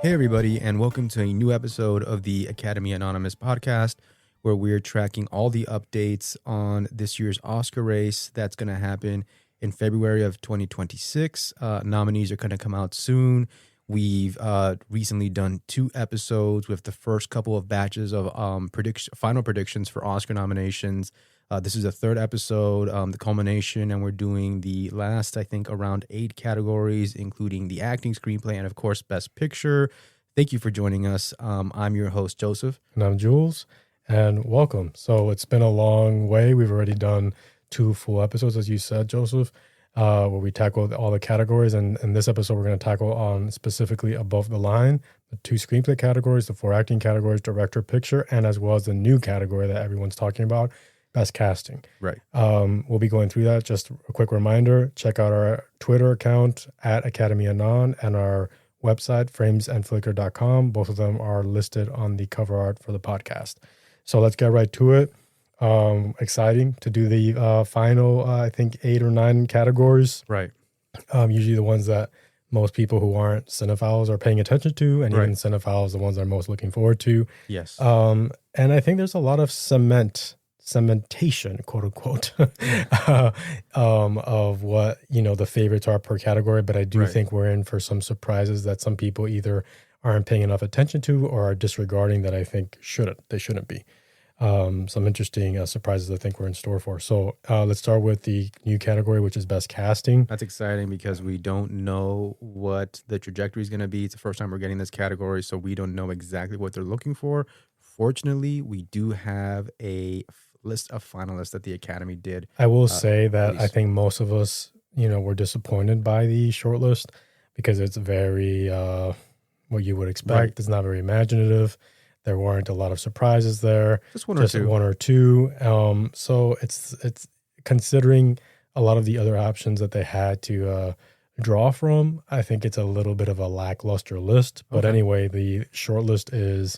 Hey, everybody, and welcome to a new episode of the Academy Anonymous podcast, where we're tracking all the updates on this year's Oscar race that's going to happen in February of 2026. Nominees are going to come out soon. We've recently done 2 episodes with the first couple of batches of final predictions for Oscar nominations. This is the 3rd episode, the culmination, and we're doing the last, I think, around 8 categories, including the acting, screenplay, and of course, Best Picture. Thank you for joining us. I'm your host, Joseph. And I'm Jules, and welcome. So it's been a long way. We've already done 2 full episodes, as you said, Joseph, where we tackled all the categories. And in this episode, we're going to tackle on specifically above the line, the 2 screenplay categories, the 4 acting categories, director, picture, and as well as the new category that everyone's talking about, Best Casting. Right. We'll be going through that. Just a quick reminder, check out our Twitter account at Academy Anon and our website, framesandflicker.com. Both of them are listed on the cover art for the podcast. So let's get right to it. Exciting to do the final, I think, 8 or 9 categories. Right. Usually the ones that most people who aren't cinephiles are paying attention to, and Right. even cinephiles, the ones they're most looking forward to. Yes. And I think there's a lot of cementation, quote unquote, of what, the favorites are per category. But I do Right. think we're in for some surprises that some people either aren't paying enough attention to or are disregarding that I think they shouldn't be. Some interesting surprises I think we're in store for. So let's start with the new category, which is Best Casting. That's exciting because we don't know what the trajectory is going to be. It's the first time we're getting this category, so we don't know exactly what they're looking for. Fortunately, we do have a list of finalists that the Academy did. I will say that release. I think most of us, were disappointed by the shortlist because it's very what you would expect. Right. It's not very imaginative. There weren't a lot of surprises there. Just one or two. So it's considering a lot of the other options that they had to draw from. I think it's a little bit of a lackluster list. But Okay. anyway, the shortlist is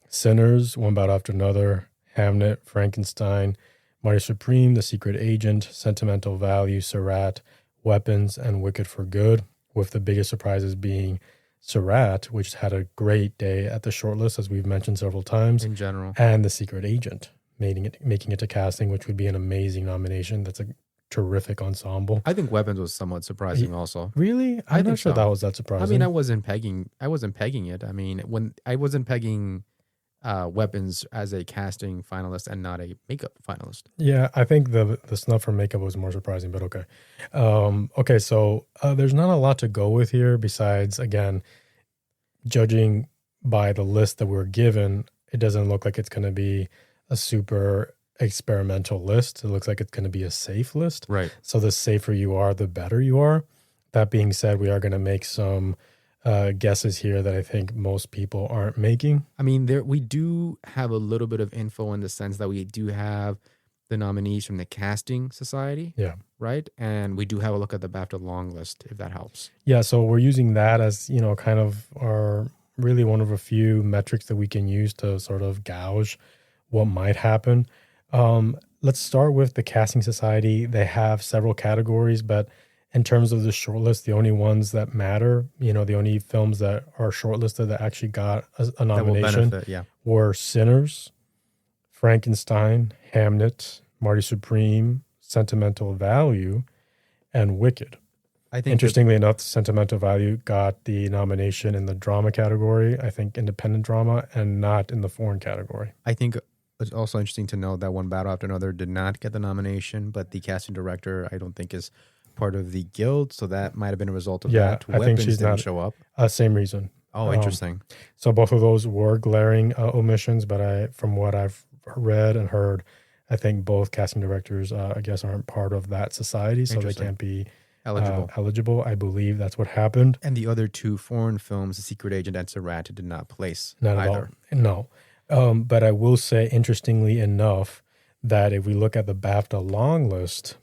Sinners, One Bout After Another, Hamnet, Frankenstein, Marty Supreme, The Secret Agent, Sentimental Value, Surratt, Weapons, and Wicked for Good, with the biggest surprises being Surratt, which had a great day at the shortlist, as we've mentioned several times, In general. and The Secret Agent, making it to casting, which would be an amazing nomination. That's a terrific ensemble. I think Weapons was somewhat surprising also. Really? I I'm think not sure so. that was that surprising. I mean, I wasn't pegging it. I mean, when I wasn't pegging Weapons as a casting finalist and not a makeup finalist. Yeah, I think the snub for makeup was more surprising, but okay. Okay, so there's not a lot to go with here besides, again, judging by the list that we're given, it doesn't look like it's going to be a super experimental list. It looks like it's going to be a safe list. Right. So the safer you are, the better you are. That being said, we are going to make some guesses here that I think most people aren't making. I mean, we do have a little bit of info in the sense that we do have the nominees from the Casting Society. Yeah. Right. And we do have a look at the BAFTA long list, if that helps. Yeah, so we're using that as, kind of our really one of a few metrics that we can use to sort of gauge what might happen. Let's start with the Casting Society. They have several categories, but in terms of the shortlist, the only ones that matter, the only films that are shortlisted that actually got a nomination That will benefit, yeah. were Sinners, Frankenstein, Hamnet, Marty Supreme, Sentimental Value, and Wicked. I think Interestingly enough, Sentimental Value got the nomination in the drama category, I think independent drama, and not in the foreign category. I think it's also interesting to note that One Battle After Another did not get the nomination, but the casting director, I don't think, is part of the guild, so that might have been a result of that. I think Weapons she's didn't not show up. Same reason. Oh, interesting. So both of those were glaring omissions, but from what I've read and heard, I think both casting directors, I guess, aren't part of that society, so they can't be eligible. I believe that's what happened. And the other 2 foreign films, The Secret Agent and Surratt, did not place Not either. at all. No. But I will say, interestingly enough, that if we look at the BAFTA long list,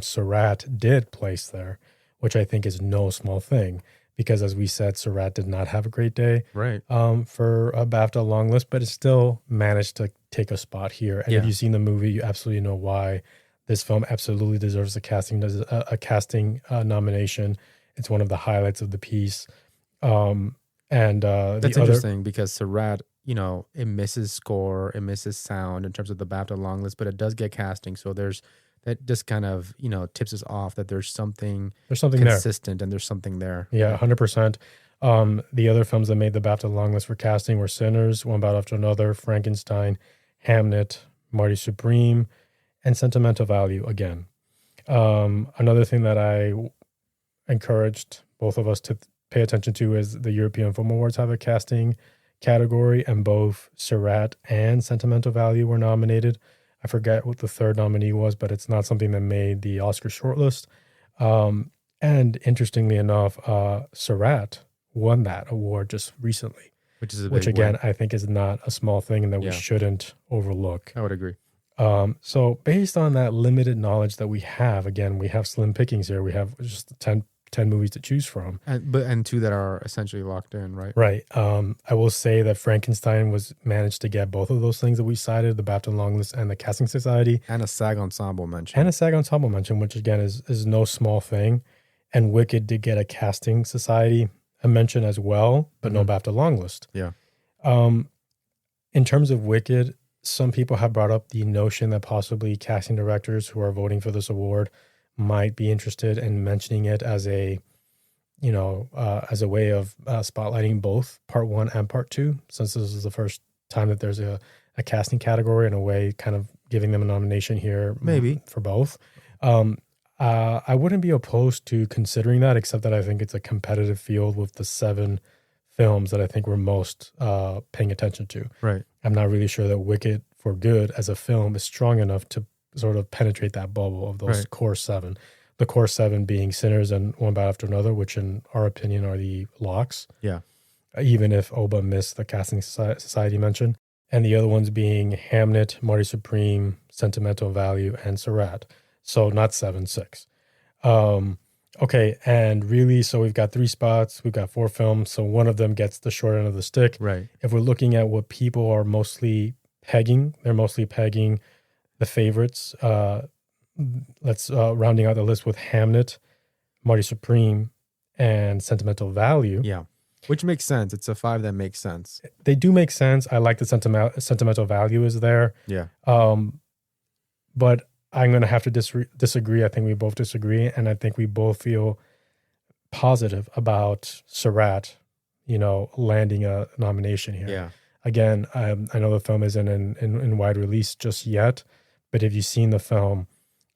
Surratt did place there, which I think is no small thing. Because as we said, Surratt did not have a great day Right. For a BAFTA long list, but it still managed to take a spot here. And if you've seen the movie, you absolutely know why this film absolutely deserves a casting nomination. It's one of the highlights of the piece. And That's the other, interesting because Surratt, it misses score, it misses sound in terms of the BAFTA long list, but it does get casting. So that just kind of, tips us off that there's something there's something there. consistent and there's something there. Yeah, 100%. The other films that made the BAFTA long list for casting were Sinners, One Battle After Another, Frankenstein, Hamnet, Marty Supreme, and Sentimental Value again. Another thing that I encouraged both of us to pay attention to is the European Film Awards have a casting category, and both Surratt and Sentimental Value were nominated. I forget what the third nominee was, but it's not something that made the Oscar shortlist. And interestingly enough, Surratt won that award just recently, Which is a which big again, win. I think is not a small thing and that we Yeah. shouldn't overlook. I would agree. So based on that limited knowledge that we have, again, we have slim pickings here. We have just 10 movies to choose from. And two that are essentially locked in, right? Right. I will say that Frankenstein was managed to get both of those things that we cited, the BAFTA long list and the Casting Society. And a SAG Ensemble mention. And a SAG Ensemble mention, which again is no small thing. And Wicked did get a Casting Society a mention as well, but no BAFTA long list. Yeah. In terms of Wicked, some people have brought up the notion that possibly casting directors who are voting for this award might be interested in mentioning it as a, as a way of spotlighting both part one and part two, since this is the first time that there's a casting category, in a way, kind of giving them a nomination here, Maybe for both. I wouldn't be opposed to considering that, except that I think it's a competitive field with the 7 films that I think we're most paying attention to. Right. I'm not really sure that Wicked for Good as a film is strong enough to sort of penetrate that bubble of those core 7. The core 7 being Sinners and One Battle After Another, which in our opinion are the locks. Yeah. Even if Oba missed the Casting Society mention. And the other ones being Hamnet, Marty Supreme, Sentimental Value, and Surratt. So not 7, 6. Okay, and really, so we've got 3 spots, we've got 4 films, so one of them gets the short end of the stick. Right. If we're looking at what people are mostly pegging, they're mostly pegging the favorites. Let's rounding out the list with Hamnet, Marty Supreme, and Sentimental Value. Yeah. Which makes sense. It's a 5 that makes sense. They do make sense. I like the Sentimental Value is there. Yeah. But I'm going to have to disagree. I think we both disagree. And I think we both feel positive about Surratt, landing a nomination here. Yeah. Again, I know the film isn't in wide release just yet, but if you've seen the film,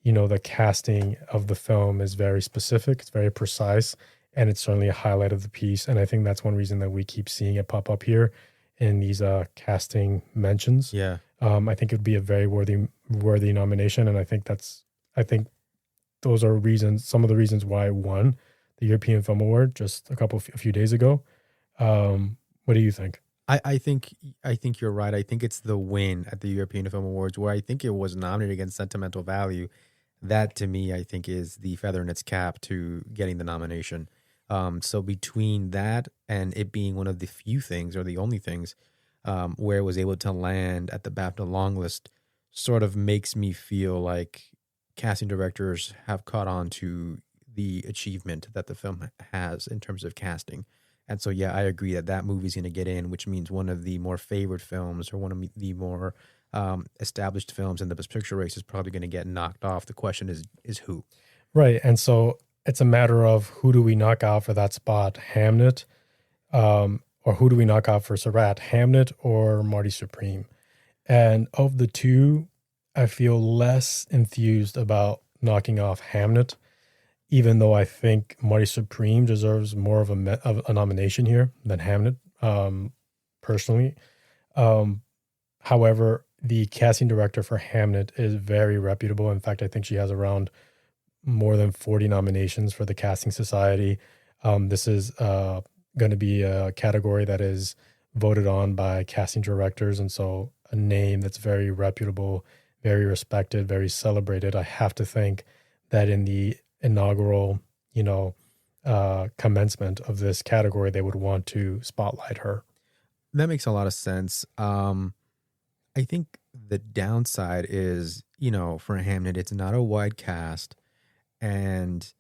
the casting of the film is very specific. It's very precise. And it's certainly a highlight of the piece. And I think that's one reason that we keep seeing it pop up here in these casting mentions. Yeah. I think it would be a very worthy nomination. And I think those are some of the reasons why it won the European Film Award just a few days ago. What do you think? I think you're right. I think it's the win at the European Film Awards where I think it was nominated against Sentimental Value. That to me, I think is the feather in its cap to getting the nomination. So between that and it being one of the few things or the only things where it was able to land at the BAFTA long list sort of makes me feel like casting directors have caught on to the achievement that the film has in terms of casting. And so, yeah, I agree that movie's going to get in, which means one of the more favored films or one of the more established films in the Best Picture race is probably going to get knocked off. The question is who? Right. And so it's a matter of who do we knock out for that spot, Hamnet, or who do we knock out for Surratt, Hamnet or Marty Supreme? And of the two, I feel less enthused about knocking off Hamnet, even though I think Marty Supreme deserves more of a nomination here than Hamnet, personally. However, the casting director for Hamnet is very reputable. In fact, I think she has around more than 40 nominations for the Casting Society. This is going to be a category that is voted on by casting directors. And so a name that's very reputable, very respected, very celebrated. I have to think that in the inaugural, commencement of this category, they would want to spotlight her. That makes a lot of sense. I think the downside is, for Hamnet, it's not a wide cast. And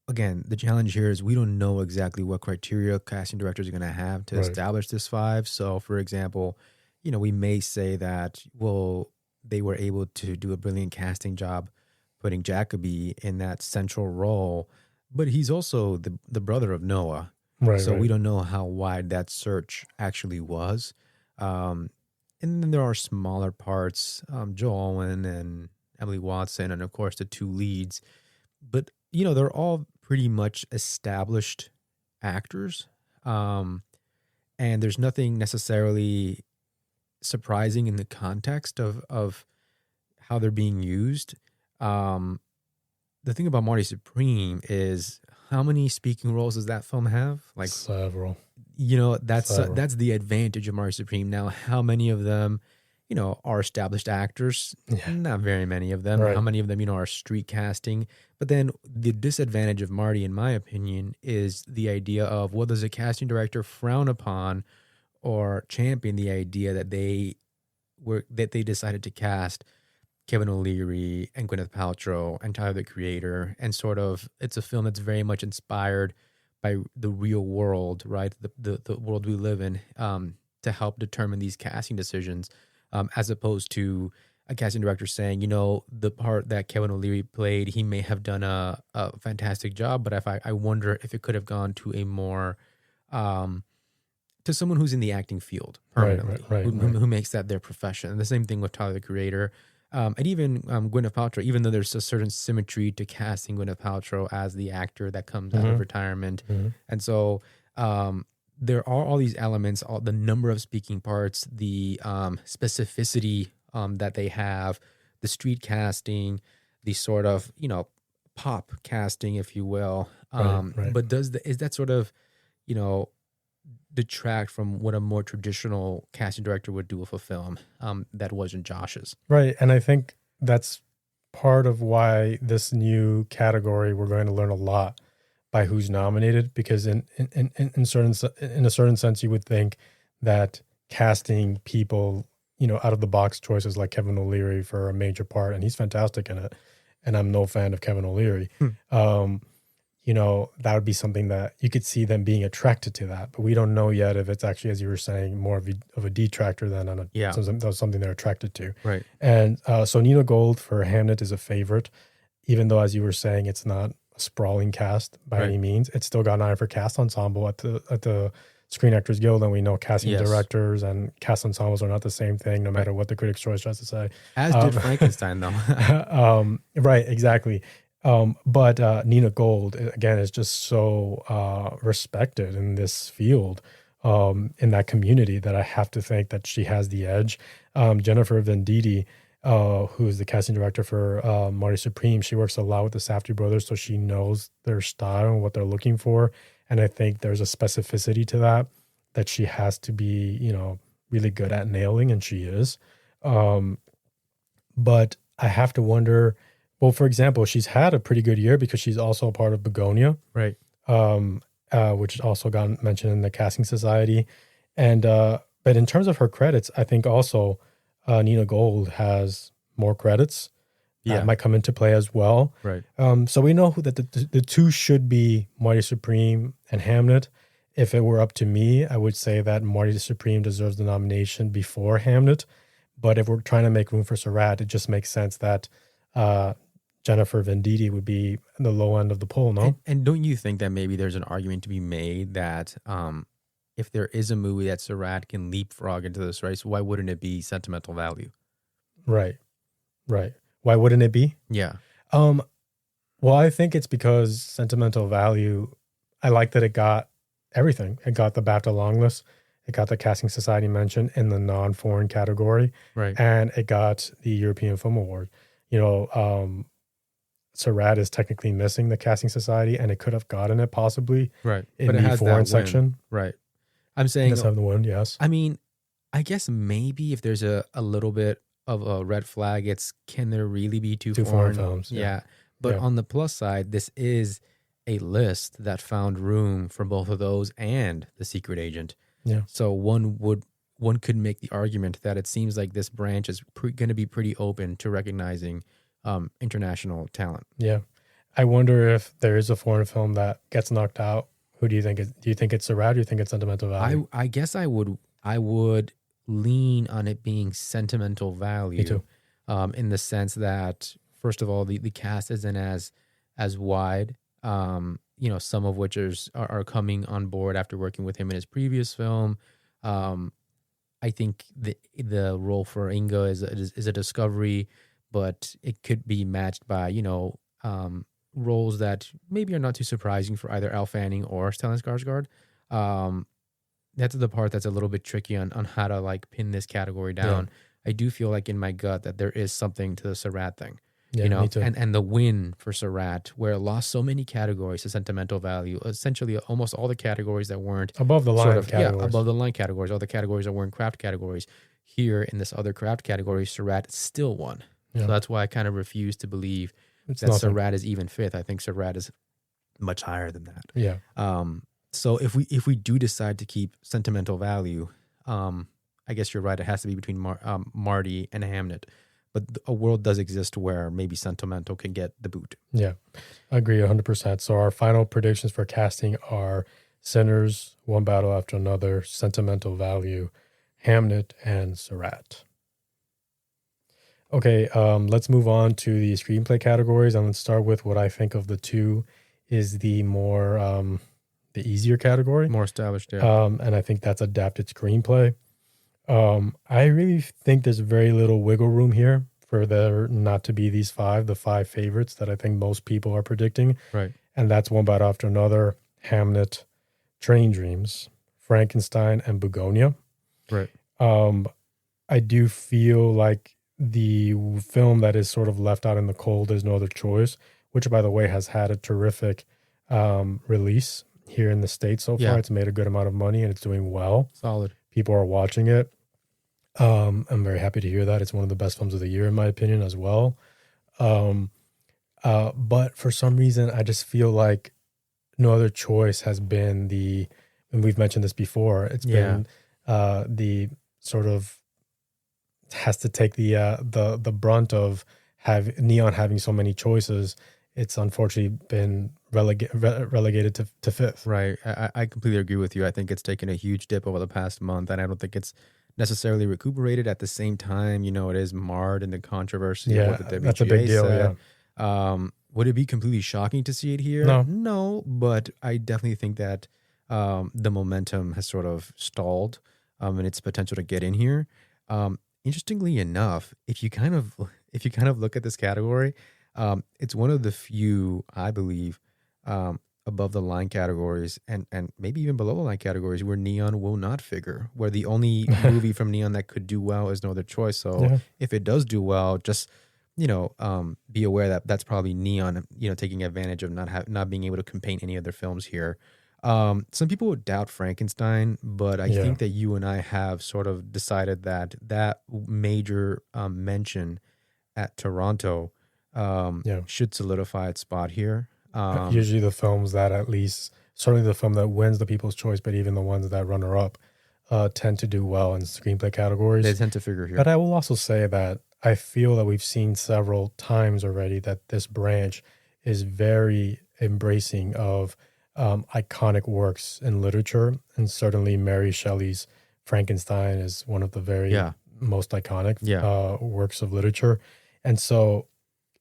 again, the challenge here is we don't know exactly what criteria casting directors are going to have to Right. establish this five. So, for example, we may say that, well, they were able to do a brilliant casting job putting Jacoby in that central role, but he's also the brother of Noah. Right. So Right. we don't know how wide that search actually was. And then there are smaller parts, Joel Owen and Emily Watson, and of course the two leads. But, they're all pretty much established actors. And there's nothing necessarily surprising in the context of how they're being used. The thing about Marty Supreme is, how many speaking roles does that film have? Like Several. that's the advantage of Marty Supreme. Now, how many of them, are established actors? Yeah. Not very many of them. Right. How many of them, are street casting? But then the disadvantage of Marty, in my opinion, is the idea of, well, does a casting director frown upon or champion the idea that they decided to cast Kevin O'Leary and Gwyneth Paltrow and Tyler the Creator, and sort of, it's a film that's very much inspired by the real world, right? The world we live in, to help determine these casting decisions, as opposed to a casting director saying, the part that Kevin O'Leary played, he may have done a fantastic job, but if I wonder if it could have gone to a more, to someone who's in the acting field permanently, Right. who makes that their profession. And the same thing with Tyler the Creator. And even Gwyneth Paltrow, even though there's a certain symmetry to casting Gwyneth Paltrow as the actor that comes out of retirement. And so there are all these elements, all the number of speaking parts, the specificity that they have, the street casting, the sort of, pop casting, if you will. Right. But is that sort of, detract from what a more traditional casting director would do with a film that wasn't Josh's? Right. And I think that's part of why this new category, we're going to learn a lot by who's nominated, because in a certain sense, you would think that casting people, out of the box choices like Kevin O'Leary for a major part, and he's fantastic in it, and I'm no fan of Kevin O'Leary. That would be something that you could see them being attracted to that, but we don't know yet if it's actually, as you were saying, more of a detractor than something they're attracted to. Right. And so Nina Gold for Hamnet is a favorite, even though, as you were saying, it's not a sprawling cast by any means. It's still got an eye for cast ensemble at the Screen Actors Guild, and we know casting directors and cast ensembles are not the same thing, no matter what the Critics' Choice tries to say. As did Frankenstein, though. Right, exactly. But Nina Gold, again, is just so respected in this field, in that community, that I have to think that she has the edge. Jennifer Venditti, who is the casting director for Marty Supreme, she works a lot with the Safdie brothers, so she knows their style and what they're looking for. And I think there's a specificity to that she has to be, really good at nailing, and she is. But I have to wonder, well, for example, she's had a pretty good year because she's also a part of Begonia, Right. Which also got mentioned in the Casting Society. And but in terms of her credits, I think also Nina Gold has more credits that might come into play as well. Right. So we know that the two should be Marty Supreme and Hamnet. If it were up to me, I would say that Marty Supreme deserves the nomination before Hamnet. But if we're trying to make room for Surratt, it just makes sense that Jennifer Venditti would be the low end of the poll, no? And don't you think that maybe there's an argument to be made that if there is a movie that Surratt can leapfrog into this race, why wouldn't it be Sentimental Value? Right. Why wouldn't it be? Yeah. Well, I think it's because Sentimental Value, I like that it got everything. It got the BAFTA long list. It got the Casting Society mention in the non-foreign category. Right. And it got the European Film Award. Surratt is technically missing the Casting Society, and it could have gotten it possibly in the foreign section. Right. I'm saying It does have the win, yes. I mean, I guess maybe if there's a little bit of a red flag, it's, can there really be two foreign films? Yeah. But on the plus side, this is a list that found room for both of those and The Secret Agent. Yeah. So one could make the argument that it seems like this branch is going to be pretty open to recognizing international talent. Yeah. I wonder if there is a foreign film that gets knocked out. Who do you think? Do you think it's Surratt? Or do you think it's Sentimental Value? I guess I would lean on it being sentimental Me value, too. in the sense that first of all the cast isn't as wide. Some of which are coming on board after working with him in his previous film. Um, I think the role for Inga is a discovery, but it could be matched by roles that maybe are not too surprising for either Al Fanning or Stellan Skarsgård. Um, that's the part that's a little bit tricky on how to like pin this category down. I do feel like in my gut that there is something to the Surratt thing, Yeah, me too. and the win for Surratt, where it lost so many categories to sentimental value, essentially almost all the categories that weren't Above the line categories. above the line categories, all the categories that weren't craft categories. Here in this other craft category, Surratt still won. Yeah. So that's why I kind of refuse to believe It's that nothing. Surratt is even fifth. I think Surratt is much higher than that. Yeah. So if we do decide to keep sentimental value, I guess you're right. It has to be between Marty and Hamnet, but a world does exist where maybe sentimental can get the boot. Yeah, I agree 100%. So our final predictions for casting are Sinners, One Battle After Another, Sentimental Value, Hamnet, and Surratt. Okay, let's move on to the screenplay categories, and let's start with what I think of the two is the more the easier category. More established, yeah. And I think that's adapted screenplay. I really think there's very little wiggle room here for there not to be these the five favorites that I think most people are predicting. Right. And that's One Battle After Another, Hamnet, Train Dreams, Frankenstein, and Begonia. Right. I do feel like the film that is sort of left out in the cold is No Other Choice, which, by the way, has had a terrific release here in the States so far. Yeah. It's made a good amount of money and it's doing well. Solid. People are watching it. I'm very happy to hear that. It's one of the best films of the year, in my opinion, as well. But for some reason, I just feel like No Other Choice has been and we've mentioned this before, it's been the sort of has to take the brunt of Neon having so many choices. It's unfortunately been relegated to fifth. Right. I completely agree with you. I think it's taken a huge dip over the past month, and I don't think it's necessarily recuperated. At the same time, it is marred in the controversy of what the WGA that's a big deal. said. Yeah. Would it be completely shocking to see it here? No, but I definitely think that the momentum has sort of stalled in its potential to get in here. Interestingly enough, if you kind of look at this category, it's one of the few, I believe, above the line categories and maybe even below the line categories where Neon will not figure, where the only movie from Neon that could do well is No Other Choice. So if it does do well, just, be aware that that's probably Neon, taking advantage of not being able to campaign any other films here. Some people would doubt Frankenstein, but I think that you and I have sort of decided that major mention at Toronto should solidify its spot here. Usually the films that certainly the film that wins the People's Choice, but even the ones that runner up tend to do well in screenplay categories. They tend to figure here. But I will also say that I feel that we've seen several times already that this branch is very embracing of iconic works in literature. And certainly Mary Shelley's Frankenstein is one of the very most iconic works of literature. And so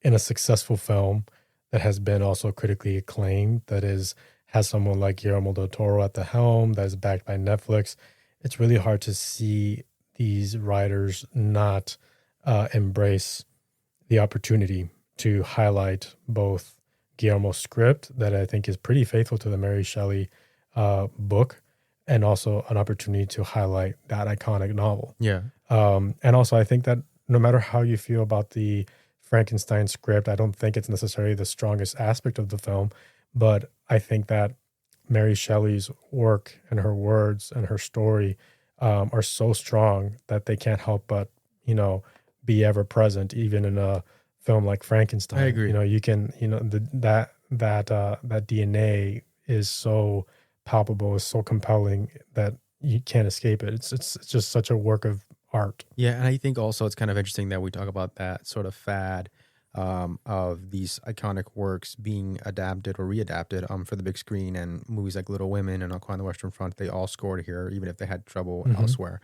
in a successful film that has been also critically acclaimed, has someone like Guillermo del Toro at the helm, that is backed by Netflix, it's really hard to see these writers not embrace the opportunity to highlight both Guillermo's script, that I think is pretty faithful to the Mary Shelley book, and also an opportunity to highlight that iconic novel. Yeah. And also I think that no matter how you feel about the Frankenstein script, I don't think it's necessarily the strongest aspect of the film, but I think that Mary Shelley's work and her words and her story are so strong that they can't help but, be ever present, even in a film like Frankenstein. I agree. You can, that DNA is so palpable, is so compelling that you can't escape it. It's just such a work of art. Yeah, and I think also it's kind of interesting that we talk about that sort of fad of these iconic works being adapted or readapted for the big screen, and movies like Little Women and I'll Cry on the Western Front, they all scored here, even if they had trouble elsewhere.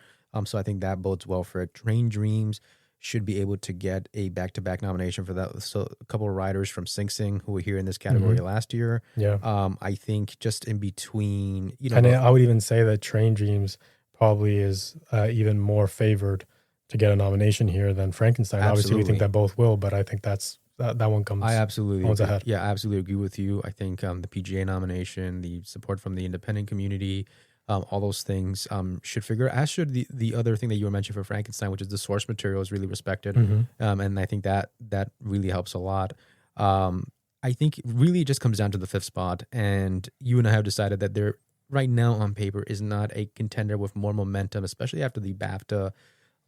So I think that bodes well for it. Train Dreams should be able to get a back-to-back nomination for that. So a couple of writers from Sing Sing who were here in this category last year. Yeah. I think just in between, and I would even say that Train Dreams probably is even more favored to get a nomination here than Frankenstein. Absolutely. Obviously, we think that both will, but I think that one comes. I absolutely comes ahead. Yeah, I absolutely agree with you. I think the PGA nomination, the support from the independent community, all those things should figure. As should the other thing that you were mentioning for Frankenstein, which is the source material is really respected, and I think that really helps a lot. I think really it just comes down to the fifth spot, and you and I have decided that there right now on paper is not a contender with more momentum, especially after the BAFTA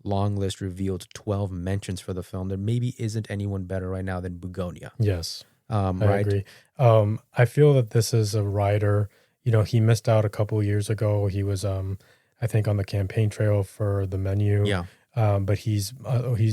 long list revealed 12 mentions for the film. There maybe isn't anyone better right now than Bugonia. Yes, I right? agree. I feel that this is a writer, he missed out a couple of years ago. He was, I think, on the campaign trail for The Menu. Yeah. But he's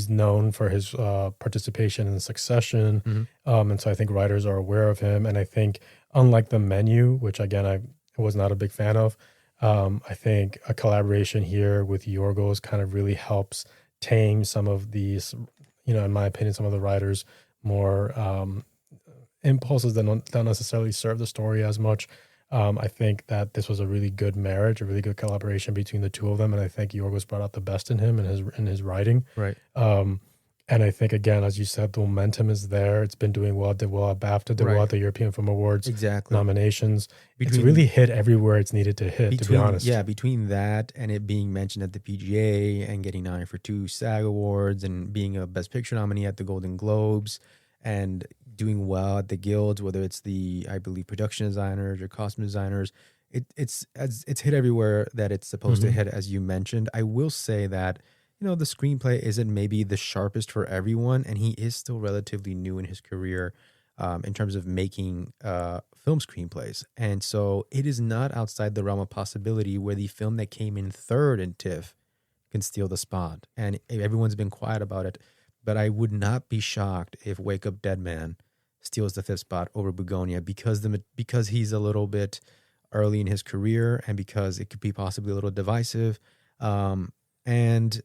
known for his participation in Succession. And so I think writers are aware of him. And I think, unlike The Menu, which again, I was not a big fan of, I think a collaboration here with Yorgos kind of really helps tame some of these, in my opinion, some of the writers' more impulses that don't necessarily serve the story as much. I think that this was a really good marriage, a really good collaboration between the two of them, and I think Yorgos brought out the best in him and his writing. Right. And I think, again, as you said, the momentum is there. It's been doing well. Did well at BAFTA, did well at the European Film Awards. Exactly. Nominations. It's really hit everywhere it's needed to hit, to be honest. Yeah, between that and it being mentioned at the PGA and getting nominated for 2 SAG Awards and being a Best Picture nominee at the Golden Globes and doing well at the guilds, whether it's the, I believe, production designers or costume designers, it's hit everywhere that it's supposed to hit, as you mentioned. I will say that, the screenplay isn't maybe the sharpest for everyone, and he is still relatively new in his career in terms of making film screenplays. And so it is not outside the realm of possibility where the film that came in third in TIFF can steal the spot. And everyone's been quiet about it, but I would not be shocked if Wake Up Dead Man steals the fifth spot over Bugonia because he's a little bit early in his career and because it could be possibly a little divisive. And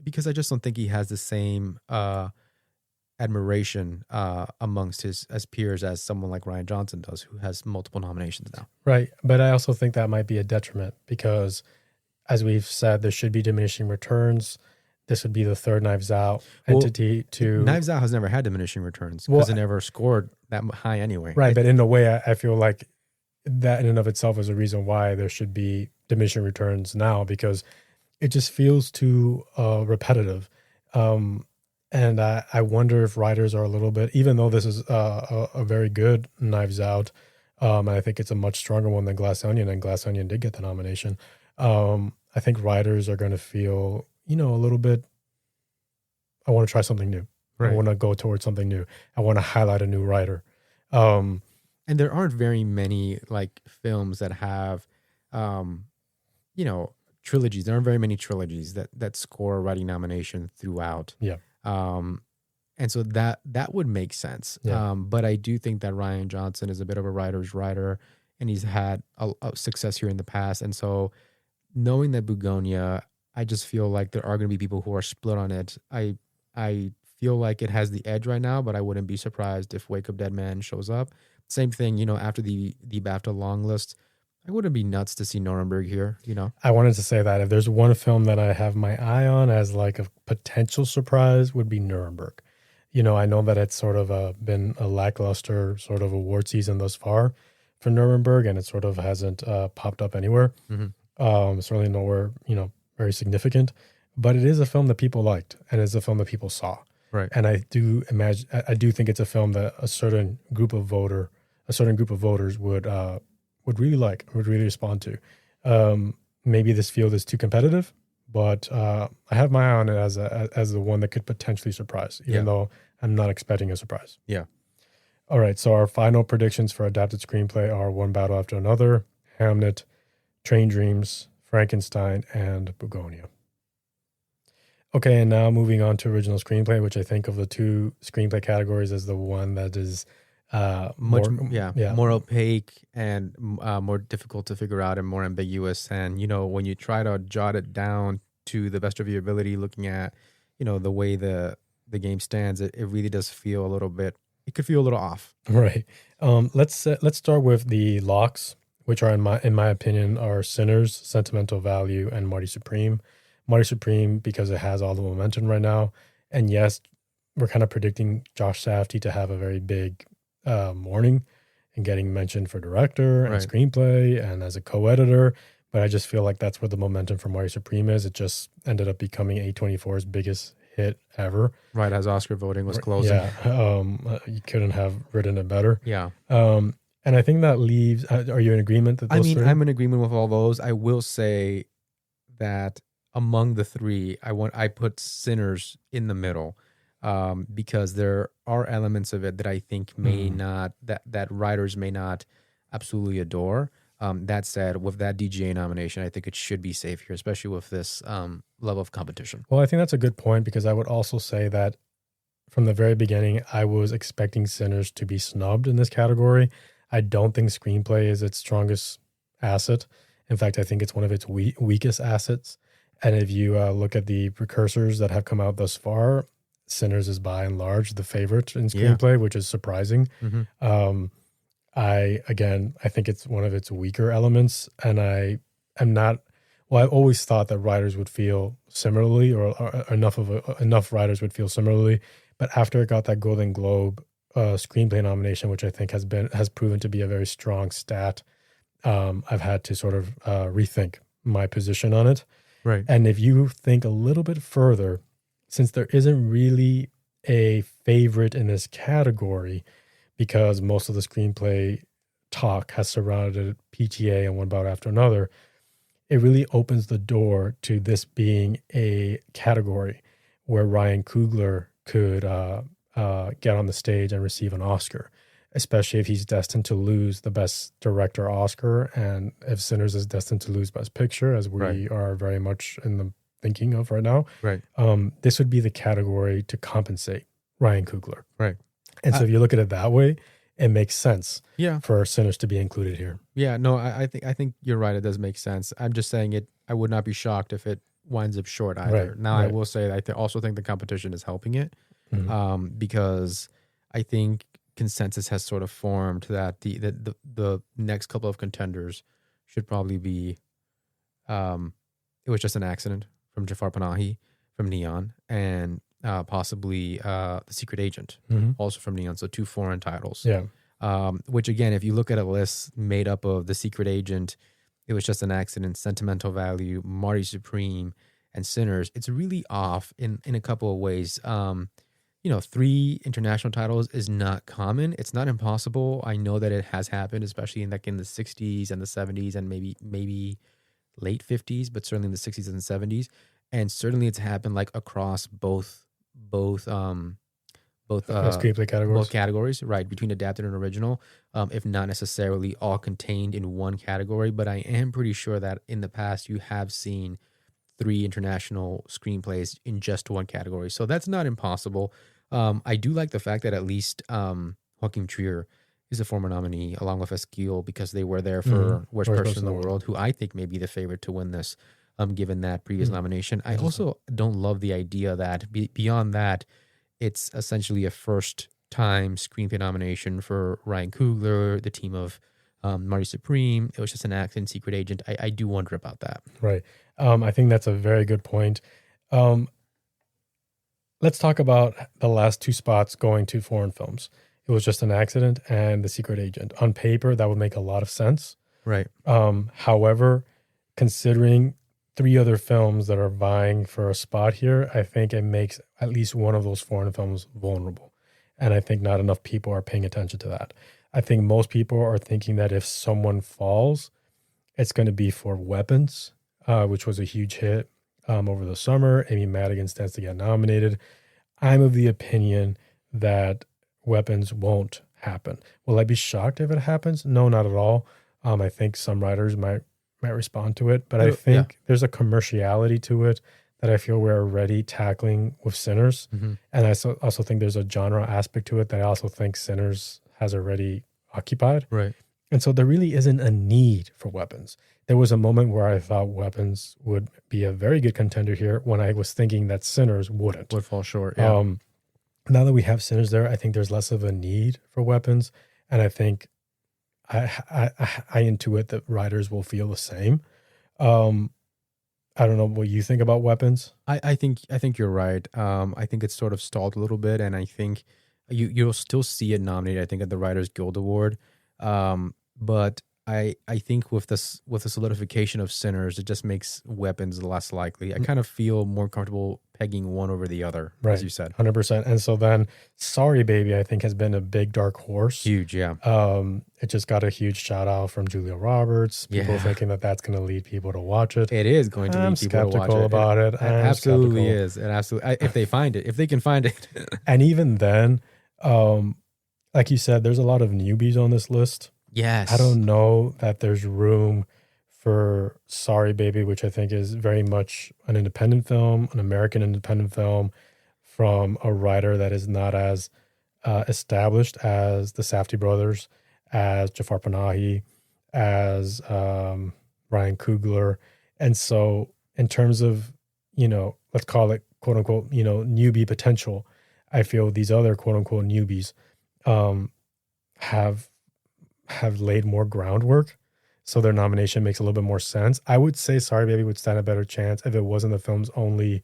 because I just don't think he has the same admiration amongst his peers as someone like Rian Johnson does, who has multiple nominations now. Right. But I also think that might be a detriment because, as we've said, there should be diminishing returns. This would be the third Knives Out entity to... Knives Out has never had diminishing returns because it never scored that high anyway. Right, but in a way, I feel like that in and of itself is a reason why there should be diminishing returns now, because it just feels too repetitive. And I wonder if writers are a little bit, even though this is a very good Knives Out, and I think it's a much stronger one than Glass Onion, and Glass Onion did get the nomination, I think writers are going to feel... a little bit, I want to try something new. Right. I want to go towards something new. I want to highlight a new writer. And there aren't very many films that have, trilogies. There aren't very many trilogies that score a writing nomination throughout. Yeah. And so that would make sense. Yeah. But I do think that Rian Johnson is a bit of a writer's writer, and he's had a success here in the past. And so knowing that Bugonia, I just feel like there are going to be people who are split on it. I feel like it has the edge right now, but I wouldn't be surprised if Wake Up Dead Man shows up. Same thing, after the BAFTA long list, I wouldn't be nuts to see Nuremberg here, I wanted to say that if there's one film that I have my eye on as a potential surprise would be Nuremberg. I know that it's sort of been a lackluster sort of award season thus far for Nuremberg, and it sort of hasn't popped up anywhere. Certainly nowhere, very significant, but it is a film that people liked, and it's a film that people saw. Right. And I do think it's a film that a certain group of voters would really like, would really respond to. Maybe this field is too competitive, but I have my eye on it as the one that could potentially surprise, even though I'm not expecting a surprise. Yeah. All right. So our final predictions for adapted screenplay are One Battle After Another, Hamnet, Train Dreams, Frankenstein, and Bugonia. Okay, and now moving on to original screenplay, which I think of the two screenplay categories as the one that is more opaque and more difficult to figure out and more ambiguous. And when you try to jot it down to the best of your ability, looking at the way the game stands, it really does feel a little bit. It could feel a little off. Right. Let's start with the locks, which are in my opinion are Sinners, Sentimental Value, and Marty Supreme. Marty Supreme because it has all the momentum right now, and yes, we're kind of predicting Josh Safdie to have a very big morning and getting mentioned for director and screenplay and as a co-editor. But I just feel like that's where the momentum for Marty Supreme is. It just ended up becoming A24's biggest hit ever. Right, as Oscar voting was closing. Yeah, you couldn't have written it better. Yeah. And I think that leaves. Are you in agreement that those three? I'm in agreement with all those. I will say that among the three, I put Sinners in the middle, because there are elements of it that I think may not that writers may not absolutely adore. That said, with that DGA nomination, I think it should be safe here, especially with this level of competition. Well, I think that's a good point, because I would also say that from the very beginning, I was expecting Sinners to be snubbed in this category. I don't think screenplay is its strongest asset. In fact, I think it's one of its weakest assets. And if you look at the precursors that have come out thus far, Sinners is by and large the favorite in screenplay, which is surprising. Mm-hmm. I think it's one of its weaker elements, and I am not. Well, I've always thought that writers would feel similarly, or enough writers would feel similarly. But after it got that Golden Globe screenplay nomination, which I think has proven to be a very strong stat, I've had to sort of rethink my position on it. Right. And if you think a little bit further, since there isn't really a favorite in this category, because most of the screenplay talk has surrounded PTA and one bout after another, it really opens the door to this being a category where Ryan Coogler could get on the stage and receive an Oscar, especially if he's destined to lose the Best Director Oscar, and if Sinners is destined to lose Best Picture, as we are very much in the thinking of right now. Right. This would be the category to compensate Ryan Coogler. Right. And so if you look at it that way, it makes sense. Yeah. For Sinners to be included here. Yeah. No, I think you're right. It does make sense. I'm just saying it. I would not be shocked if it winds up short either. Now, I will say that I also think the competition is helping it, because I think consensus has sort of formed that the next couple of contenders should probably be It Was Just an Accident from Jafar Panahi from Neon, and possibly The Secret Agent, also from Neon. So 2 foreign titles. Yeah. Which again, if you look at a list made up of The Secret Agent, It Was Just an Accident, Sentimental Value, Marty Supreme, and Sinners, it's really off in a couple of ways. 3 international titles is not common. It's not impossible. I know that it has happened, especially in the 60s and the 70s and maybe late 50s, but certainly in the 60s and 70s. And certainly it's happened like across both screenplay categories. Both categories, right, between adapted and original, if not necessarily all contained in one category. But I am pretty sure that in the past you have seen 3 international screenplays in just one category. So that's not impossible. I do like the fact that at least Joachim Trier is a former nominee along with Esquil, because they were there for Worst Person in the World, who I think may be the favorite to win this, given that previous nomination. I also don't love the idea that beyond that, it's essentially a first-time screenplay nomination for Ryan Coogler, the team of Marty Supreme. It Was Just an Accident, Secret Agent. I do wonder about that. Right. I think that's a very good point. Let's talk about the last 2 spots going to foreign films. It Was Just an Accident and The Secret Agent. On paper, that would make a lot of sense. Right. However, considering 3 other films that are vying for a spot here, I think it makes at least one of those foreign films vulnerable. And I think not enough people are paying attention to that. I think most people are thinking that if someone falls, it's going to be for Weapons, which was a huge hit over the summer. Amy Madigan stands to get nominated. I'm of the opinion that Weapons won't happen. Will I be shocked if it happens? No, not at all. I think some writers might respond to it, but I think there's a commerciality to it that I feel we're already tackling with Sinners. Mm-hmm. And I also think there's a genre aspect to it that I also think Sinners has already occupied. Right. And so there really isn't a need for weapons. There was a moment where I thought weapons would be a very good contender here when I was thinking that Sinners wouldn't. Would fall short. Yeah. Now that we have Sinners there, I think there's less of a need for weapons. And I think I intuit that writers will feel the same. I don't know what you think about weapons. I think you're right. I think it's sort of stalled a little bit, and I think you'll still see it nominated, I think, at the Writers Guild Award. But I think with the solidification of Sinners, it just makes weapons less likely. I kind of feel more comfortable pegging one over the other, Right. as you said. 100%. And so then Sorry Baby, I think, has been a big dark horse. Huge, yeah. It just got a huge shout out from Julia Roberts. People thinking that that's going to lead people to watch it. It is going to lead people to watch it. I'm skeptical about it. It absolutely is. It absolutely, if they find it, if they can find it. And even then, like you said, there's a lot of newbies on this list. Yes. I don't know that there's room for Sorry Baby, which I think is very much an independent film, an American independent film from a writer that is not as established as the Safdie brothers, as Jafar Panahi, as Ryan Coogler. And so in terms of, let's call it quote unquote, newbie potential, I feel these other quote unquote newbies have laid more groundwork, so their nomination makes a little bit more sense. I would say Sorry Baby would stand a better chance if it wasn't the film's only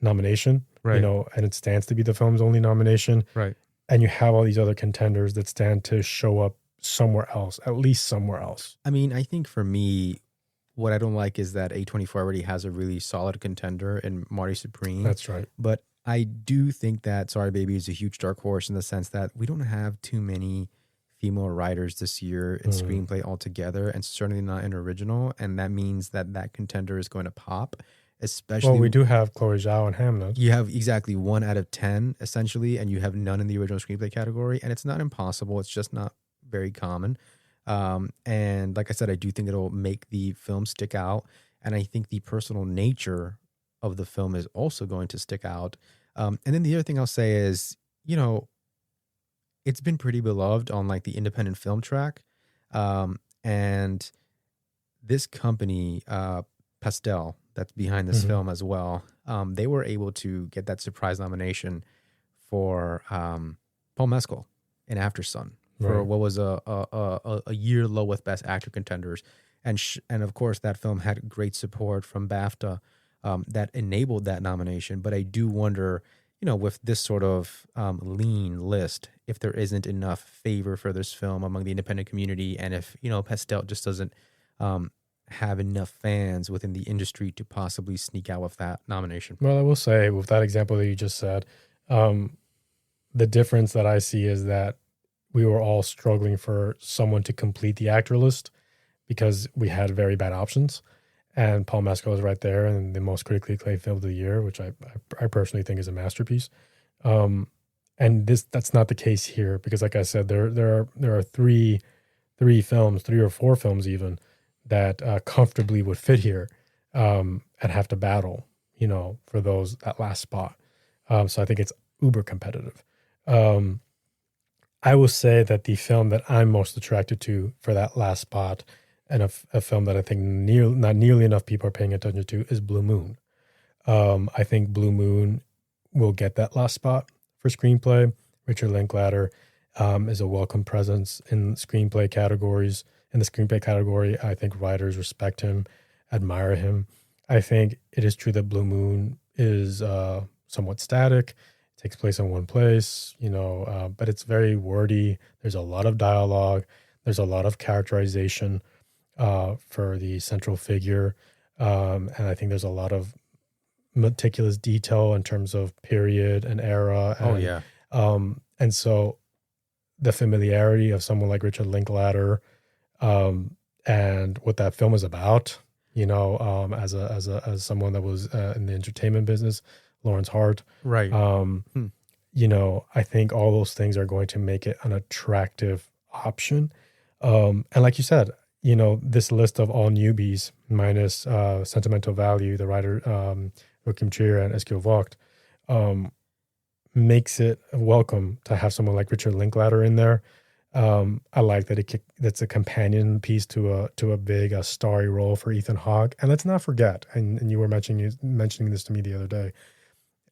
nomination, right? And it stands to be the film's only nomination, right? And you have all these other contenders that stand to show up somewhere else, at least somewhere else. I mean, I think for me, what I don't like is that A24 already has a really solid contender in Marty Supreme. That's right. But I do think that Sorry Baby is a huge dark horse in the sense that we don't have too many female writers this year in screenplay altogether, and certainly not in original. And that means that contender is going to pop, especially. Well, we do have Chloe Zhao and Hamnet. You have exactly 1 out of 10, essentially, and you have none in the original screenplay category. And it's not impossible. It's just not very common. And like I said, I do think it'll make the film stick out. And I think the personal nature of the film is also going to stick out. And then the other thing I'll say is, it's been pretty beloved on like the independent film track. And this company, Pastel, that's behind this film as well, they were able to get that surprise nomination for Paul Mescal in After Sun for what was a year low with Best Actor contenders. And of course, that film had great support from BAFTA that enabled that nomination. But I do wonder, with this sort of lean list, if there isn't enough favor for this film among the independent community, and if, Pastel just doesn't have enough fans within the industry to possibly sneak out with that nomination. Well, I will say, with that example that you just said, the difference that I see is that we were all struggling for someone to complete the actor list because we had very bad options. And Paul Mescal is right there, and the most critically acclaimed film of the year, which I personally think is a masterpiece. And that's not the case here because, like I said, there are three or four films even that comfortably would fit here and have to battle, for that last spot. So I think it's uber competitive. I will say that the film that I'm most attracted to for that last spot, and a film that I think not nearly enough people are paying attention to, is Blue Moon. I think Blue Moon will get that last spot for screenplay. Richard Linklater is a welcome presence in screenplay categories. In the screenplay category, I think writers respect him, admire him. I think it is true that Blue Moon is somewhat static. It takes place in one place, but it's very wordy. There's a lot of dialogue. There's a lot of characterization for the central figure. And I think there's a lot of meticulous detail in terms of period and era. And, and so the familiarity of someone like Richard Linklater and what that film is about, as someone that was in the entertainment business, Lawrence Hart. Right. I think all those things are going to make it an attractive option. And like you said, this list of all newbies minus Sentimental Value, the writer or Kim Chier and Eskil Vogt, makes it welcome to have someone like Richard Linklater in there. I like that that's a companion piece to a big starry role for Ethan Hawke. And let's not forget, and you were mentioning this to me the other day,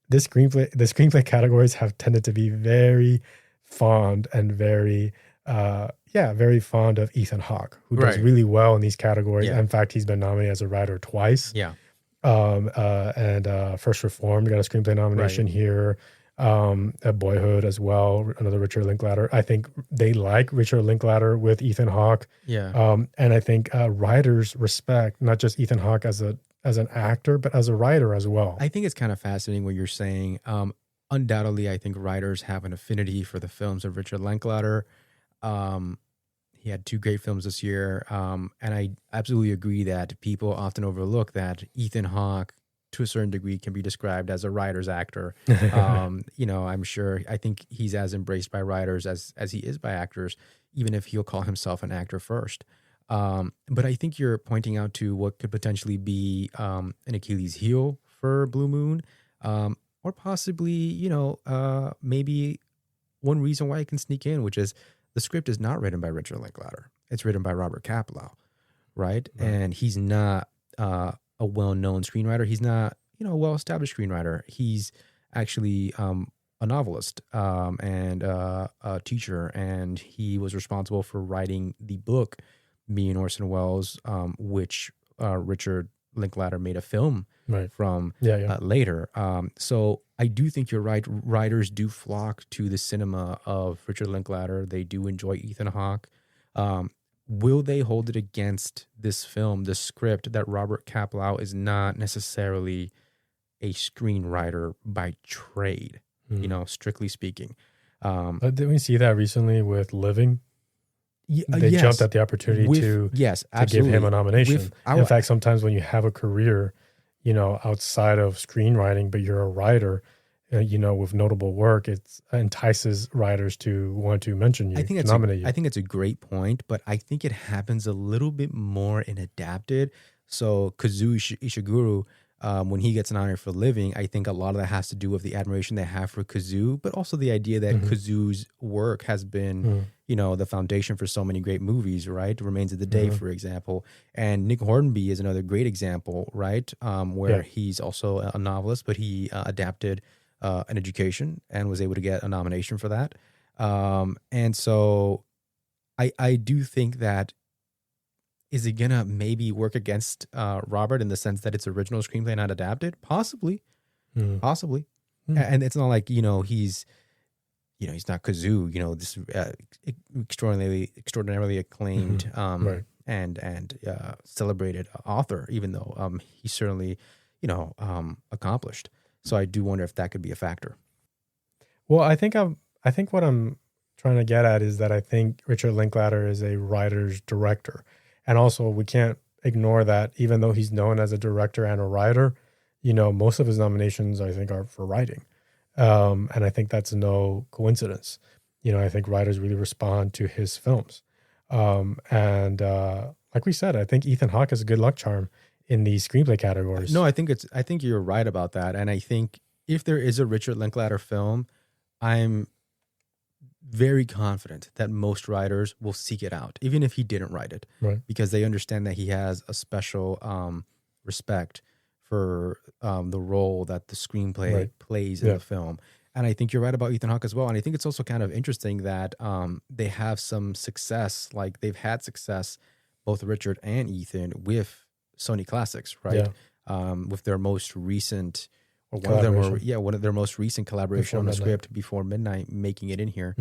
the screenplay categories have tended to be very fond and very fond of Ethan Hawke, who does really well in these categories. Yeah. In fact, he's been nominated as a writer twice. Yeah. And First Reformed got a screenplay nomination here. At Boyhood as well, another Richard Linklater. I think they like Richard Linklater with Ethan Hawke. Yeah. And I think writers respect not just Ethan Hawke as an actor, but as a writer as well. I think it's kind of fascinating what you're saying. Undoubtedly, I think writers have an affinity for the films of Richard Linklater. He had 2 great films this year. And I absolutely agree that people often overlook that Ethan Hawke, to a certain degree, can be described as a writer's actor. I think he's as embraced by writers as he is by actors, even if he'll call himself an actor first. But I think you're pointing out to what could potentially be an Achilles heel for Blue Moon, or possibly, maybe one reason why it can sneak in, which is the script is not written by Richard Linklater. It's written by Robert Kaplow, right? And he's not a well-known screenwriter. He's not, a well-established screenwriter. He's actually a novelist and a teacher, and he was responsible for writing the book Me and Orson Welles, which Richard Linklater made a film from later. So I do think you're right. Writers do flock to the cinema of Richard Linklater. They do enjoy Ethan Hawke. Will they hold it against this film, the script, that Robert Kaplow is not necessarily a screenwriter by trade, strictly speaking? Did we see that recently with Living? They jumped at the opportunity to give him a nomination. In fact, sometimes when you have a career, outside of screenwriting, but you're a writer, with notable work, it entices writers to want to mention you, nominate you. I think it's a great point, but I think it happens a little bit more in adapted. So Kazuo Ishiguro, when he gets an honor for Living, I think a lot of that has to do with the admiration they have for Kazuo, but also the idea that Kazuo's work has been, the foundation for so many great movies, right? Remains of the Day, for example. And Nick Hornby is another great example, right? Where he's also a novelist, but he adapted An Education and was able to get a nomination for that. And so I do think that, is it going to maybe work against Robert in the sense that it's original screenplay, not adapted? Possibly. Possibly. And it's not like, he's not Kazuo, this extraordinarily acclaimed and celebrated author, even though he's certainly, accomplished. So I do wonder if that could be a factor. Well, I think what I'm trying to get at is that I think Richard Linklater is a writer's director. And also, we can't ignore that even though he's known as a director and a writer, most of his nominations, I think, are for writing. And I think that's no coincidence. I think writers really respond to his films. And like we said, I think Ethan Hawke is a good luck charm in the screenplay categories. No, I think you're right about that. And I think if there is a Richard Linklater film, I'm very confident that most writers will seek it out, even if he didn't write it, because they understand that he has a special respect for the role that the screenplay plays in the film. And I think you're right about Ethan Hawke as well. And I think it's also kind of interesting that they have some success, like they've had success, both Richard and Ethan, with Sony Classics, right? With their most recent, or one of their most recent collaboration on the script, Before Midnight, making it in here.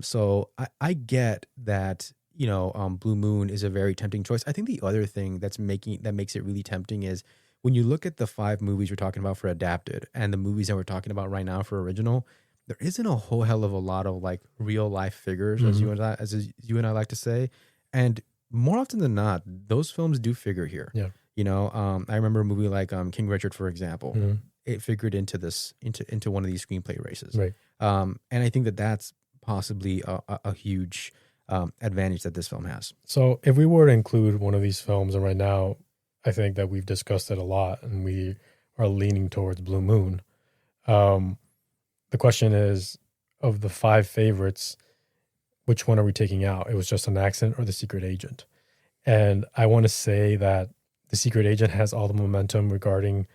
So I get that, Blue Moon is a very tempting choice. I think the other thing that makes it really tempting is when you look at the 5 movies we're talking about for adapted and the movies that we're talking about right now for original, there isn't a whole hell of a lot of like real life figures, as you and I like to say. And more often than not, those films do figure here. I remember a movie like King Richard, for example. It figured into one of these screenplay races. And I think that's possibly a huge advantage that this film has. So if we were to include one of these films, and right now I think that we've discussed it a lot, and we are leaning towards Blue Moon. The question is, of the 5 favorites, which one are we taking out? It was Just an Accident or The Secret Agent. And I want to say that The Secret Agent has all the momentum regarding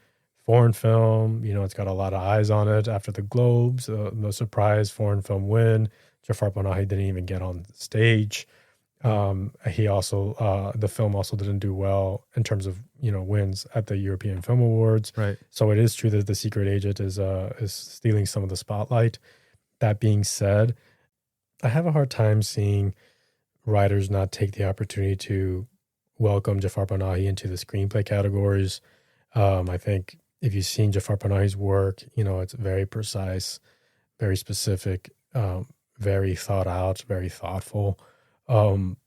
foreign film. It's got a lot of eyes on it after the Globes, the surprise foreign film win. Jafar Panahi didn't even get on stage. He also, the film also didn't do well in terms of, wins at the European Film Awards. Right. So it is true that The Secret Agent is stealing some of the spotlight. That being said, I have a hard time seeing writers not take the opportunity to welcome Jafar Panahi into the screenplay categories. I think if you've seen Jafar Panahi's work, it's very precise, very specific, very thought out, very thoughtful. And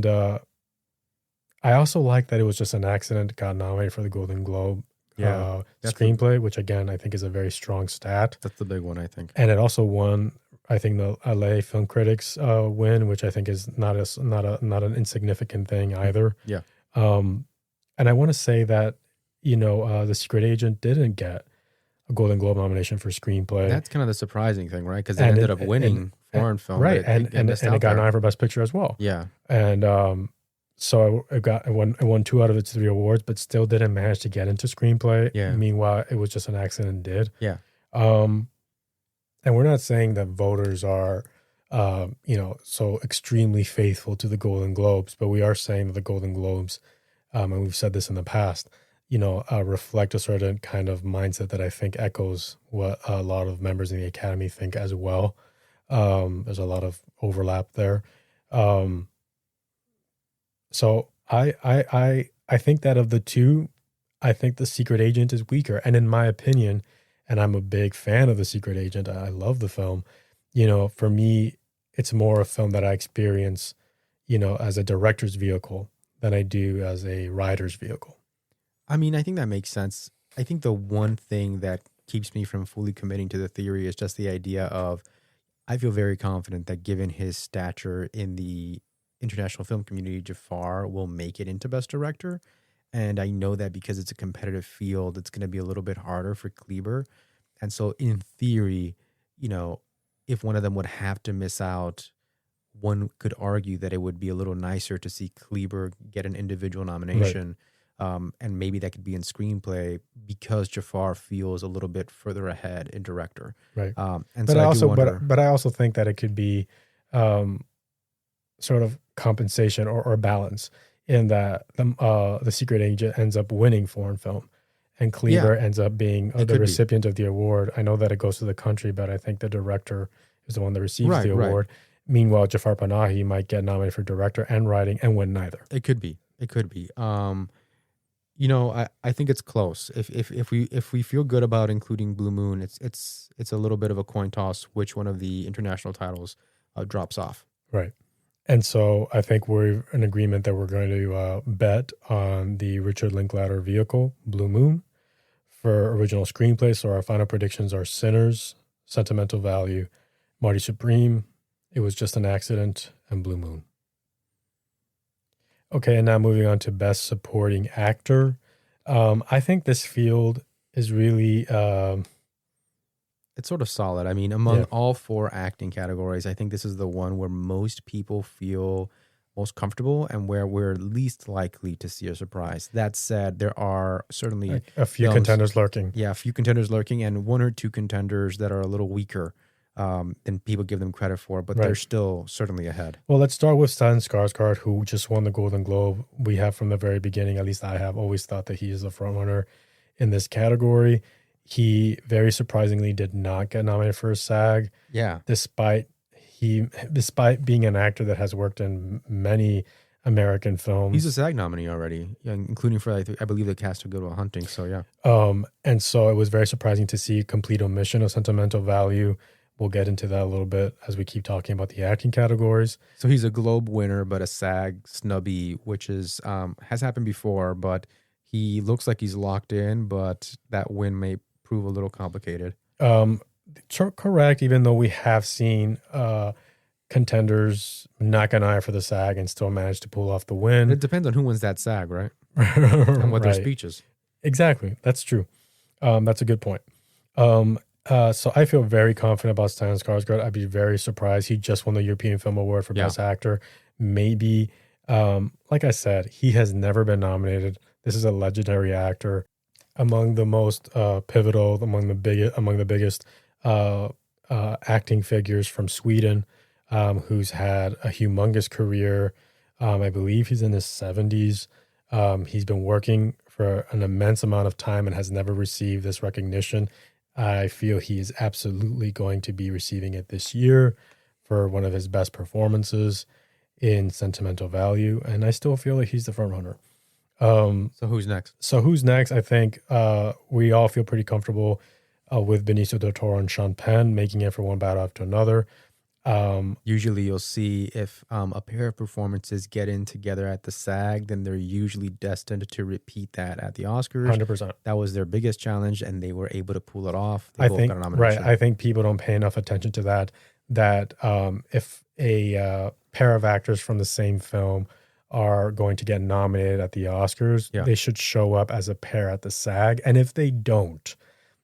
I also like that It Was Just an Accident got nominated for the Golden Globe screenplay, which again I think is a very strong stat. That's the big one, I think. And it also won, I think, the LA Film Critics win, which I think is not an insignificant thing either. Yeah. And I want to say that The Secret Agent didn't get a Golden Globe nomination for screenplay. That's kind of the surprising thing, right? Because it ended up winning foreign film, right? And it got nominated for Best Picture as well. Yeah. And so it won 2 out of its 3 awards, but still didn't manage to get into screenplay. Yeah. Meanwhile, It Was Just an Accident did. Yeah. And we're not saying that voters are, so extremely faithful to the Golden Globes, but we are saying that the Golden Globes, and we've said this in the past, reflect a certain kind of mindset that I think echoes what a lot of members in the Academy think as well. There's a lot of overlap there. So I think that of the 2, I think The Secret Agent is weaker. And in my opinion, and I'm a big fan of The Secret Agent, I love the film. For me, it's more a film that I experience, as a director's vehicle than I do as a writer's vehicle. I mean, I think that makes sense. I think the one thing that keeps me from fully committing to the theory is just the idea of, I feel very confident that given his stature in the international film community, Jafar will make it into Best Director. And I know that because it's a competitive field, it's going to be a little bit harder for Kleber. And so in theory, if one of them would have to miss out, one could argue that it would be a little nicer to see Kleber get an individual nomination. Right. And maybe that could be in screenplay because Jafar feels a little bit further ahead in director. Right. And but so I also, but I also think that it could be sort of compensation or balance in that the Secret Agent ends up winning foreign film and Kleber ends up being the recipient of the award. I know that it goes to the country, but I think the director is the one that receives the award. Right. Meanwhile, Jafar Panahi might get nominated for director and writing and win neither. It could be. I think it's close. If we feel good about including Blue Moon, it's a little bit of a coin toss which one of the international titles drops off. Right. And so I think we're in agreement that we're going to bet on the Richard Linklater vehicle, Blue Moon, for original screenplay. So our final predictions are Sinners, Sentimental Value, Marty Supreme, It Was Just an Accident, and Blue Moon. Okay, and now moving on to Best Supporting Actor. I think this field is really... it's sort of solid. I mean, among all 4 acting categories, I think this is the one where most people feel most comfortable and where we're least likely to see a surprise. That said, there are certainly... a few contenders lurking. Yeah, a few contenders lurking and 1 or 2 contenders that are a little weaker than people give them credit for, but they're still certainly ahead. Well, let's start with Stellan Skarsgård, who just won the Golden Globe. We have from the very beginning, at least I have always thought that he is a frontrunner in this category. He very surprisingly did not get nominated for a SAG. Yeah. Despite being an actor that has worked in many American films. He's a SAG nominee already, including for, I believe, the Cast of Good Will Hunting. So, yeah. And so it was very surprising to see complete omission of Sentimental Value. We'll get into that a little bit as we keep talking about the acting categories. So he's a Globe winner, but a SAG snubby, which is has happened before, but he looks like he's locked in, but that win may prove a little complicated. Correct, even though we have seen contenders knock an eye for the SAG and still manage to pull off the win. It depends on who wins that SAG, right? And what their speech is. Exactly. That's true. That's a good point. So I feel very confident about Stellan Skarsgård. I'd be very surprised. He just won the European Film Award for Yeah. Best Actor. Maybe, like I said, he has never been nominated. This is a legendary actor, among the most pivotal, among the biggest acting figures from Sweden, who's had a humongous career. I believe he's in his 70s. He's been working for an immense amount of time and has never received this recognition. I feel he is absolutely going to be receiving it this year for one of his best performances in Sentimental Value, and I still feel like he's the front runner. So who's next? I think we all feel pretty comfortable with Benicio del Toro and Sean Penn making it for one battle after another. Usually you'll see if a pair of performances get in together at the SAG, then they're usually destined to repeat that at the Oscars. 100%. That was their biggest challenge, and they were able to pull it off. I think, right. I think people don't pay enough attention to that if a pair of actors from the same film are going to get nominated at the Oscars, they should show up as a pair at the SAG. And if they don't,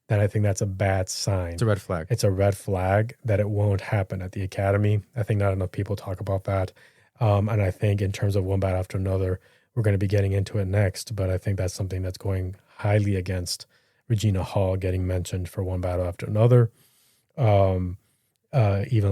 then I think that's a bad sign. It's a red flag. It's a red flag that it won't happen at the Academy. I think not enough people talk about that. And I think in terms of one battle after another, we're going to be getting into it next, but I think that's something that's going highly against Regina Hall getting mentioned for one battle after another. Even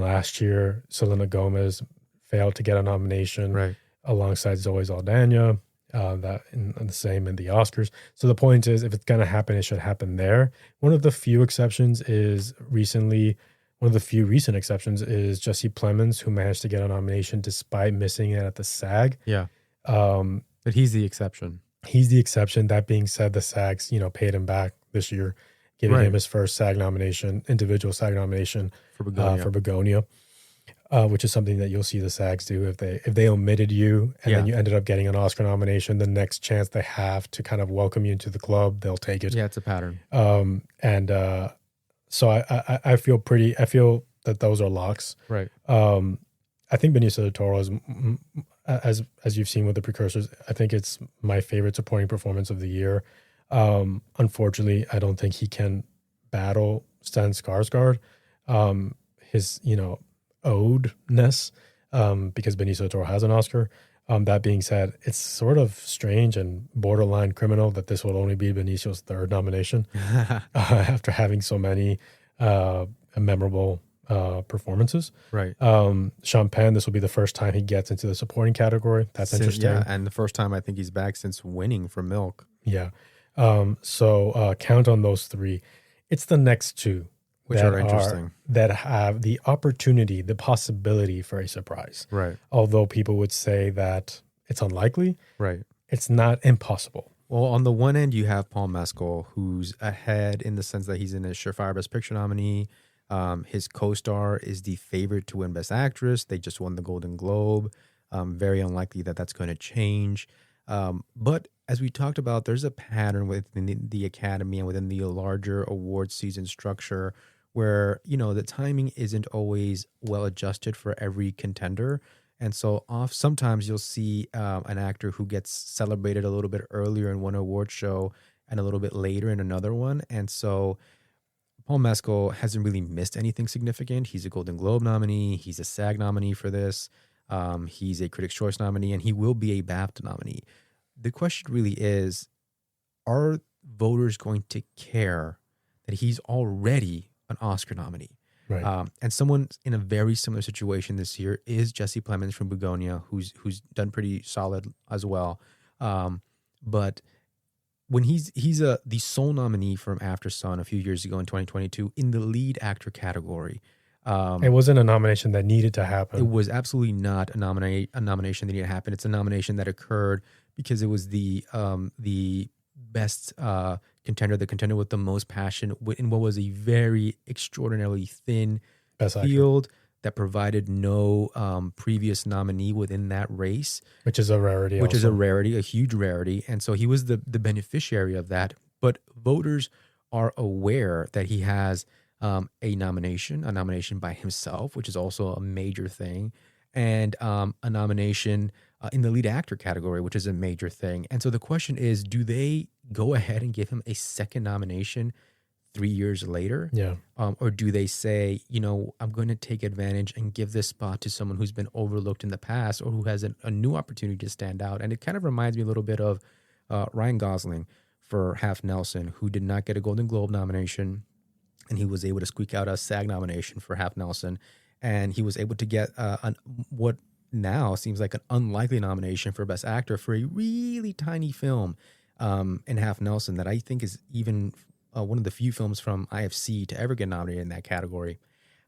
last year, Selena Gomez failed to get a nomination alongside Zoe Saldana. That and the same in the Oscars. So the point is, if it's going to happen, it should happen there. One of the few exceptions is one of the few recent exceptions is Jesse Plemons, who managed to get a nomination despite missing it at the SAG. Yeah. But he's the exception. He's the exception. That being said, the SAGs, paid him back this year, giving him his first SAG nomination, individual SAG nomination for Begonia. Which is something that you'll see the SAGs do if they omitted you and then you ended up getting an Oscar nomination. The next chance they have to kind of welcome you into the club, they'll take it. Yeah, it's a pattern. So I feel that those are locks. Right. I think Benicio del Toro is, as you've seen with the precursors, I think it's my favorite supporting performance of the year. Unfortunately, I don't think he can battle Stellan Skarsgård. His owedness, because Benicio del Toro has an Oscar. That being said, it's sort of strange and borderline criminal that this will only be Benicio's third nomination after having so many memorable performances. Right. Sean Penn, this will be the first time he gets into the supporting category. That's interesting. Yeah, and the first time I think he's back since winning for Milk. Yeah. So count on those three. It's the next two which are interesting, that have the opportunity, the possibility for a surprise. Right. Although people would say that it's unlikely. Right. It's not impossible. Well, on the one end, you have Paul Mescal, who's ahead in the sense that he's in a surefire Best Picture nominee. His co-star is the favorite to win Best Actress. They just won the Golden Globe. Very unlikely that that's going to change. But as we talked about, there's a pattern within the Academy and within the larger award season structure where, the timing isn't always well adjusted for every contender. And so sometimes you'll see an actor who gets celebrated a little bit earlier in one award show and a little bit later in another one. And so Paul Mescal hasn't really missed anything significant. He's a Golden Globe nominee. He's a SAG nominee for this. He's a Critics' Choice nominee, and he will be a BAFTA nominee. The question really is, are voters going to care that he's already an Oscar nominee? Right. And someone in a very similar situation this year is Jesse Plemons from Begonia, who's done pretty solid as well. But when he's the sole nominee from After Sun a few years ago in 2022 in the lead actor category. It wasn't a nomination that needed to happen. It was absolutely not a nomination that needed to happen. It's a nomination that occurred because it was the best contender, the contender with the most passion in what was a very extraordinarily thin field that provided no previous nominee within that race. Which is a rarity. A huge rarity. And so he was the beneficiary of that. But voters are aware that he has a nomination by himself, which is also a major thing, and a nomination in the lead actor category, which is a major thing. And so the question is, do they go ahead and give him a second nomination 3 years later? Yeah. Or do they say, I'm going to take advantage and give this spot to someone who's been overlooked in the past or who has a new opportunity to stand out? And it kind of reminds me a little bit of Ryan Gosling for Half Nelson, who did not get a Golden Globe nomination, and he was able to squeak out a SAG nomination for Half Nelson. And he was able to get what now seems like an unlikely nomination for Best Actor for a really tiny film in Half Nelson that I think is even one of the few films from IFC to ever get nominated in that category.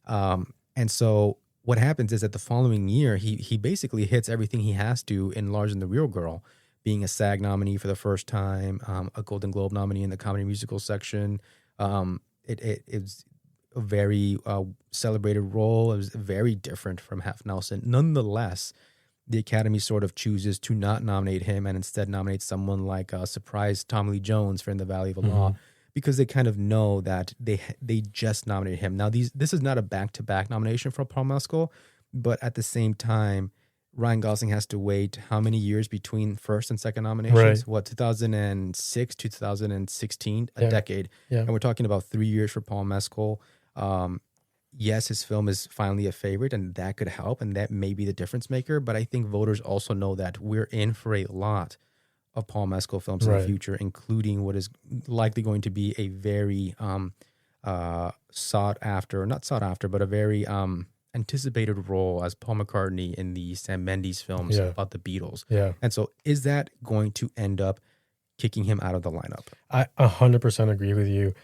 And so what happens is that the following year, he basically hits everything he has to in Larger Than the Real Girl, being a SAG nominee for the first time, a Golden Globe nominee in the comedy musical section. It's a very celebrated role. It was very different from Half Nelson. Nonetheless, the Academy sort of chooses to not nominate him and instead nominate someone like surprise Tommy Lee Jones for In the Valley of the Law, because they kind of know that they just nominated him. Now, this is not a back-to-back nomination for Paul Mescal, but at the same time, Ryan Gosling has to wait how many years between first and second nominations? Right. 2006 to 2016, a decade. Yeah. And we're talking about 3 years for Paul Mescal. Yes, his film is finally a favorite, and that could help, and that may be the difference maker. But I think voters also know that we're in for a lot of Paul Mescal films in the future, including what is likely going to be a very not sought after, but a very anticipated role as Paul McCartney in the Sam Mendes films about the Beatles. Yeah. And so is that going to end up kicking him out of the lineup? I 100% agree with you.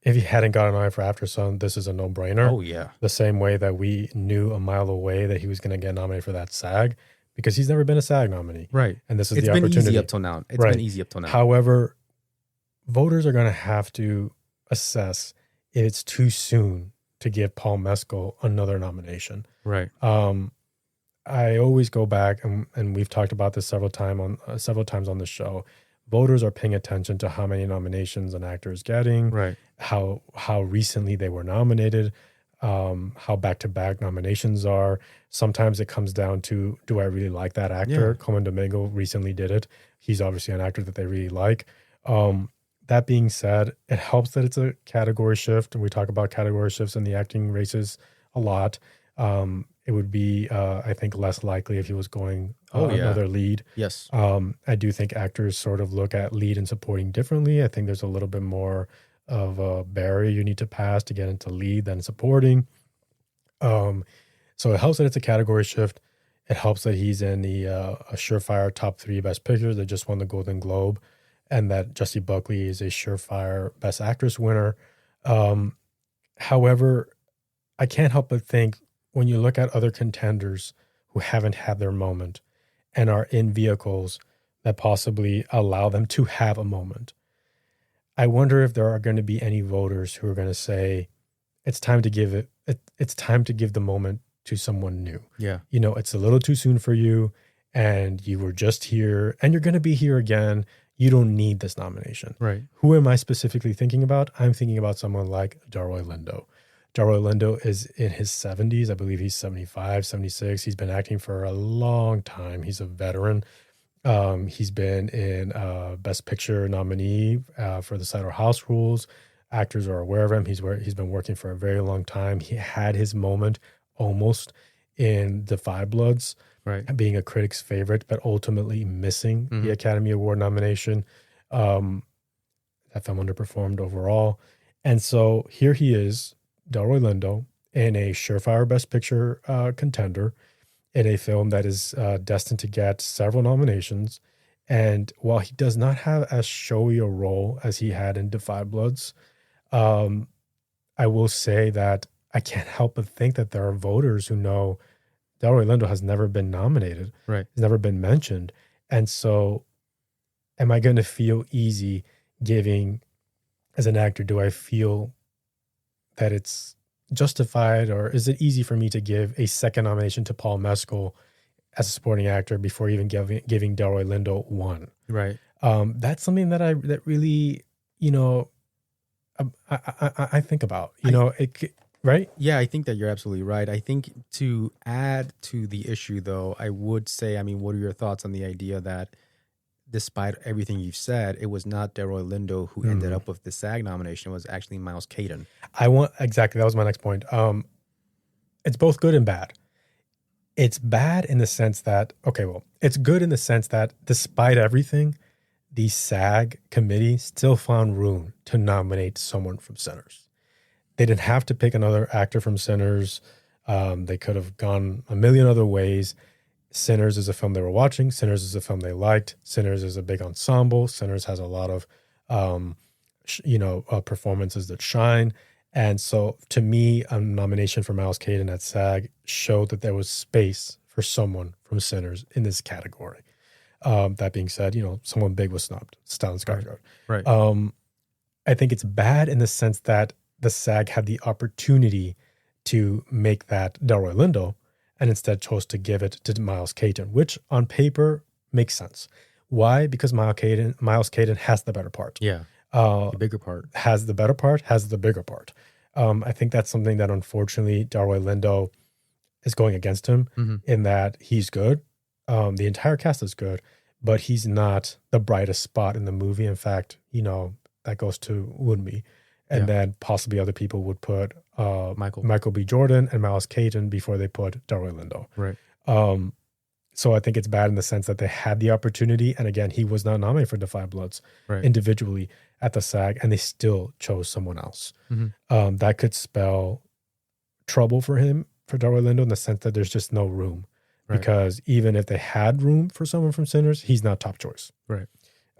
If he hadn't got an eye for After Sun, this is a no-brainer. Oh, yeah. The same way that we knew a mile away that he was going to get nominated for that SAG, because he's never been a SAG nominee. Right. And this is the opportunity. It's been easy up till now. However, voters are going to have to assess if it's too soon to give Paul Mescal another nomination. Right. I always go back, and we've talked about this several times on the show. Voters are paying attention to how many nominations an actor is getting, right? How recently they were nominated, how back-to-back nominations are. Sometimes it comes down to, do I really like that actor? Yeah. Colman Domingo recently did it. He's obviously an actor that they really like. That being said, it helps that it's a category shift, and we talk about category shifts in the acting races a lot. It would be, I think, less likely if he was going another lead. Yes. I do think actors sort of look at lead and supporting differently. I think there's a little bit more of a barrier you need to pass to get into lead than supporting. So it helps that it's a category shift. It helps that he's in the a surefire top 3 Best Pictures that just won the Golden Globe, and that Jessie Buckley is a surefire Best Actress winner. However, I can't help but think, when you look at other contenders who haven't had their moment and are in vehicles that possibly allow them to have a moment, I wonder if there are going to be any voters who are going to say, it's time to give it's time to give the moment to someone new. Yeah. It's a little too soon for you, and you were just here, and you're going to be here again. You don't need this nomination. Right. Who am I specifically thinking about? I'm thinking about someone like Delroy Lindo. Delroy Lindo is in his 70s. I believe he's 75, 76. He's been acting for a long time. He's a veteran. He's been in Best Picture nominee for The Cider House Rules. Actors are aware of him. He's been working for a very long time. He had his moment almost in The Five Bloods, right, being a critic's favorite, but ultimately missing the Academy Award nomination. That film underperformed overall. And so here he is, Delroy Lindo, in a surefire Best Picture contender, in a film that is destined to get several nominations. And while he does not have as showy a role as he had in The Five Bloods, I will say that I can't help but think that there are voters who know Delroy Lindo has never been nominated, right? He's never been mentioned. And so am I going to feel easy giving, as an actor, do I feel that it's justified, or is it easy for me to give a second nomination to Paul Mescal as a supporting actor before even giving Delroy Lindo one? Right. That's something that really, I think about. right? Yeah, I think that you're absolutely right. I think to add to the issue, though, I would say, I mean, what are your thoughts on the idea that despite everything you've said, it was not Delroy Lindo who ended up with the SAG nomination. It was actually Miles Caden. Exactly. That was my next point. It's both good and bad. It's bad in the sense that, okay, well, it's good in the sense that despite everything, the SAG committee still found room to nominate someone from Sinners. They didn't have to pick another actor from Sinners. They could have gone a million other ways. Sinners is a film they were watching. Sinners is a film they liked. Sinners is a big ensemble. Sinners has a lot of, performances that shine. And so to me, a nomination for Miles Caden at SAG showed that there was space for someone from Sinners in this category. That being said, someone big was snubbed, Stellan Skarsgård. Right. I think it's bad in the sense that the SAG had the opportunity to make that Delroy Lindo and instead chose to give it to Miles Caden, which on paper makes sense. Why? Because Miles Caden has the better part. Yeah. The bigger part. Has the better part, has the bigger part. I think that's something that unfortunately Delroy Lindo is going against him in that he's good. The entire cast is good, but he's not the brightest spot in the movie. In fact, that goes to Woonmi. And then possibly other people would put Michael B. Jordan and Miles Caden before they put Delroy Lindo. Right. So I think it's bad in the sense that they had the opportunity. And again, he was not nominated for The Five Bloods individually at the SAG, and they still chose someone else. That could spell trouble for him, for Delroy Lindo, in the sense that there's just no room. Right. Because even if they had room for someone from Sinners, he's not top choice. Right.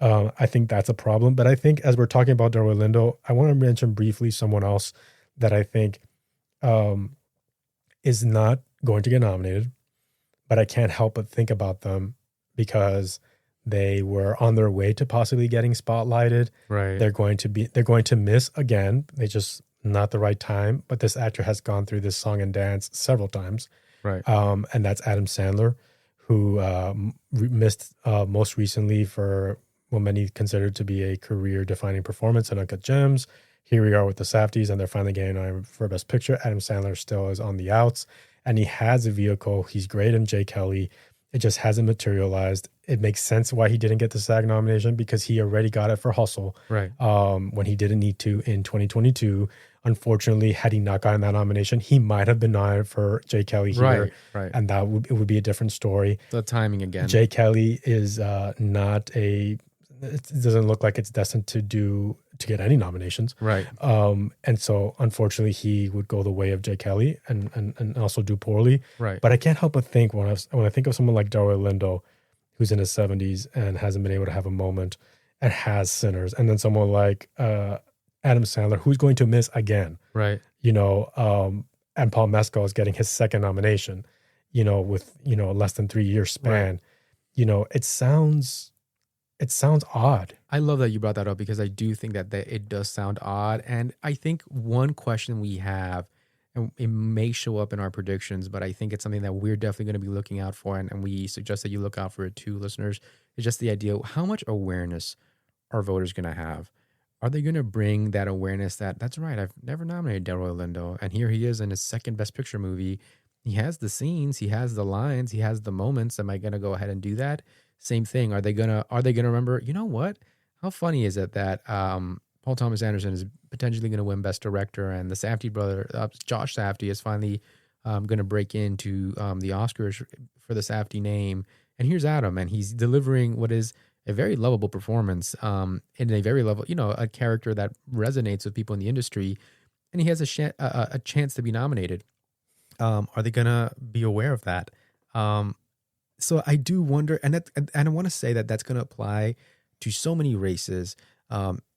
I think that's a problem. But I think as we're talking about Delroy Lindo, I want to mention briefly someone else that I think is not going to get nominated, but I can't help but think about them because they were on their way to possibly getting spotlighted. Right. They're going to miss again. They just not the right time. But this actor has gone through this song and dance several times. Right. And that's Adam Sandler, who missed most recently for what many consider to be a career-defining performance in Uncut Gems. Here we are with the Safdies, and they're finally getting on for Best Picture. Adam Sandler still is on the outs, and he has a vehicle. He's great in Jay Kelly. It just hasn't materialized. It makes sense why he didn't get the SAG nomination because he already got it for Hustle, right? When he didn't need to in 2022. Unfortunately, had he not gotten that nomination, he might have been nominated for Jay Kelly here, right. And it would be a different story. The timing again. Jay Kelly is not a. It doesn't look like it's destined to get any nominations, right? And so unfortunately, he would go the way of Jay Kelly and also do poorly, right? But I can't help but think when I think of someone like Delroy Lindo, who's in his 70s and hasn't been able to have a moment and has Sinners, and then someone like Adam Sandler, who's going to miss again, right? And Paul Mescal is getting his second nomination, with less than 3 year span. Right. It sounds odd. I love that you brought that up because I do think that it does sound odd. And I think one question we have, and it may show up in our predictions, but I think it's something that we're definitely going to be looking out for. And we suggest that you look out for it too, listeners. It's just the idea, how much awareness are voters going to have? Are they going to bring that awareness that's right, I've never nominated Delroy Lindo, and here he is in his second Best Picture movie. He has the scenes, he has the lines, he has the moments. Am I going to go ahead and do that? Same thing. Are they gonna remember? You know what? How funny is it that Paul Thomas Anderson is potentially going to win Best Director, and the Safdie brother, Josh Safdie, is finally going to break into the Oscars for the Safdie name. And here's Adam, and he's delivering what is a very lovable performance in a very a character that resonates with people in the industry, and he has a chance to be nominated. Are they going to be aware of that? So I do wonder, and I want to say that that's going to apply to so many races,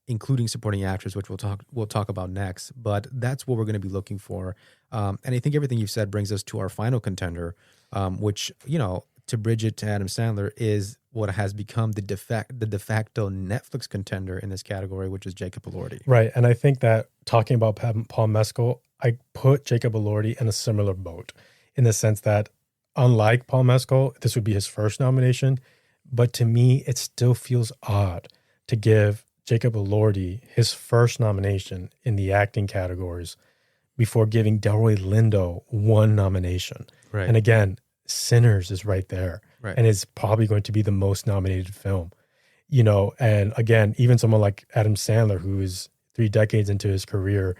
including supporting actors, which we'll talk about next. But that's what we're going to be looking for. And I think everything you've said brings us to our final contender, which to bridge it to Adam Sandler is what has become the de facto Netflix contender in this category, which is Jacob Elordi. Right, and I think that talking about Paul Mescal, I put Jacob Elordi in a similar boat in the sense that, unlike Paul Mescal, this would be his first nomination, but to me, it still feels odd to give Jacob Elordi his first nomination in the acting categories before giving Delroy Lindo one nomination. Right. And again, Sinners is right there. Right. And it's probably going to be the most nominated film. And again, even someone like Adam Sandler, who is 3 decades into his career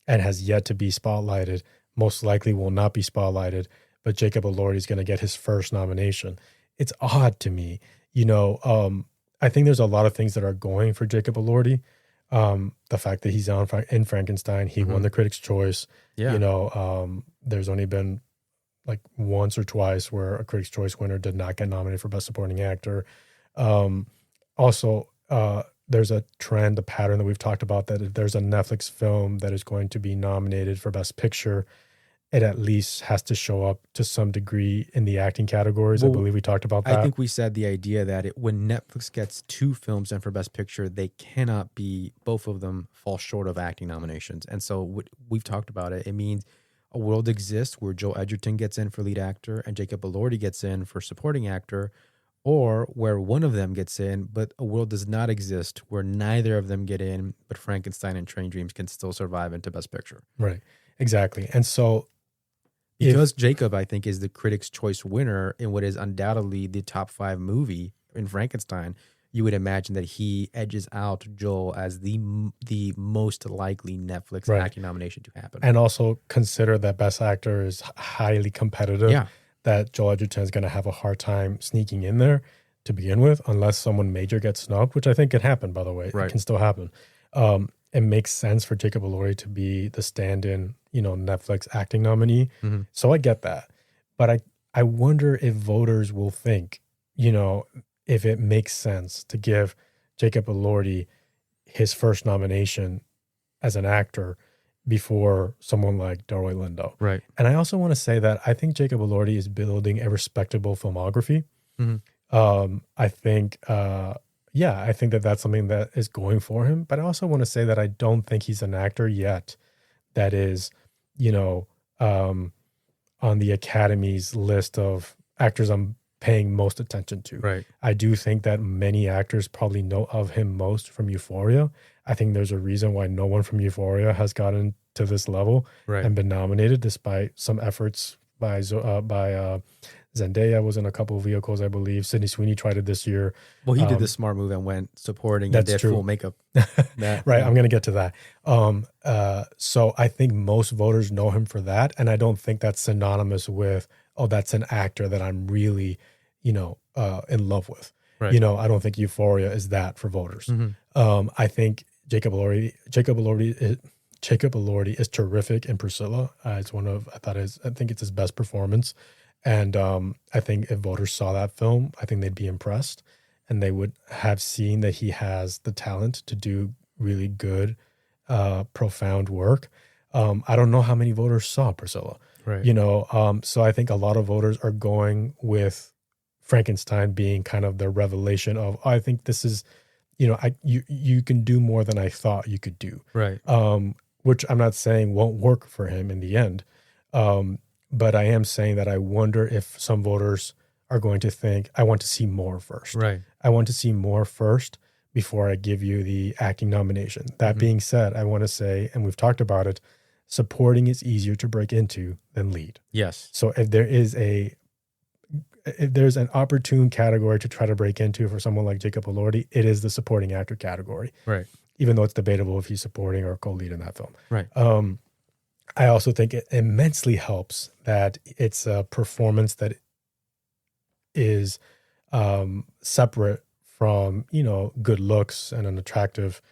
and has yet to be spotlighted, most likely will not be spotlighted, but Jacob Elordi is going to get his first nomination. It's odd to me. I think there's a lot of things that are going for Jacob Elordi. The fact that he's in Frankenstein, he won the Critics' Choice. Yeah. There's only been like once or twice where a Critics' Choice winner did not get nominated for Best Supporting Actor. Also, there's a trend, a pattern that we've talked about, that if there's a Netflix film that is going to be nominated for Best Picture, it at least has to show up to some degree in the acting categories. Well, I believe we talked about that. I think we said the idea that when Netflix gets 2 films in for Best Picture, they cannot be, both of them fall short of acting nominations. And so we've talked about it. It means a world exists where Joel Edgerton gets in for lead actor and Jacob Elordi gets in for supporting actor, or where one of them gets in, but a world does not exist where neither of them get in, but Frankenstein and Train Dreams can still survive into Best Picture. Right, exactly. And so because Jacob, I think, is the Critics' Choice winner in what is undoubtedly the top 5 movie in Frankenstein, you would imagine that he edges out Joel as the most likely Netflix acting nomination to happen. And also consider that Best Actor is highly competitive. Yeah. That Joel Edgerton is going to have a hard time sneaking in there to begin with, unless someone major gets snubbed, which I think can happen, by the way. Right. It can still happen. It makes sense for Jacob Elordi to be the stand-in, Netflix acting nominee. Mm-hmm. So I get that. But I wonder if voters will think, if it makes sense to give Jacob Elordi his first nomination as an actor before someone like Delroy Lindo. Right. And I also want to say that I think Jacob Elordi is building a respectable filmography. Mm-hmm. I think that that's something that is going for him. But I also want to say that I don't think he's an actor yet that is, on the Academy's list of actors I'm paying most attention to. Right. I do think that many actors probably know of him most from Euphoria. I think there's a reason why no one from Euphoria has gotten to this level and been nominated, despite some efforts by Zendaya was in a couple of vehicles, I believe. Sydney Sweeney tried it this year. Well, he did the smart move and went supporting and did full makeup. Right. I'm going to get to that. So I think most voters know him for that. And I don't think that's synonymous with, that's an actor that I'm really, in love with. Right. I don't think Euphoria is that for voters. Mm-hmm. I think Jacob Elordi is terrific in Priscilla. I think it's his best performance. And I think if voters saw that film, I think they'd be impressed, and they would have seen that he has the talent to do really good, profound work. I don't know how many voters saw Priscilla, right? So I think a lot of voters are going with Frankenstein being kind of the revelation of, I think this is, you can do more than I thought you could do, right? Which I'm not saying won't work for him in the end. But I am saying that I wonder if some voters are going to think, I want to see more first. Right. I want to see more first before I give you the acting nomination. That being said, I want to say, and we've talked about it, supporting is easier to break into than lead. Yes. So if there's an opportune category to try to break into for someone like Jacob Elordi, it is the supporting actor category. Right. Even though it's debatable if he's supporting or co-lead in that film. Right. I also think it immensely helps that it's a performance that is separate from, good looks and an attractive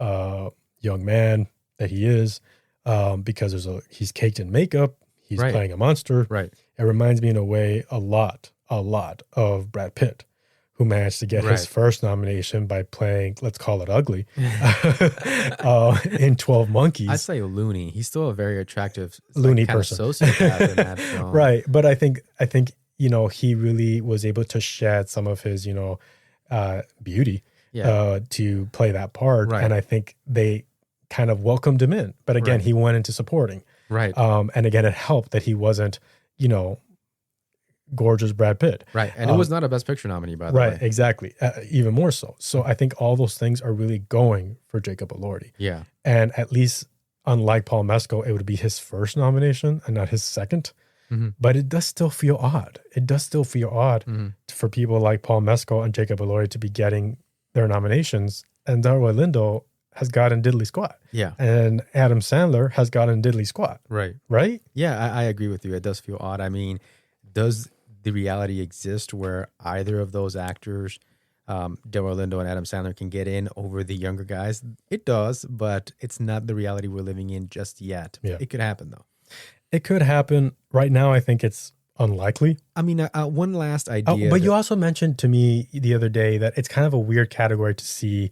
young man that he is, because he's caked in makeup. He's playing a monster. Right. It reminds me in a way a lot of Brad Pitt, who managed to get his first nomination by playing, let's call it ugly, in 12 Monkeys. I'd say loony. He's still a very attractive loony person. Sociopath in that film. Right. But I think, he really was able to shed some of his, beauty to play that part. Right. And I think they kind of welcomed him in. But again, he went into supporting. Right. And again, it helped that he wasn't, gorgeous Brad Pitt. Right. And it was not a Best Picture nominee, by the way. Right, exactly. Even more so. So I think all those things are really going for Jacob Elordi. Yeah. And at least unlike Paul Mescal, it would be his first nomination and not his second. But it does still feel odd. It does still feel odd for people like Paul Mescal and Jacob Elordi to be getting their nominations, and Delroy Lindo has gotten diddly squat. Yeah. And Adam Sandler has gotten diddly squat. Right. Right? Yeah, I agree with you. It does feel odd. I mean, does the reality exist where either of those actors, Delroy Lindo and Adam Sandler, can get in over the younger guys? It does, but it's not the reality we're living in just yet. Yeah. It could happen, though. It could happen. Right now, I think it's unlikely. I mean, one last idea. But you also mentioned to me the other day that it's kind of a weird category to see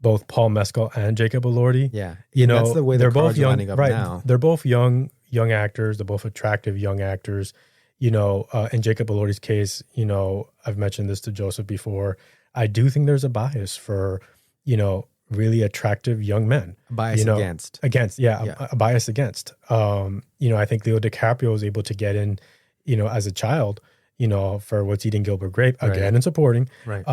both Paul Mescal and Jacob Elordi. Yeah. You know, that's the way they're the both young, lining up right? now. They're both young actors. They're both attractive young actors. You know, in Jacob Elordi's case, you know, I've mentioned this to Joseph before. I do think there's a bias for, you know, really attractive young men. A bias you know, against. A bias against. You know, I think Leo DiCaprio was able to get in, you know, as a child, you know, for What's Eating Gilbert Grape, again in supporting. Right.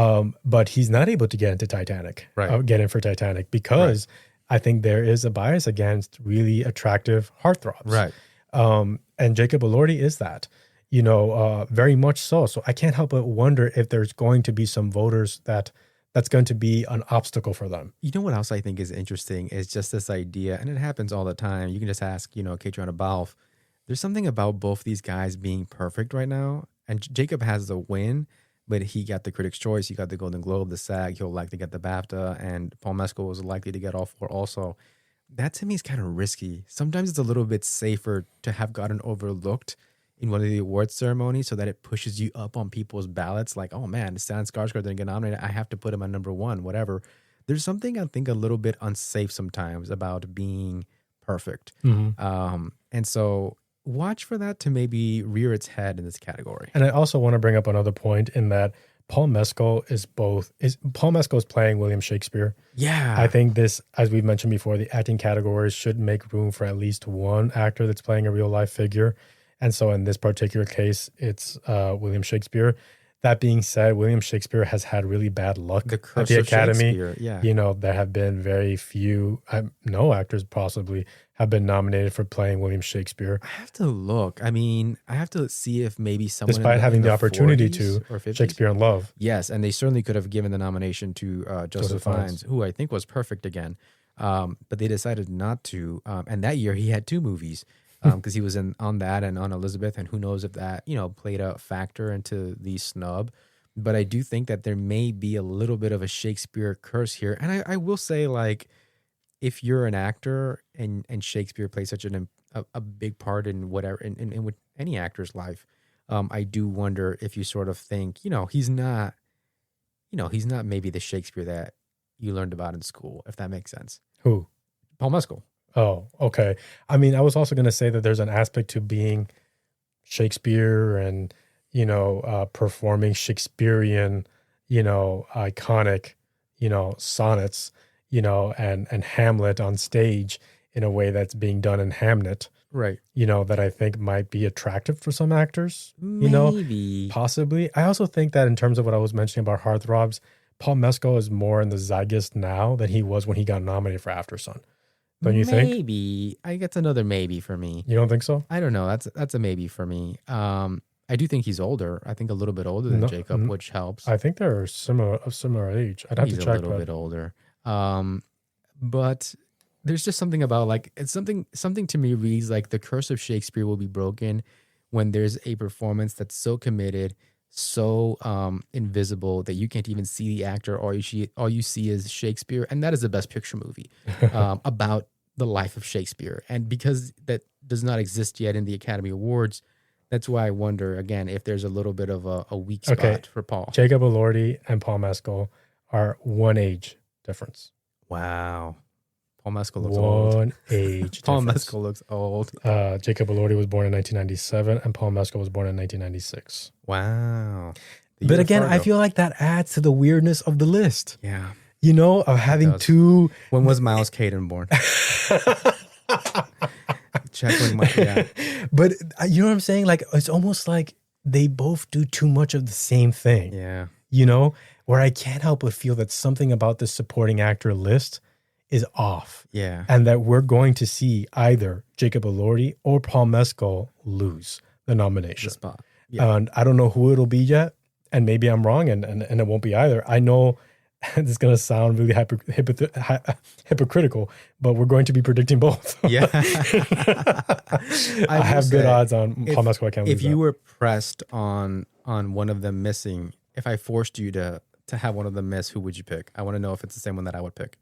But he's not able to get into Titanic. Right. Get in for Titanic because I think there is a bias against really attractive heartthrobs. Right. And Jacob Elordi is that, you know, very much so. So I can't help but wonder if there's going to be some voters that's going to be an obstacle for them. You know what else I think is interesting is just this idea, and it happens all the time. You can just ask, you know, Catriona Balfe. There's something about both these guys being perfect right now. And Jacob has the win, but he got the Critics' Choice, he got the Golden Globe, the SAG, he'll likely get the BAFTA, and Paul Mescal was likely to get all four also. That to me is kind of risky. Sometimes it's a little bit safer to have gotten overlooked in one of the awards ceremonies so that it pushes you up on people's ballots. Like, oh man, Stellan Skarsgård didn't get nominated. I have to put him at number one, whatever. There's something I think a little bit unsafe sometimes about being perfect. And so watch for that to maybe rear its head in this category. And I also want to bring up another point in that Paul Mescal is playing William Shakespeare. Yeah. I think this, as we've mentioned before, the acting categories should make room for at least one actor that's playing a real life figure. And so in this particular case, it's William Shakespeare. That being said, William Shakespeare has had really bad luck at the Academy. Yeah. You know, there have been very few, no actors possibly have been nominated for playing William Shakespeare. I have to look. I mean, I have to see if maybe someone despite having the opportunity to, 50s? Shakespeare in Love. Yes, and they certainly could have given the nomination to Joseph Fiennes, who I think was perfect again. But they decided not to. And that year he had two movies. Because he was on that and on Elizabeth, and who knows if that, you know, played a factor into the snub. But I do think that there may be a little bit of a Shakespeare curse here. And I will say, like, if you're an actor and Shakespeare plays such a big part in whatever, in with any actor's life, I do wonder if you sort of think, he's not maybe the Shakespeare that you learned about in school, if that makes sense. Who? Paul Mescal. Oh, okay. I mean, I was also going to say that there's an aspect to being Shakespeare and, performing Shakespearean, iconic, sonnets, and Hamlet on stage in a way that's being done in Hamnet. Right. That I think might be attractive for some actors, Maybe. Possibly. I also think that in terms of what I was mentioning about heartthrobs, Paul Mescal is more in the zeitgeist now than he was when he got nominated for Aftersun. Don't you think? Maybe. I guess another maybe for me. You don't think so? I don't know. That's a maybe for me. I do think he's older. I think a little bit older than Jacob, which helps. I think they're similar age. I'd have to check. He's a little bit older. But there's just something about, like, it's something to me reads like the curse of Shakespeare will be broken when there's a performance that's so committed, so invisible that you can't even see the actor. All you see is Shakespeare, and that is the Best Picture movie about the life of Shakespeare. And because that does not exist yet in the Academy Awards, that's why I wonder again if there's a little bit of a weak spot for Paul. Jacob Elordi and Paul Mescal are one age difference. Wow. Paul Mescal looks old. One age Paul difference. Mescal looks old. Jacob Elordi was born in 1997 and Paul Mescal was born in 1996. Wow. But again, I feel like that adds to the weirdness of the list. Yeah. Of having two. When was Miles Caden born? Check when yeah. But you know what I'm saying? Like, it's almost like they both do too much of the same thing. Yeah. Where I can't help but feel that something about this supporting actor list is off. Yeah. And that we're going to see either Jacob Elordi or Paul Mescal lose the nomination. The spot. Yeah. And I don't know who it'll be yet. And maybe I'm wrong and it won't be either. I know this is going to sound really hypocritical, but we're going to be predicting both. Yeah. I have good odds on Paul Mescal. I can't lose if you were pressed on one of them missing, if I forced you to have one of them miss, who would you pick? I want to know if it's the same one that I would pick.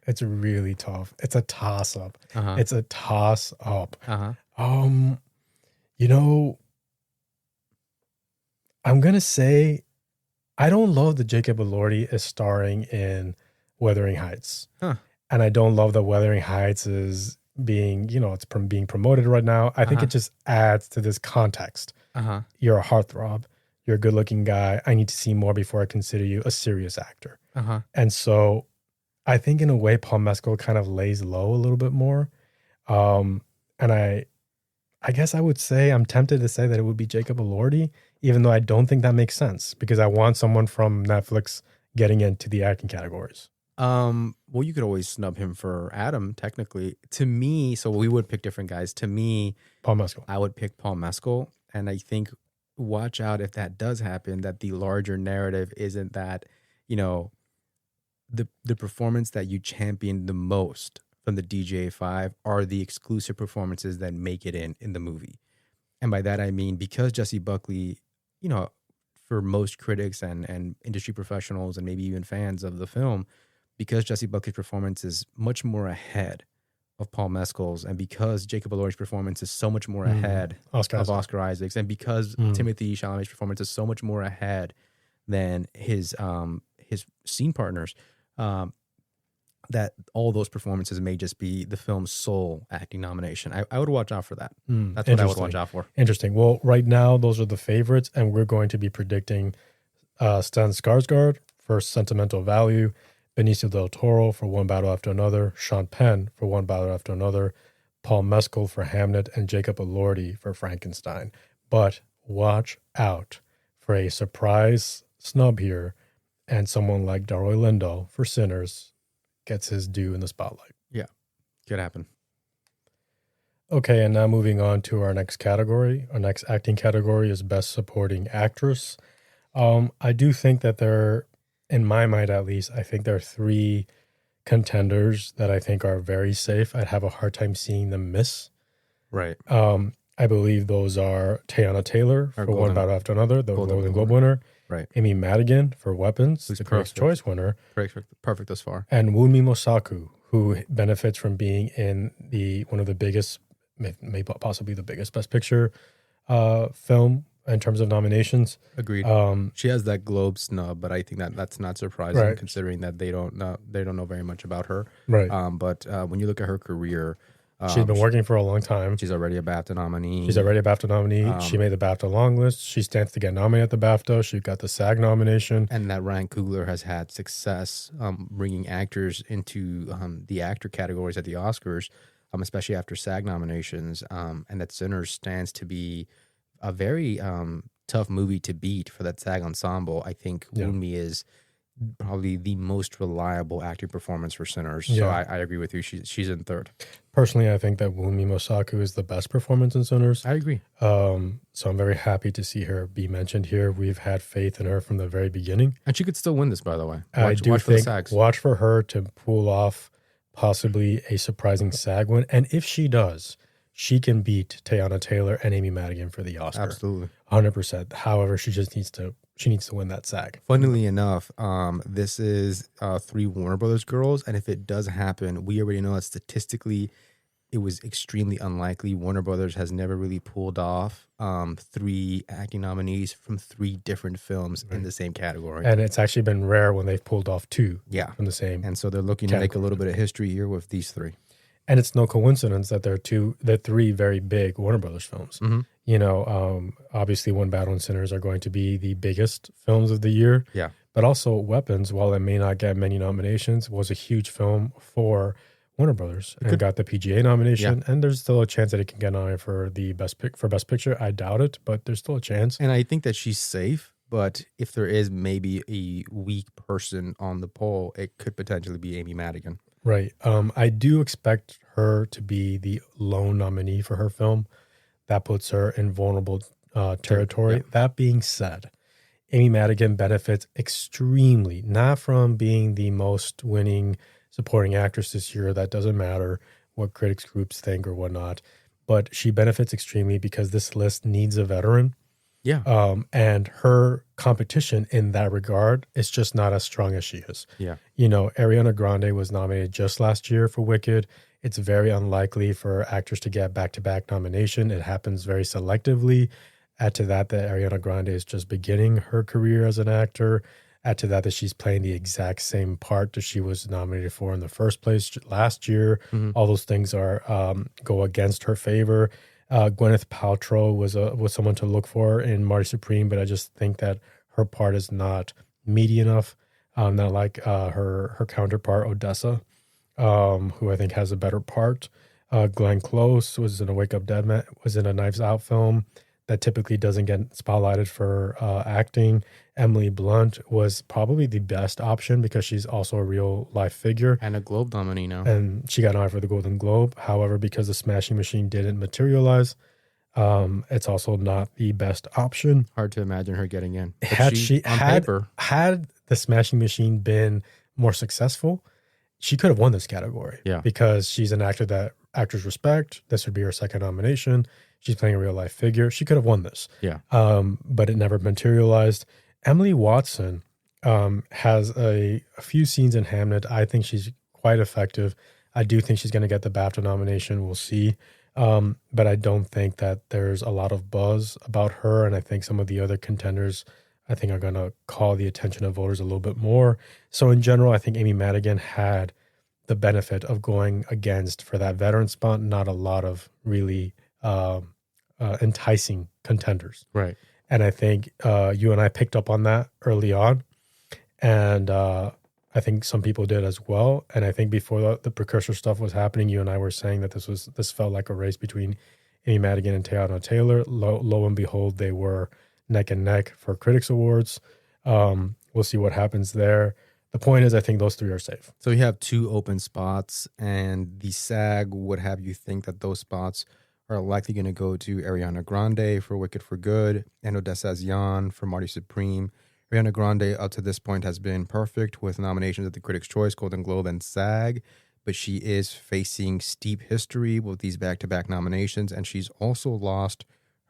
It's really tough. It's a toss up. Uh-huh. It's a toss up. Uh-huh. You know, I'm going to say I don't love that Jacob Elordi is starring in Wuthering Heights. Huh. And I don't love that Wuthering Heights is being, it's being promoted right now. I think it just adds to this context. Uh-huh. You're a heartthrob. You're a good-looking guy. I need to see more before I consider you a serious actor. Uh-huh. And so I think in a way Paul Mescal kind of lays low a little bit more. And I guess I would say I'm tempted to say that it would be Jacob Elordi, even though I don't think that makes sense because I want someone from Netflix getting into the acting categories. Well, you could always snub him for Adam, technically. To me, so we would pick different guys. To me, Paul Mescal. I would pick Paul Mescal. And I think, watch out if that does happen, that the larger narrative isn't that, the performance that you champion the most from the DJ5 are the exclusive performances that make it in the movie. And by that, I mean, because Jessie Buckley, for most critics and industry professionals and maybe even fans of the film, because Jessie Buckley's performance is much more ahead of Paul Mescal's, and because Jacob Elordi's performance is so much more ahead of Oscar Isaac's, and because Timothée Chalamet's performance is so much more ahead than his scene partners, that all those performances may just be the film's sole acting nomination. I would watch out for that. That's what I would watch out for. Interesting. Well, right now, those are the favorites, and we're going to be predicting Stellan Skarsgård for Sentimental Value, Benicio del Toro for One Battle After Another, Sean Penn for One Battle After Another, Paul Mescal for Hamnet, and Jacob Elordi for Frankenstein. But watch out for a surprise snub here, and someone like Delroy Lindo for Sinners gets his due in the spotlight. Yeah, could happen. Okay, and now moving on to our next category. Our next acting category is Best Supporting Actress. I do think that there, in my mind at least, I think there are 3 contenders that I think are very safe. I'd have a hard time seeing them miss. Right. I believe those are Teyana Taylor for One Battle After Another, the Golden Globe winner. Right. Amy Madigan for Weapons, Who's the Critics' Choice winner. Perfect thus far. And Wunmi Mosaku, who benefits from being in one of the biggest, maybe possibly the biggest Best Picture film in terms of nominations. Agreed. She has that Globe snub, but I think that's not surprising considering that they don't know very much about her. Right. But when you look at her career, she's been working for a long time. She's already a BAFTA nominee. She made the BAFTA long list. She stands to get nominated at the BAFTA. She got the SAG nomination. And that Ryan Coogler has had success bringing actors into the actor categories at the Oscars, especially after SAG nominations. And that Sinners stands to be a very tough movie to beat for that SAG ensemble. I think Wunmi is probably the most reliable acting performance for Sinners. So I agree with you. She's in third. Personally, I think that Wunmi Mosaku is the best performance in Sinners. I agree. So I'm very happy to see her be mentioned here. We've had faith in her from the very beginning. And she could still win this, by the way. Watch for her to pull off possibly a surprising SAG win. And if she does, she can beat Teyana Taylor and Amy Madigan for the Oscar. Absolutely. 100%. However, she needs to win that SAG. Funnily enough, this is 3 Warner Brothers girls, and if it does happen, we already know that statistically it was extremely unlikely. Warner Brothers has never really pulled off 3 acting nominees from 3 different films in the same category. And it's actually been rare when they've pulled off 2 from the same. And so they're looking to make a little bit of history here with these 3. And it's no coincidence that they're 3 very big Warner Brothers films. Mm-hmm. Obviously One Battle and Sinners are going to be the biggest films of the year. Yeah. But also Weapons, while it may not get many nominations, was a huge film for Warner Brothers and got the PGA nomination. Yeah. And there's still a chance that it can get nominated for the Best Picture. I doubt it, but there's still a chance. And I think that she's safe but if there is maybe a weak person on the poll, it could potentially be Amy Madigan. Right. I do expect her to be the lone nominee for her film. That puts her in vulnerable territory. Yeah. That being said, Amy Madigan benefits extremely, not from being the most winning supporting actress this year. That doesn't matter what critics groups think or whatnot, but she benefits extremely because this list needs a veteran. Yeah. And her competition in that regard is just not as strong as she is. Yeah. You know, Ariana Grande was nominated just last year for Wicked. It's very unlikely for actors to get back-to-back nomination. It happens very selectively. Add to that Ariana Grande is just beginning her career as an actor. Add to that she's playing the exact same part that she was nominated for in the first place last year. Mhm. All those things are go against her favor. Gwyneth Paltrow was someone to look for in Marty Supreme, but I just think that her part is not meaty enough. Not like her counterpart Odessa, who I think has a better part. Glenn Close was in a Wake Up Dead Man, was in a Knives Out film that typically doesn't get spotlighted for acting. Emily Blunt was probably the best option because she's also a real life figure. And a Globe nominee now. And she got nominated for the Golden Globe. However, because the Smashing Machine didn't materialize, it's also not the best option. Hard to imagine her getting in. But Had had the Smashing Machine been more successful, she could have won this category. Yeah. Because she's an actor that actors respect. This would be her second nomination. She's playing a real life figure. She could have won this. Yeah. But it never materialized. Emily Watson has a few scenes in Hamnet. I think she's quite effective. I do think she's going to get the BAFTA nomination. We'll see. But I don't think that there's a lot of buzz about her. And I think some of the other contenders, I think, are going to call the attention of voters a little bit more. So in general, I think Amy Madigan had the benefit of going against, for that veteran spot, not a lot of really enticing contenders. Right. And I think you and I picked up on that early on. And I think some people did as well. And I think before the precursor stuff was happening, you and I were saying that this felt like a race between Amy Madigan and Teyana Taylor. Lo and behold, they were neck and neck for Critics Awards. We'll see what happens there. The point is, I think those three are safe. So you have two open spots, and the SAG would have you think that those spots are likely going to go to Ariana Grande for Wicked for Good and Odessa Zion for Marty Supreme. Ariana Grande up to this point has been perfect with nominations at the Critics' Choice, Golden Globe, and SAG, but she is facing steep history with these back-to-back nominations, and she's also lost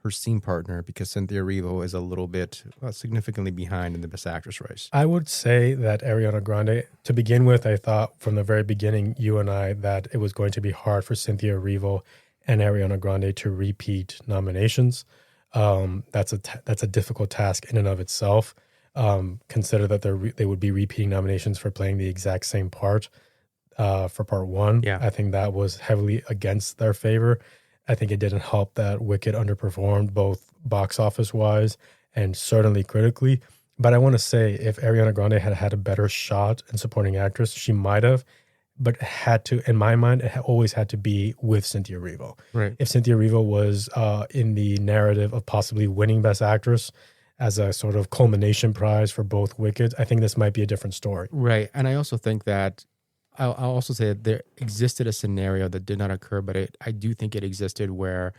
her scene partner because Cynthia Erivo is a little bit significantly behind in the Best Actress race. I would say that Ariana Grande, to begin with, I thought from the very beginning, you and I, that it was going to be hard for Cynthia Erivo and Ariana Grande to repeat nominations. That's a difficult task in and of itself. Consider that they would be repeating nominations for playing the exact same part for part one. Yeah. I think that was heavily against their favor. I think it didn't help that Wicked underperformed both box office wise and certainly critically. But I want to say, if Ariana Grande had had a better shot in supporting actress, she might have, but it had to, in my mind, it always had to be with Cynthia Erivo. Right. If Cynthia Erivo was in the narrative of possibly winning Best Actress as a sort of culmination prize for both Wicked, I think this might be a different story. Right. And I also think that I'll also say that there existed a scenario that did not occur, but I do think it existed where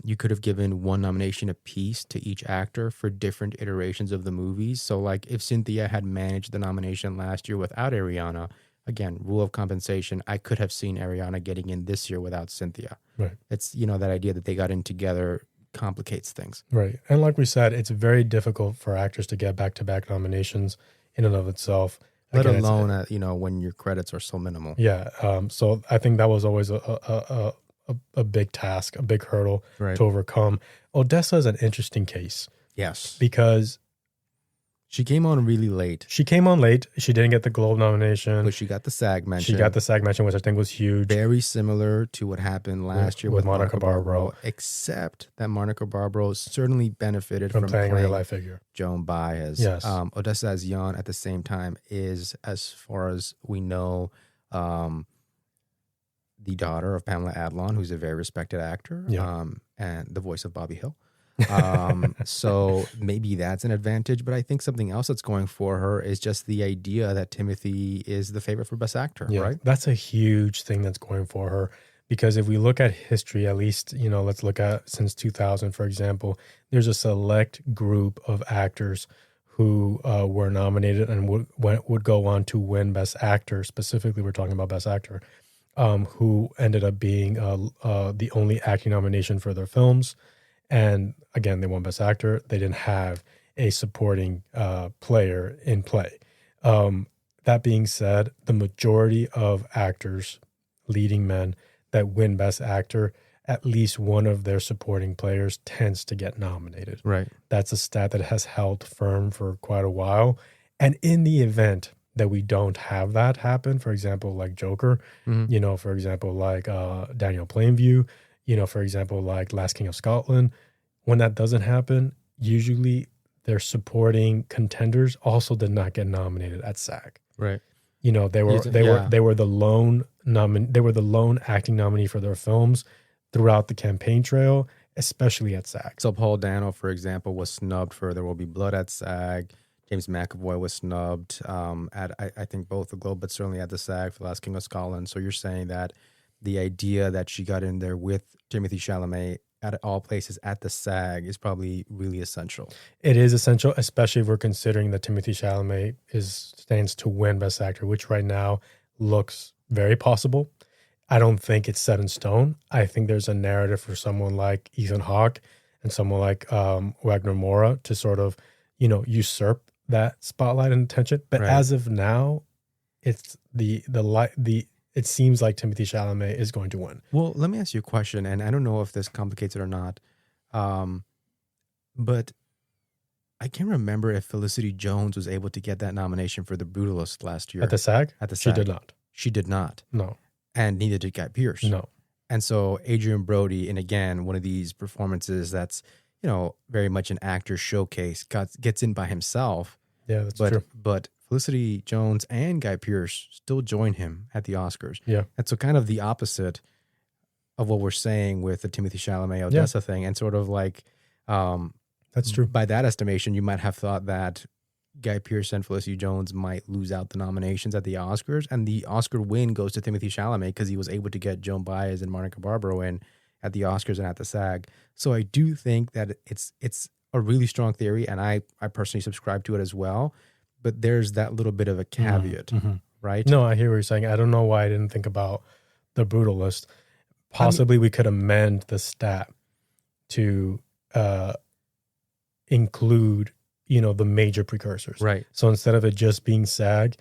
you could have given one nomination apiece to each actor for different iterations of the movies. So like if Cynthia had managed the nomination last year without Ariana, again, rule of compensation, I could have seen Ariana getting in this year without Cynthia. Right. It's, that idea that they got in together complicates things. Right. And like we said, it's very difficult for actors to get back-to-back nominations in and of itself. Let alone, when your credits are so minimal. Yeah. So I think that was always a big task, a big hurdle to overcome. Odessa is an interesting case. Yes. Because she came on really late. She didn't get the Globe nomination. But she got the SAG mention. Which I think was huge. Very similar to what happened last year with Monica Barbaro. Except that Monica Barbaro certainly benefited from playing a real life figure. Joan Baez. Yes. Odessa Zion at the same time is, as far as we know, the daughter of Pamela Adlon, who's a very respected actor, yeah. And the voice of Bobby Hill. So maybe that's an advantage. But I think something else that's going for her is just the idea that Timothy is the favorite for Best Actor, Yeah, right? that's a huge thing that's going for her. Because if we look at history, at least, let's look at since 2000, for example, there's a select group of actors who were nominated and would go on to win Best Actor. Specifically, we're talking about Best Actor, who ended up being the only acting nomination for their films. And again, they won Best Actor. They didn't have a supporting player in play. That being said, the majority of actors, leading men that win Best Actor, at least one of their supporting players tends to get nominated. Right. That's a stat that has held firm for quite a while. And in the event that we don't have that happen, for example, like Joker, for example, like Daniel Plainview, for example, like Last King of Scotland, when that doesn't happen, usually their supporting contenders also did not get nominated at SAG. Right. They were the lone acting nominee for their films throughout the campaign trail, especially at SAG. So Paul Dano, for example, was snubbed for There Will Be Blood at SAG. James McAvoy was snubbed at I think both the Globe, but certainly at the SAG for The Last King of Scotland. So you're saying that the idea that she got in there with Timothée Chalamet at all places at the SAG is probably really essential. It is essential, especially if we're considering that Timothée Chalamet stands to win Best Actor, which right now looks very possible. I don't think it's set in stone. I think there's a narrative for someone like Ethan Hawke and someone like Wagner Moura to sort of, usurp that spotlight and attention. But as of now, it's it seems like Timothée Chalamet is going to win. Well, let me ask you a question, and I don't know if this complicates it or not, but I can't remember if Felicity Jones was able to get that nomination for The Brutalist last year. At the SAG? At the SAG. She did not. She did not. No. And neither did Guy Pearce. No. And so Adrian Brody, and again, one of these performances that's, very much an actor showcase, gets in by himself. Yeah, that's true. But Felicity Jones and Guy Pearce still join him at the Oscars. Yeah. And so kind of the opposite of what we're saying with the Timothée Chalamet Odessa thing. And sort of like, that's true. By that estimation, you might have thought that Guy Pearce and Felicity Jones might lose out the nominations at the Oscars, and the Oscar win goes to Timothée Chalamet because he was able to get Joan Baez and Monica Barbaro in at the Oscars and at the SAG. So I do think that it's a really strong theory, and I personally subscribe to it as well. But there's that little bit of a caveat, right? No, I hear what you're saying. I don't know why I didn't think about The Brutalist. Possibly we could amend the stat to include, the major precursors. Right. So instead of it just being SAG,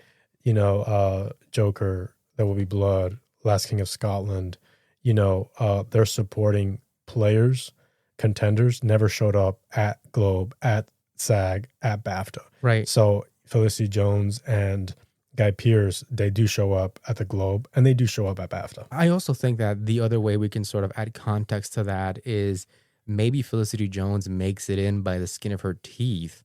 Joker, There Will Be Blood, Last King of Scotland, their supporting players, contenders, never showed up at Globe, at SAG, at BAFTA. Right. So Felicity Jones and Guy Pearce, they do show up at the Globe and they do show up at BAFTA. I also think that the other way we can sort of add context to that is maybe Felicity Jones makes it in by the skin of her teeth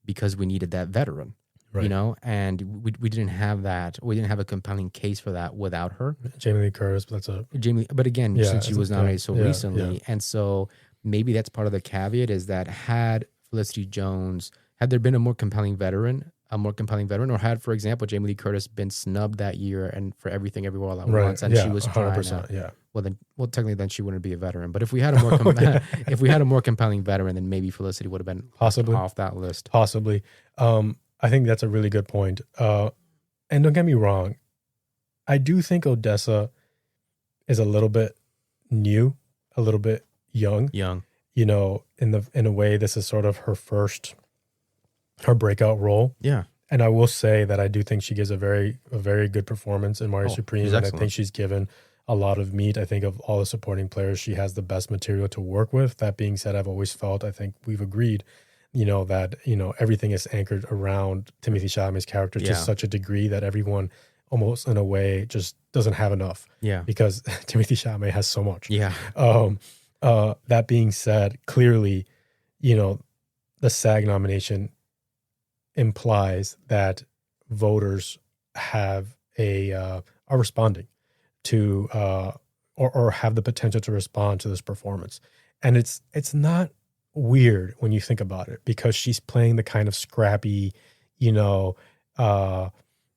because we needed that veteran, Right. And we didn't have that. We didn't have a compelling case for that without her. Jamie Lee Curtis, But again, since she was nominated so recently, and so maybe that's part of the caveat is that had there been a more compelling veteran, or had, for example, Jamie Lee Curtis been snubbed that year and for Everything Everywhere All at Once, and she was trying 100%, well, technically, then she wouldn't be a veteran. But if we had a more if we had a more compelling veteran, then maybe Felicity would have been possibly off that list. Possibly. I think that's a really good point. And don't get me wrong, I do think Odessa is a little bit new, a little bit young. In a way, this is sort of her breakout role. Yeah. And I will say that I do think she gives a very good performance in Mario Supreme. And I think she's given a lot of meat. I think of all the supporting players, she has the best material to work with. That being said, I've always felt, I think we've agreed, that, everything is anchored around Timothée Chalamet's character to such a degree that everyone almost in a way just doesn't have enough. Yeah. Because Timothée Chalamet has so much. Yeah. That being said, clearly, the SAG nomination implies that voters are responding to or have the potential to respond to this performance. And it's not weird when you think about it, because she's playing the kind of scrappy, you know,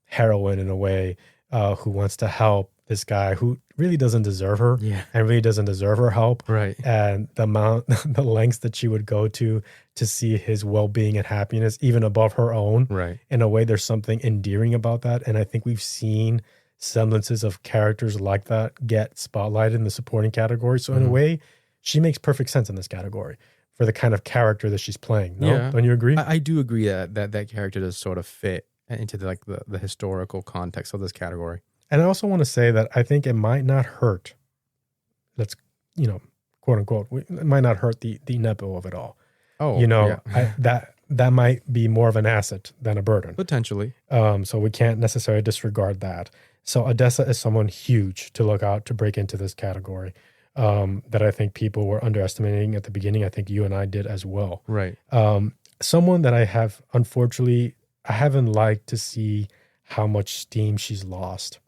heroine in a way, who wants to help this guy who really doesn't deserve her, and really doesn't deserve her help. Right. And the amount, the lengths that she would go to see his well-being and happiness, even above her own. Right. In a way, there's something endearing about that. And I think we've seen semblances of characters like that get spotlighted in the supporting category. So in a way, she makes perfect sense in this category for the kind of character that she's playing. No? Yeah. Don't you agree? I do agree that character does sort of fit into the historical context of this category. And I also want to say that I think it might not hurt. Let's, you know, quote unquote, it might not hurt the nepo of it all. Oh, you know, that might be more of an asset than a burden. Potentially. So we can't necessarily disregard that. So Odessa is someone huge to look out to break into this category, that I think people were underestimating at the beginning. I think you and I did as well. Right. Someone that I haven't liked to see how much steam she's lost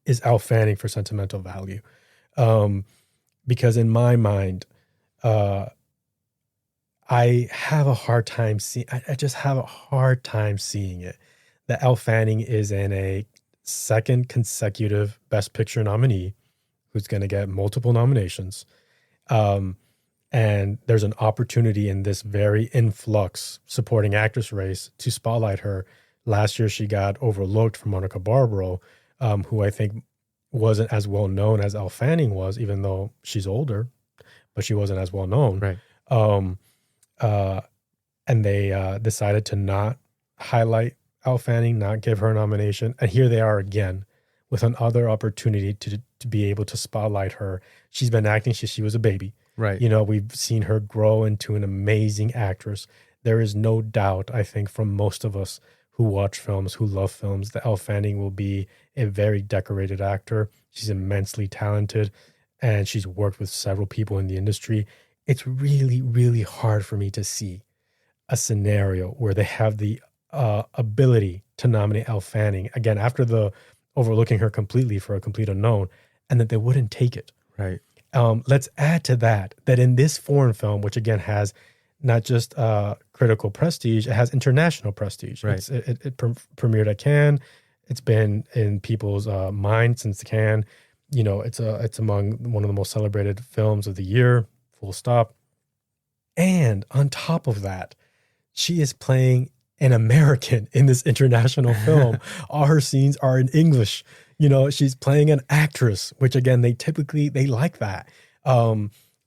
is Elle Fanning for Sentimental Value. Because in my mind, I have a hard time I just have a hard time seeing it, that Elle Fanning is in a second consecutive Best Picture nominee who's going to get multiple nominations. And there's an opportunity in this very influx supporting actress race to spotlight her. Last year, she got overlooked for Monica Barbaro, who I think wasn't as well known as Elle Fanning was, even though she's older, but she wasn't as well known. Right. And they decided to not highlight Elle Fanning, not give her a nomination. And here they are again with another opportunity to be able to spotlight her. She's been acting since she was a baby. Right. You know, we've seen her grow into an amazing actress. There is no doubt, I think, from most of us who watch films, who love films, that Elle Fanning will be a very decorated actor. She's immensely talented, and she's worked with several people in the industry. It's really, really hard for me to see a scenario where they have the ability to nominate Elle Fanning, again, after the overlooking her completely for a complete unknown, and that they wouldn't take it. Right. Let's add to that in this foreign film, which again has not just critical prestige, it has international prestige. Right. It premiered at Cannes. It's been in people's minds since Cannes. You know, it's among one of the most celebrated films of the year, full stop. And on top of that, she is playing an American in this international film. All her scenes are in English. You know, she's playing an actress, which again, they like that.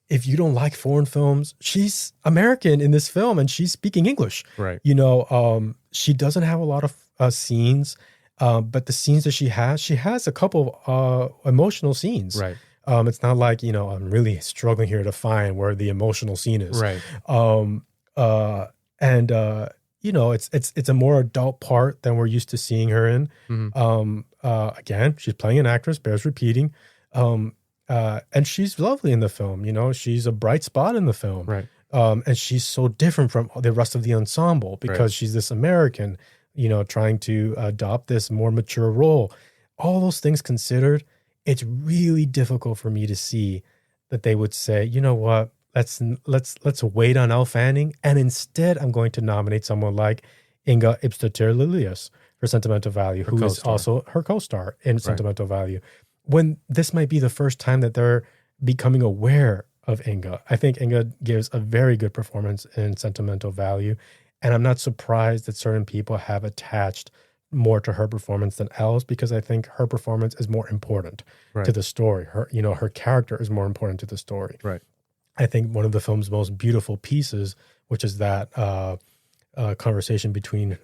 If you don't like foreign films, she's American in this film and she's speaking English. Right. You know, she doesn't have a lot of scenes, but the scenes that she has a couple of emotional scenes. Right. It's not like, you know, I'm really struggling here to find where the emotional scene is. Right. You know, it's a more adult part than we're used to seeing her in. Mm-hmm. Again, she's playing an actress, bears repeating. And she's lovely in the film. You know, she's a bright spot in the film. Right. And she's so different from the rest of the ensemble because she's this American, you know, trying to adopt this more mature role. All those things considered, it's really difficult for me to see that they would say, you know what, let's wait on Elle Fanning, and instead I'm going to nominate someone like Inga Ipsdotter-Lillius for Sentimental Value, who is also her co-star in Sentimental Value. When this might be the first time that they're becoming aware of Inga. I think Inga gives a very good performance in Sentimental Value, and I'm not surprised that certain people have attached more to her performance than else, because I think her performance is more important to the story. Her character is more important to the story. Right. I think one of the film's most beautiful pieces, which is that conversation between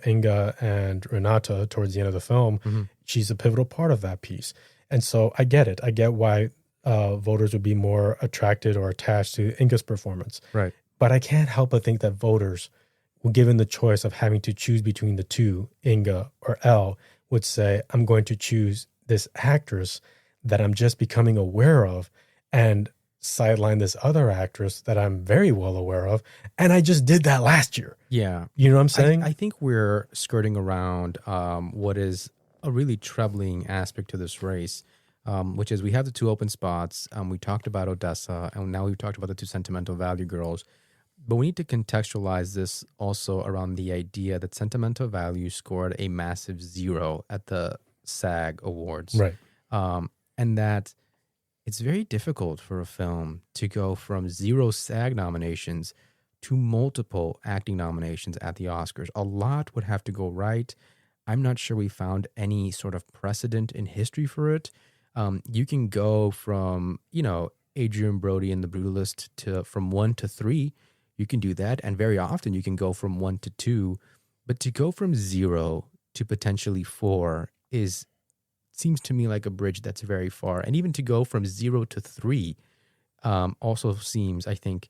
Inga and Renata towards the end of the film, she's a pivotal part of that piece. And so I get it. I get why voters would be more attracted or attached to Inga's performance. Right. But I can't help but think that voters, given the choice of having to choose between the two, Inga or Elle, would say, I'm going to choose this actress that I'm just becoming aware of and sideline this other actress that I'm very well aware of. And I just did that last year. Yeah. You know what I'm saying? I think we're skirting around what is a really troubling aspect to this race. which is we have the two open spots. We talked about Odessa, and now we've talked about the two sentimental value girls. But we need to contextualize this also around the idea that Sentimental Value scored a massive 0 at the SAG Awards. Right. And that it's very difficult for a film to go from 0 SAG nominations to multiple acting nominations at the Oscars. A lot would have to go right. I'm not sure we found any sort of precedent in history for it. You can go from, Adrian Brody in The Brutalist from 1 to 3. You can do that. And very often you can go from 1 to 2. But to go from 0 to potentially 4 seems to me like a bridge that's very far. And even to go from 0 to 3 also seems, I think,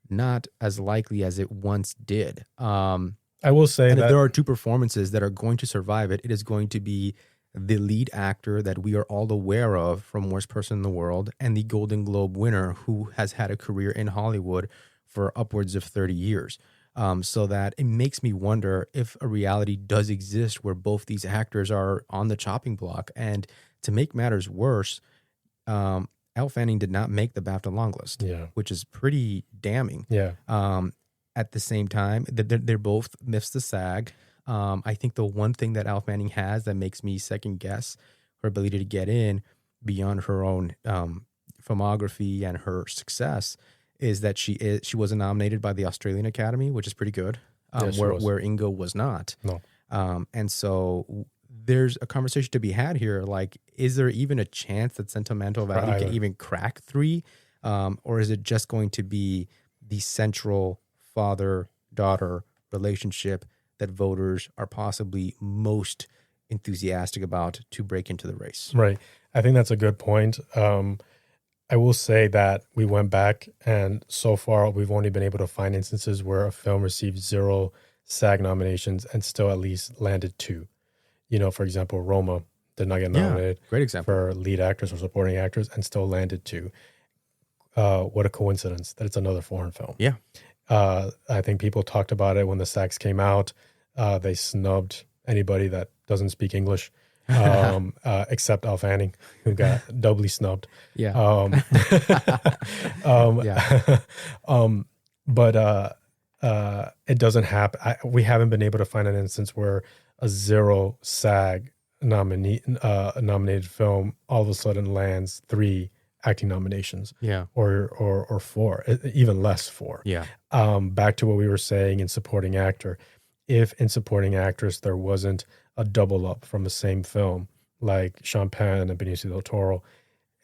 not as likely as it once did. I will say that if there are two performances that are going to survive it, it is going to be the lead actor that we are all aware of from Worst Person in the World and the Golden Globe winner who has had a career in Hollywood for upwards of 30 years. So that it makes me wonder if a reality does exist where both these actors are on the chopping block. And to make matters worse, Elle Fanning did not make the BAFTA long list, which is pretty damning. Yeah. At the same time, they're both missed the SAG. I think the one thing that Elle Fanning has that makes me second guess her ability to get in beyond her own filmography and her success is that she wasn't nominated by the Australian Academy, which is pretty good, where Ingo was not. No. And so there's a conversation to be had here. Like, is there even a chance that Sentimental Value can even crack 3? Or is it just going to be the central father-daughter relationship that voters are possibly most enthusiastic about to break into the race? Right. I think that's a good point. I will say that we went back and so far we've only been able to find instances where a film received 0 SAG nominations and still at least landed 2. For example, Roma did not get nominated great example. for lead actors or supporting actors and still landed 2. What a coincidence that it's another foreign film. Yeah. I think people talked about it when the SAGs came out. They snubbed anybody that doesn't speak English. Except Elle Fanning, who got doubly snubbed. Yeah. But it doesn't happen. We haven't been able to find an instance where a 0 SAG nominated film all of a sudden lands 3 acting nominations. Yeah. Or 4, even less 4. Yeah. Back to what we were saying in supporting actor. If in supporting actress there wasn't a double up from the same film, like Sean Penn and Benicio del Toro,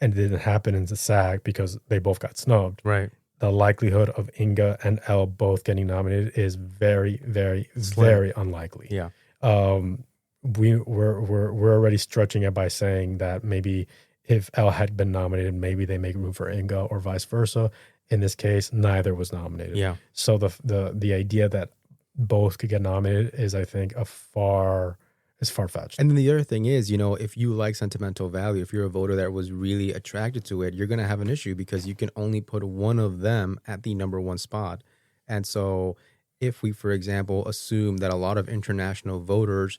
and it didn't happen in the SAG because they both got snubbed. Right. The likelihood of Inga and Elle both getting nominated is very, very, very unlikely. Yeah. We're already stretching it by saying that maybe if Elle had been nominated, maybe they make room for Inga or vice versa. In this case, neither was nominated. Yeah. So the idea that both could get nominated is, I think, far-fetched. And then the other thing is, if you like Sentimental Value, if you're a voter that was really attracted to it, you're going to have an issue because you can only put one of them at the number 1 spot. And so if we, for example, assume that a lot of international voters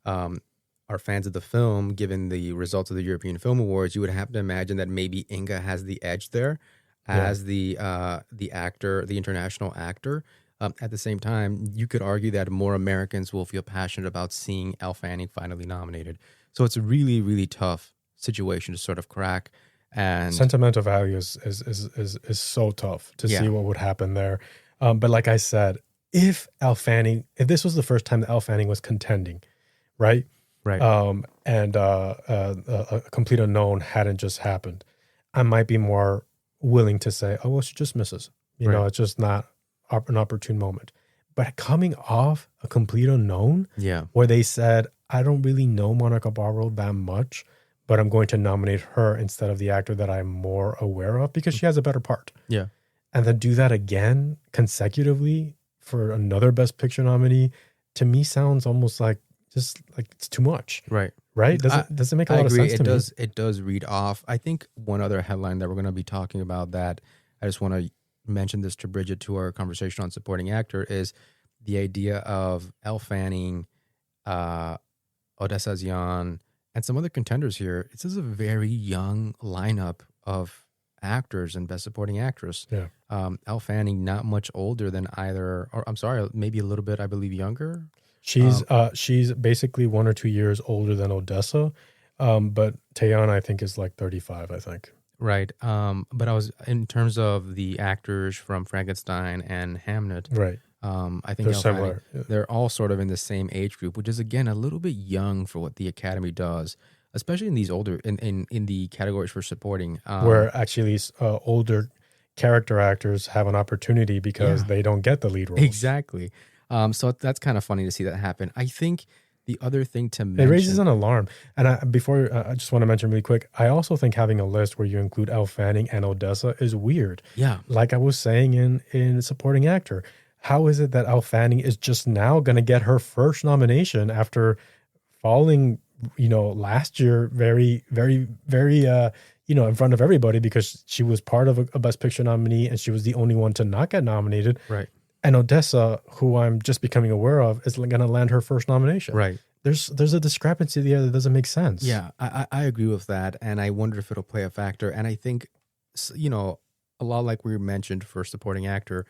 are fans of the film, given the results of the European Film Awards, you would have to imagine that maybe Inga has the edge there as the actor, the international actor. At the same time, you could argue that more Americans will feel passionate about seeing Elle Fanning finally nominated. So it's a really, really tough situation to sort of crack. And Sentimental Value is so tough to see what would happen there. But like I said, if this was the first time that Elle Fanning was contending, right? Right. And a complete unknown hadn't just happened, I might be more willing to say, oh, well, she just misses. It's just not an opportune moment. But coming off a complete unknown, where they said, I don't really know Monica Barrow that much, but I'm going to nominate her instead of the actor that I'm more aware of because she has a better part. Yeah. And then do that again consecutively for another Best Picture nominee, to me sounds almost like it's too much. Right. Right? Does it make a lot of sense to me? It does read off. I think one other headline that we're going to be talking about that I just want to mention this to bridge it to our conversation on supporting actor is the idea of Elle Fanning, Odessa Zion, And some other contenders here. This is a very young lineup of actors and Best Supporting Actress. Yeah. Elle Fanning, not much older than either, or I'm sorry, maybe a little bit, I believe, younger. She's basically 1 or 2 years older than Odessa, but Teyana I think is like 35. I think. Right. But I was in terms of the actors from Frankenstein and Hamnet. Right. I think They're similar. they're all sort of in the same age group, which is again a little bit young for what the Academy does, especially in these older in the categories for supporting. Where actually older character actors have an opportunity because they don't get the lead roles. Exactly. So that's kind of funny to see that happen. I think the other thing to mention, it raises an alarm. And I just want to mention really quick, I also think having a list where you include Elle Fanning and Odessa is weird. Yeah. Like I was saying in supporting actor, how is it that Elle Fanning is just now going to get her first nomination after falling, last year very, very, very, in front of everybody because she was part of a Best Picture nominee and she was the only one to not get nominated. Right. And Odessa, who I'm just becoming aware of, is going to land her first nomination. Right. There's a discrepancy there that doesn't make sense. Yeah, I agree with that. And I wonder if it'll play a factor. And I think, a lot like we mentioned for supporting actor,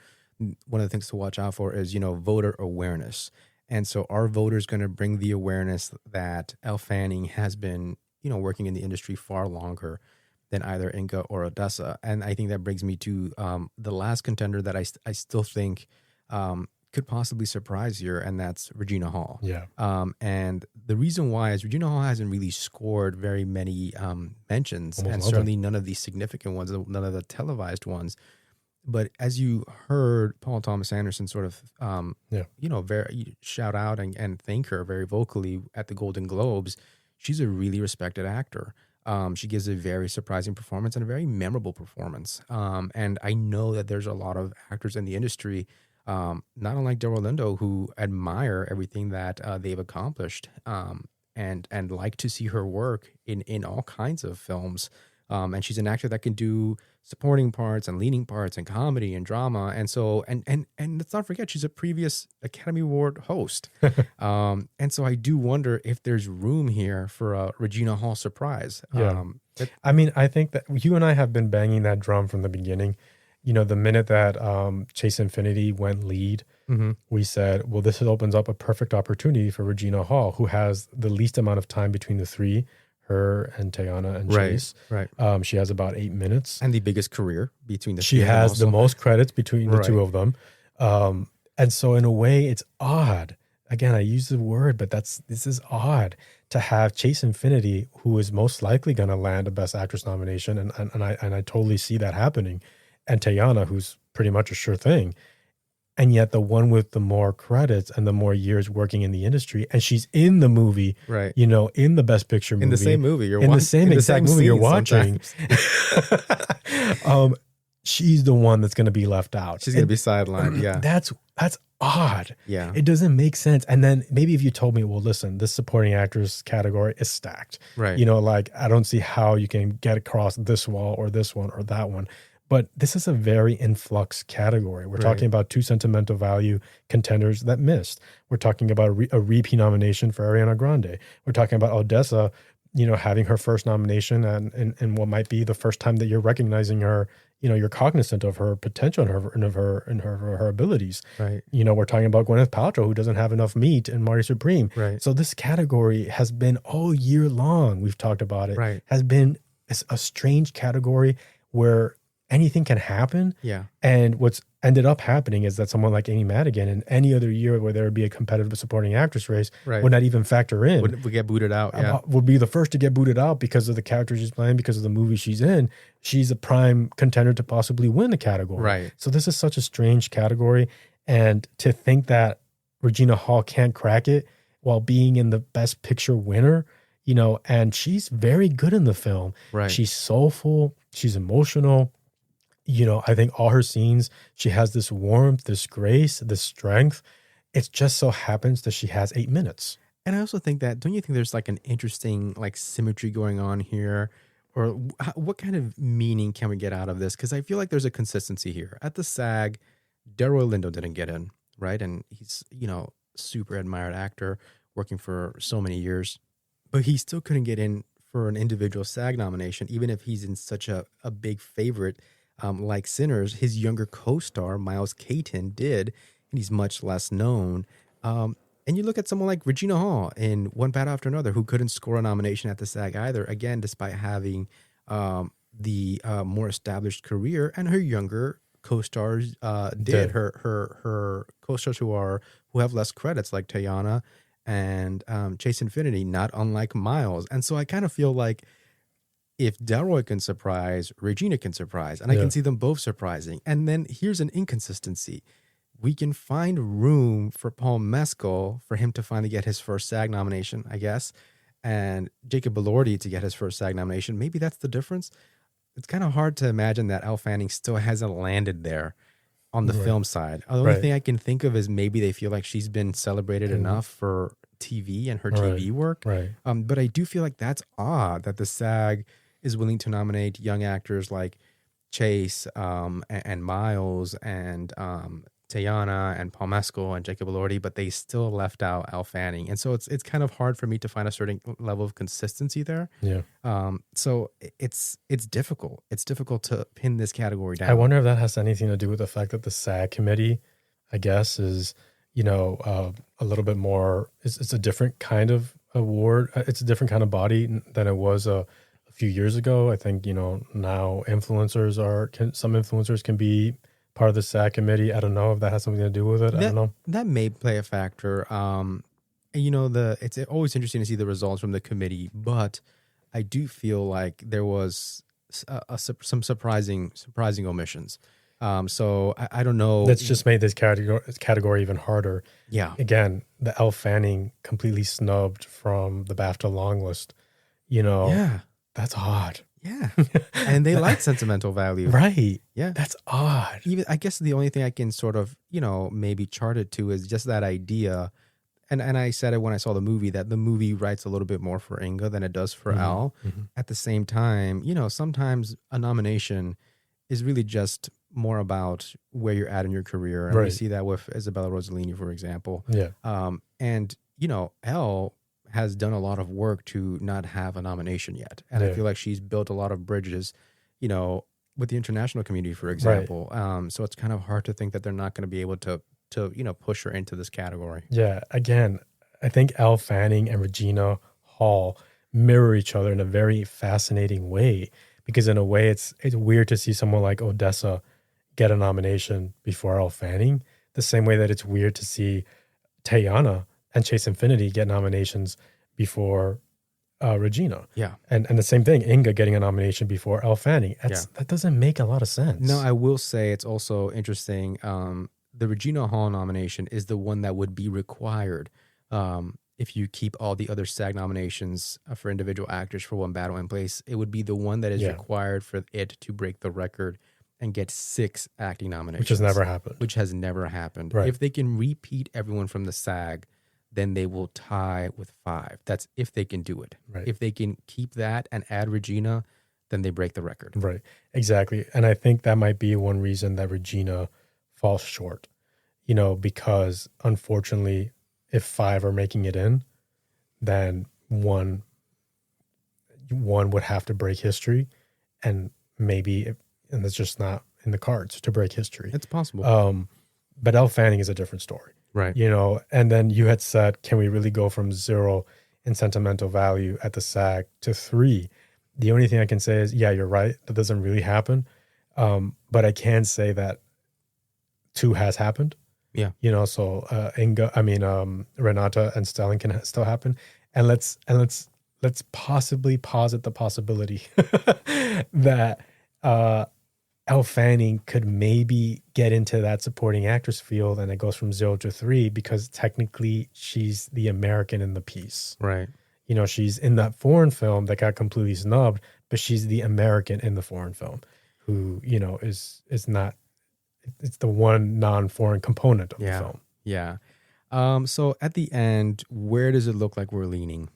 one of the things to watch out for is, voter awareness. And so are voters going to bring the awareness that Elle Fanning has been, working in the industry far longer than either Inga or Odessa? And I think that brings me to the last contender that I still think could possibly surprise here, and that's Regina Hall. Yeah. And the reason why is Regina Hall hasn't really scored very many mentions, and Almost certainly none of the significant ones, none of the televised ones. But as you heard Paul Thomas Anderson sort of, very shout out and thank her very vocally at the Golden Globes, she's a really respected actor. She gives a very surprising performance and a very memorable performance. And I know that there's a lot of actors in the industry, not unlike Delroy Lindo, who admire everything that they've accomplished and like to see her work in all kinds of films. And she's an actor that can do supporting parts and leading parts and comedy and drama. And so, and let's not forget, she's a previous Academy Award host. And so I do wonder if there's room here for a Regina Hall surprise. Yeah. I think that you and I have been banging that drum from the beginning. The minute that Chase Infinity went lead, we said, well, this opens up a perfect opportunity for Regina Hall, who has the least amount of time between the three, her and Teyana and Chase. Right. She has about 8 minutes. And the biggest career between the She has the most credits between the two of them. And so in a way, it's odd. Again, I use the word, but this is odd to have Chase Infinity, who is most likely going to land a Best Actress nomination, and I totally see that happening, and Teyana, who's pretty much a sure thing. And yet the one with the more credits and the more years working in the industry, and she's in the movie, right? In the Best Picture movie, in the same movie, the same exact movie you're watching. She's the one that's going to be left out. She's going to be sidelined. Yeah, that's odd. Yeah, it doesn't make sense. And then maybe if you told me, well, listen, this supporting actress category is stacked. Right. I don't see how you can get across this wall or this one or that one. But this is a very influx category. We're talking about 2 sentimental value contenders that missed. We're talking about a repeat nomination for Ariana Grande. We're talking about Odessa, having her first nomination and what might be the first time that you're recognizing her. You're cognizant of her potential and of her abilities. Right. We're talking about Gwyneth Paltrow, who doesn't have enough meat in Marty Supreme. Right. So this category has been all year long. We've talked about it. Right. Has been a strange category where anything can happen. Yeah. And what's ended up happening is that someone like Amy Madigan in any other year where there would be a competitive supporting actress race would not even factor in. Would get booted out. Yeah. Would be the first to get booted out because of the character she's playing, because of the movie she's in. She's a prime contender to possibly win the category. Right. So this is such a strange category. And to think that Regina Hall can't crack it while being in the Best Picture winner, and she's very good in the film. Right. She's soulful. She's emotional. I think all her scenes, she has this warmth, this grace, this strength. It just so happens that she has 8 minutes. And I also think that, don't you think there's like an interesting symmetry going on here? Or what kind of meaning can we get out of this? Because I feel like there's a consistency here. At the SAG, Delroy Lindo didn't get in, right? And he's, super admired actor, working for so many years. but he still couldn't get in for an individual SAG nomination, even if he's in such a big favorite. Like Sinners, his younger co-star Miles Caton did, and he's much less known. And you look at someone like Regina Hall in One Battle After Another, who couldn't score a nomination at the SAG either, again, despite having the more established career, and her younger co-stars did. Her co-stars who have less credits, like Tayana and Chase Infinity, not unlike Miles. And so I kind of feel like if Delroy can surprise, Regina can surprise, and I can see them both surprising. And then here's an inconsistency. We can find room for Paul Mescal for him to finally get his first SAG nomination, I guess, and Jacob Elordi to get his first SAG nomination. Maybe that's the difference. It's kind of hard to imagine that Elle Fanning still hasn't landed there on the film side. The only thing I can think of is maybe they feel like she's been celebrated enough for TV and her TV work. But I do feel like that's odd that the SAG is willing to nominate young actors like Chase and Miles and Tayana and Paul Mescal and Jacob Elordi, but they still left out Elle Fanning. And so it's kind of hard for me to find a certain level of consistency there. So it's difficult. It's difficult to pin this category down. I wonder if that has anything to do with the fact that the SAG committee, I guess, is, a little bit more, it's a different kind of award. It's a different kind of body than it was a few years ago. I think, now some influencers can be part of the SAG committee. I don't know if that has something to do with it. I don't know. That may play a factor. It's always interesting to see the results from the committee, but I do feel like there was some surprising omissions. So I don't know. That's just made this category even harder. Yeah. Again, the Elle Fanning completely snubbed from the BAFTA long list. That's odd. Yeah. And they like sentimental value. Right. Yeah. That's odd. Even I guess the only thing I can sort of, maybe chart it to is just that idea. And I said it when I saw the movie, that the movie writes a little bit more for Inga than it does for Elle. At the same time, sometimes a nomination is really just more about where you're at in your career. And we see that with Isabella Rossellini, for example. Yeah. And Elle has done a lot of work to not have a nomination yet. And I feel like she's built a lot of bridges, with the international community, for example. So it's kind of hard to think that they're not going to be able to push her into this category. Yeah. Again, I think Elle Fanning and Regina Hall mirror each other in a very fascinating way, because in a way it's weird to see someone like Odessa get a nomination before Elle Fanning, the same way that it's weird to see Tayana and Chase Infinity get nominations before Regina. Yeah. And the same thing, Inga getting a nomination before Elle Fanning. That doesn't make a lot of sense. No, I will say it's also interesting. The Regina Hall nomination is the one that would be required if you keep all the other SAG nominations for individual actors for One Battle in Place. It would be the one that is required for it to break the record and get 6 acting nominations. Which has never happened. Right. If they can repeat everyone from the SAG, then they will tie with 5. That's if they can do it. Right. If they can keep that and add Regina, then they break the record. Right. Exactly. And I think that might be one reason that Regina falls short, because unfortunately, if 5 are making it in, then one would have to break history, and that's just not in the cards to break history. It's possible. But Elle Fanning is a different story. Right. And then you had said, can we really go from 0 in sentimental value at the SAG to 3? The only thing I can say is, yeah, you're right. That doesn't really happen. But I can say that 2 has happened. Yeah. So Renata and Stelling can still happen. And let's possibly posit the possibility that Elle Fanning could maybe get into that supporting actress field, and it goes from 0 to 3 because technically she's the American in the piece. Right. She's in that foreign film that got completely snubbed, but she's the American in the foreign film who, is not, it's the one non-foreign component of the film. Yeah. So at the end, where does it look like we're leaning?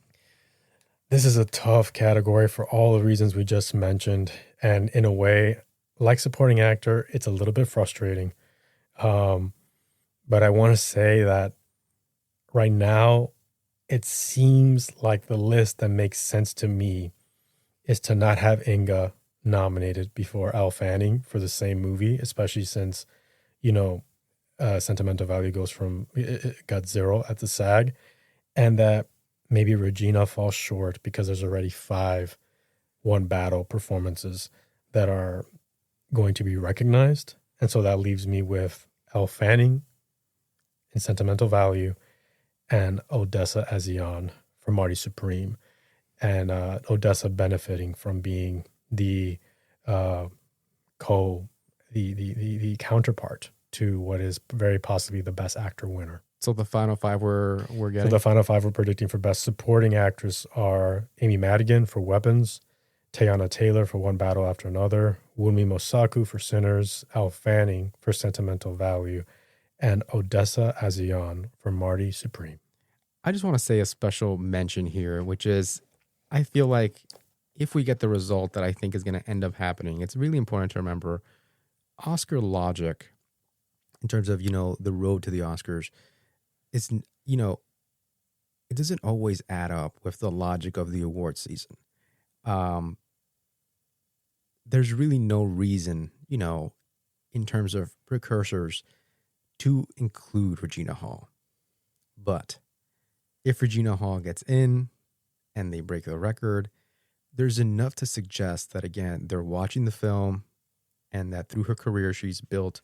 This is a tough category for all the reasons we just mentioned. And in a way, like supporting actor, it's a little bit frustrating. But I want to say that right now, it seems like the list that makes sense to me is to not have Inga nominated before Elle Fanning for the same movie, especially since, you know, Sentimental Value goes from, it got 0 at the SAG, and that maybe Regina falls short because there's already 5 One Battle performances that are going to be recognized. And so that leaves me with Elle Fanning in Sentimental Value and Odessa Azion for Marty Supreme. And Odessa benefiting from being the the counterpart to what is very possibly the Best Actor winner. So the final 5 we're getting. So the final 5 we're predicting for Best Supporting Actress are Amy Madigan for Weapons, Teyana Taylor for One Battle After Another, Wunmi Mosaku for Sinners, Elle Fanning for Sentimental Value, and Odessa Azion for Marty Supreme. I just want to say a special mention here, which is I feel like if we get the result that I think is going to end up happening, it's really important to remember Oscar logic in terms of, the road to the Oscars is, it doesn't always add up with the logic of the award season. There's really no reason, in terms of precursors to include Regina Hall. But if Regina Hall gets in and they break the record, there's enough to suggest that, again, they're watching the film and that through her career, she's built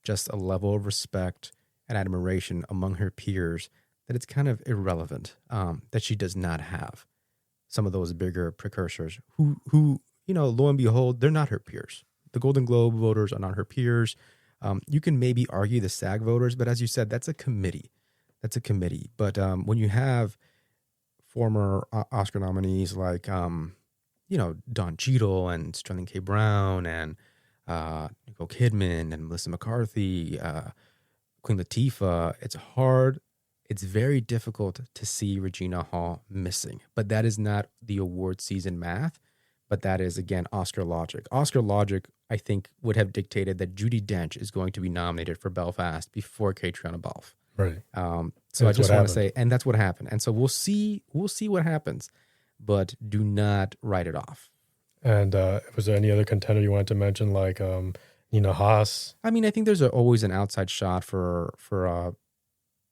just a level of respect and admiration among her peers that it's kind of irrelevant that she does not have some of those bigger precursors who, lo and behold, they're not her peers. The Golden Globe voters are not her peers. You can maybe argue the SAG voters, but as you said, that's a committee. But when you have former Oscar nominees like, Don Cheadle and Sterling K. Brown and Nicole Kidman and Melissa McCarthy, Queen Latifah, it's very difficult to see Regina Hall missing. But that is not the award season math, but that is, again, Oscar logic. Oscar logic, I think, would have dictated that Judi Dench is going to be nominated for Belfast before Catriona Balfe. Right. So I just want to say, and that's what happened. And so we'll see what happens, but do not write it off. And was there any other contender you wanted to mention, like Nina Haas? I mean, I think there's always an outside shot for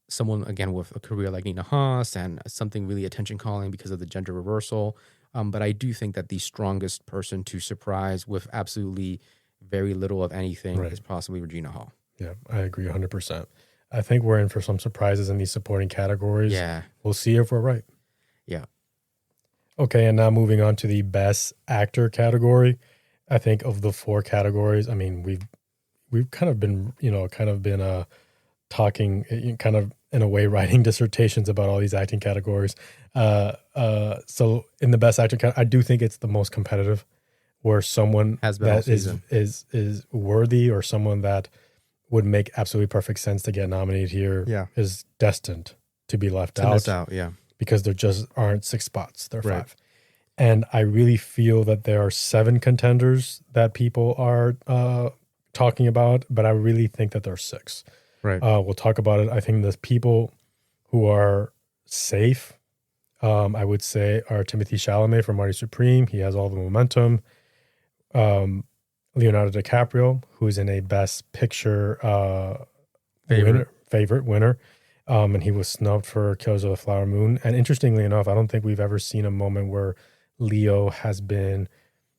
someone, again, with a career like Nina Haas and something really attention calling because of the gender reversal. But I do think that the strongest person to surprise with absolutely very little of anything is possibly Regina Hall. Yeah, I agree 100%. I think we're in for some surprises in these supporting categories. Yeah. We'll see if we're right. Yeah. Okay, and now moving on to the Best Actor category. I think of the 4 categories, I mean, we've kind of been, talking, kind of in a way, writing dissertations about all these acting categories. So in the Best Actor category, I do think it's the most competitive, where someone that is worthy or someone that would make absolutely perfect sense to get nominated here is destined to be left out. Because there just aren't 6 spots. There are 5. And I really feel that there are 7 contenders that people are talking about, but I really think that there are 6. Right. We'll talk about it. I think the people who are safe, I would say, are Timothée Chalamet for Marty Supreme. He has all the momentum. Leonardo DiCaprio, who's in a Best Picture favorite winner. And he was snubbed for Killers of the Flower Moon. And interestingly enough, I don't think we've ever seen a moment where Leo has been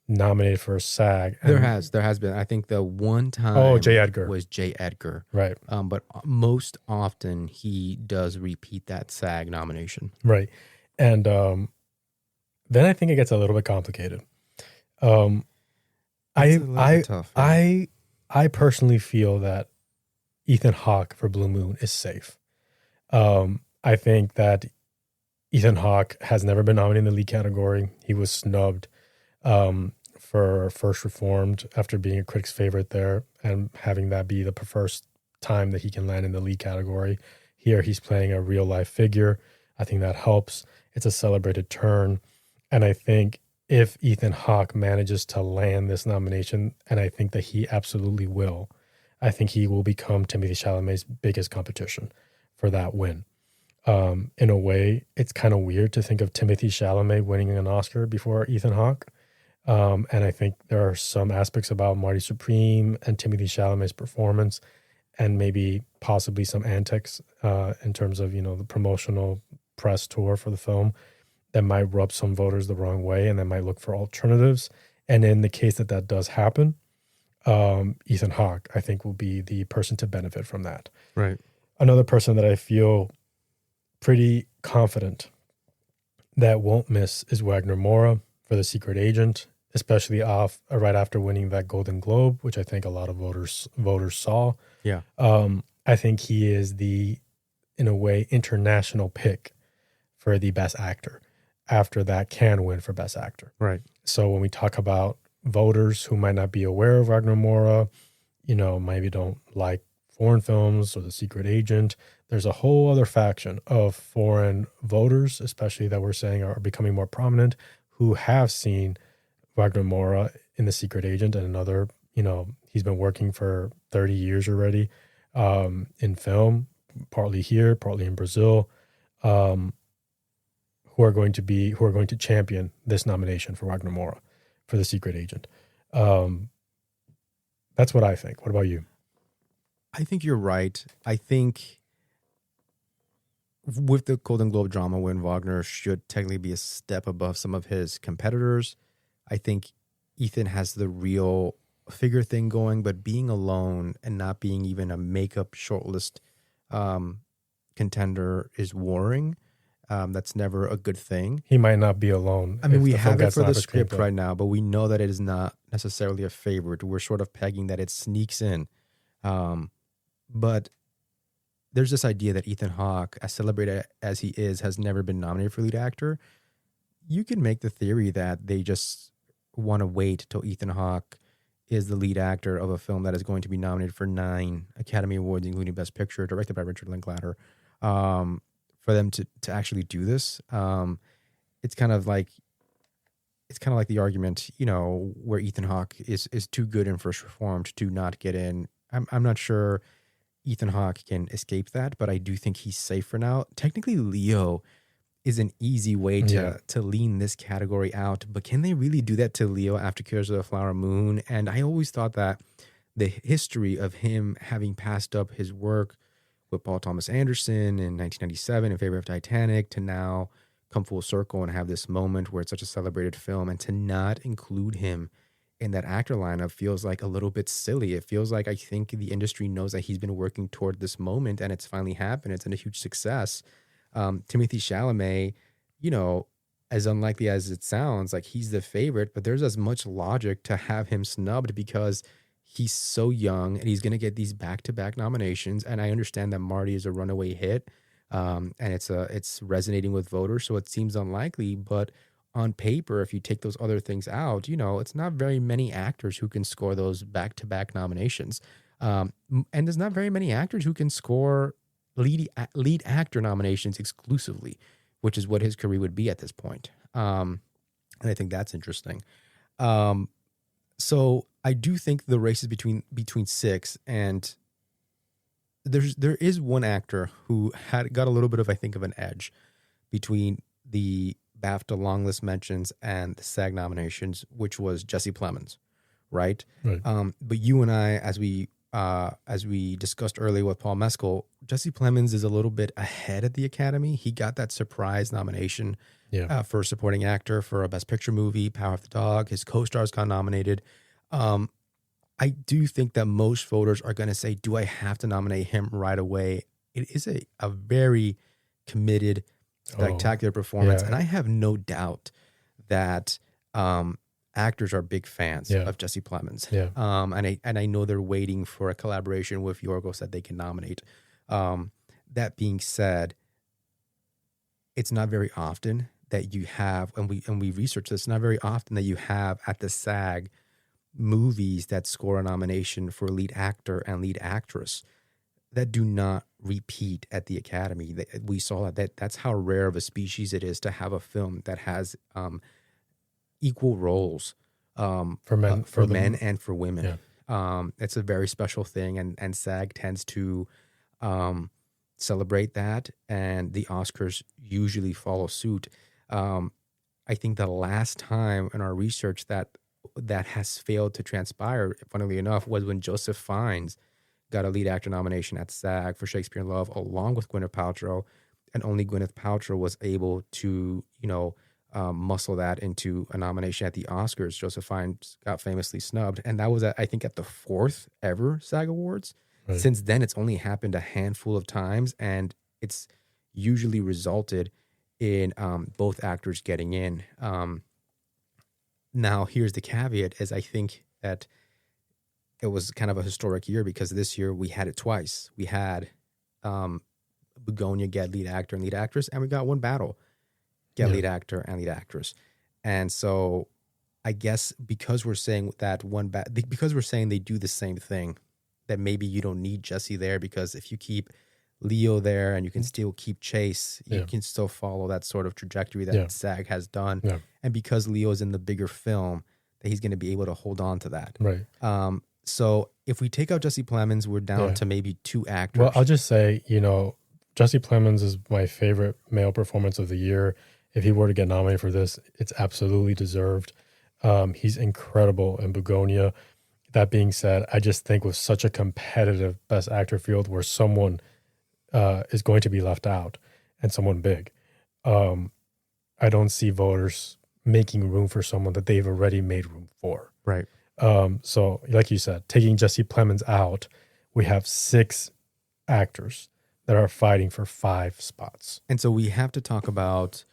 nominated for a SAG. There has been. I think the one time J. Edgar. was J. Edgar. Right. But most often he does repeat that SAG nomination. Right. And then I think it gets a little bit complicated. I personally feel that Ethan Hawke for Blue Moon is safe. I think that Ethan Hawke has never been nominated in the lead category. He was snubbed for First Reformed after being a critic's favorite there and having that be the first time that he can land in the lead category. Here he's playing a real life figure. I think that helps. It's a celebrated turn. And I think if Ethan Hawke manages to land this nomination, and I think that he absolutely will, I think he will become Timothée Chalamet's biggest competition for that win. In a way, it's kind of weird to think of Timothée Chalamet winning an Oscar before Ethan Hawke. And I think there are some aspects about Marty Supreme and Timothée Chalamet's performance, and maybe possibly some antics in terms of, the promotional press tour for the film that might rub some voters the wrong way, and they might look for alternatives. And in the case that that does happen, Ethan Hawke, I think, will be the person to benefit from that. Right. Another person that I feel pretty confident that won't miss is Wagner Moura for The Secret Agent, especially right after winning that Golden Globe, which I think a lot of voters saw. Yeah. I think he is the, in a way, international pick for the Best Actor. After that, can win for Best Actor. Right. So when we talk about voters who might not be aware of Wagner Moura, maybe don't like foreign films or The Secret Agent, there's a whole other faction of foreign voters, especially that we're saying are becoming more prominent, who have seen Wagner Moura in The Secret Agent and another, he's been working for 30 years already in film, partly here, partly in Brazil, who are going to champion this nomination for Wagner Moura for The Secret Agent. That's what I think. What about you? I think you're right. I think with the Golden Globe drama win, Wagner should technically be a step above some of his competitors. I think Ethan has the real figure thing going, but being alone and not being even a makeup shortlist contender is worrying. That's never a good thing. He might not be alone. I mean, we have it for the script right now, but we know that it is not necessarily a favorite. We're sort of pegging that it sneaks in. But there's this idea that Ethan Hawke, as celebrated as he is, has never been nominated for lead actor. You can make the theory that they just want to wait till Ethan Hawke is the lead actor of a film that is going to be nominated for 9 Academy Awards, including Best Picture, directed by Richard Linklater, for them to actually do this. It's kind of like the argument, where Ethan Hawke is too good in First Reformed to not get in. I'm not sure Ethan Hawke can escape that, but I do think he's safe for now. Technically, Leo is an easy way to lean this category out, but can they really do that to Leo after Killers of the Flower Moon? And I always thought that the history of him having passed up his work with Paul Thomas Anderson in 1997 in favor of Titanic to now come full circle and have this moment where it's such a celebrated film, and to not include him in that actor lineup feels like a little bit silly. It feels like I think the industry knows that he's been working toward this moment and it's finally happened. It's been a huge success. Timothée Chalamet, as unlikely as it sounds, like he's the favorite, but there's as much logic to have him snubbed because he's so young and he's going to get these back-to-back nominations. And I understand that Marty is a runaway hit, and it's resonating with voters, so it seems unlikely. But on paper, if you take those other things out, it's not very many actors who can score those back-to-back nominations. And there's not very many actors who can score lead actor nominations exclusively, which is what his career would be at this point. And I think that's interesting. So I do think the race is between 6, and there is one actor who got a little bit of, I think, of an edge between the BAFTA long list mentions and the SAG nominations, which was Jesse Plemons, right? But you and I, as we discussed earlier with Paul Mescal, Jesse Plemons is a little bit ahead at the Academy. He got that surprise nomination for supporting actor for a Best Picture movie, Power of the Dog. His co-stars got nominated. I do think that most voters are going to say, do I have to nominate him right away? It is a very committed, spectacular performance. And I have no doubt that actors are big fans of Jesse Plemons. And I know they're waiting for a collaboration with Yorgos that they can nominate. That being said, it's not very often that you have, and we research this, not very often that you have at the SAG movies that score a nomination for lead actor and lead actress that do not repeat at the Academy. We saw that's how rare of a species it is to have a film that has equal roles for men and for women. It's a very special thing, and SAG tends to celebrate that, and the Oscars usually follow suit. I think the last time in our research that has failed to transpire, funnily enough, was when Joseph Fiennes got a lead actor nomination at SAG for Shakespeare in Love, along with Gwyneth Paltrow, and only Gwyneth Paltrow was able to, muscle that into a nomination at the Oscars. Joseph Fiennes got famously snubbed, and that was, I think, at the 4th ever SAG Awards. Right. Since then, it's only happened a handful of times, and it's usually resulted in both actors getting in. Now, here's the caveat: is I think that it was kind of a historic year because this year we had it twice. We had Begonia get lead actor and lead actress, and we got One Battle get lead actor and lead actress. And so I guess because we're saying that because we're saying they do the same thing, that maybe you don't need Jesse there, because if you keep Leo there and you can still keep Chase, you can still follow that sort of trajectory that SAG has done. Yeah. And because Leo's in the bigger film, that he's going to be able to hold on to that. Right. So if we take out Jesse Plemons, we're down to maybe 2 actors. Well, I'll just say, Jesse Plemons is my favorite male performance of the year. If he were to get nominated for this, it's absolutely deserved. He's incredible in Begonia. That being said, I just think with such a competitive Best Actor field where someone is going to be left out and someone big, I don't see voters making room for someone that they've already made room for. Right. So like you said, taking Jesse Plemons out, we have 6 actors that are fighting for 5 spots. And so we have to talk about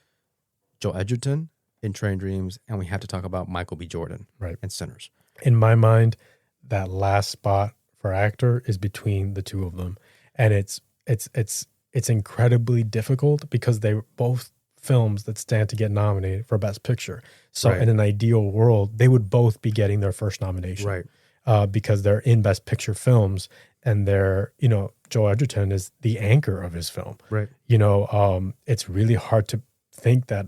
Joel Edgerton in Train Dreams, and we have to talk about Michael B. Jordan in Sinners. In my mind, that last spot for actor is between the 2 of them. And it's incredibly difficult because they're both films that stand to get nominated for Best Picture. So in an ideal world, they would both be getting their first nomination. Because they're in Best Picture films, and they're, Joel Edgerton is the anchor of his film. Right. It's really hard to think that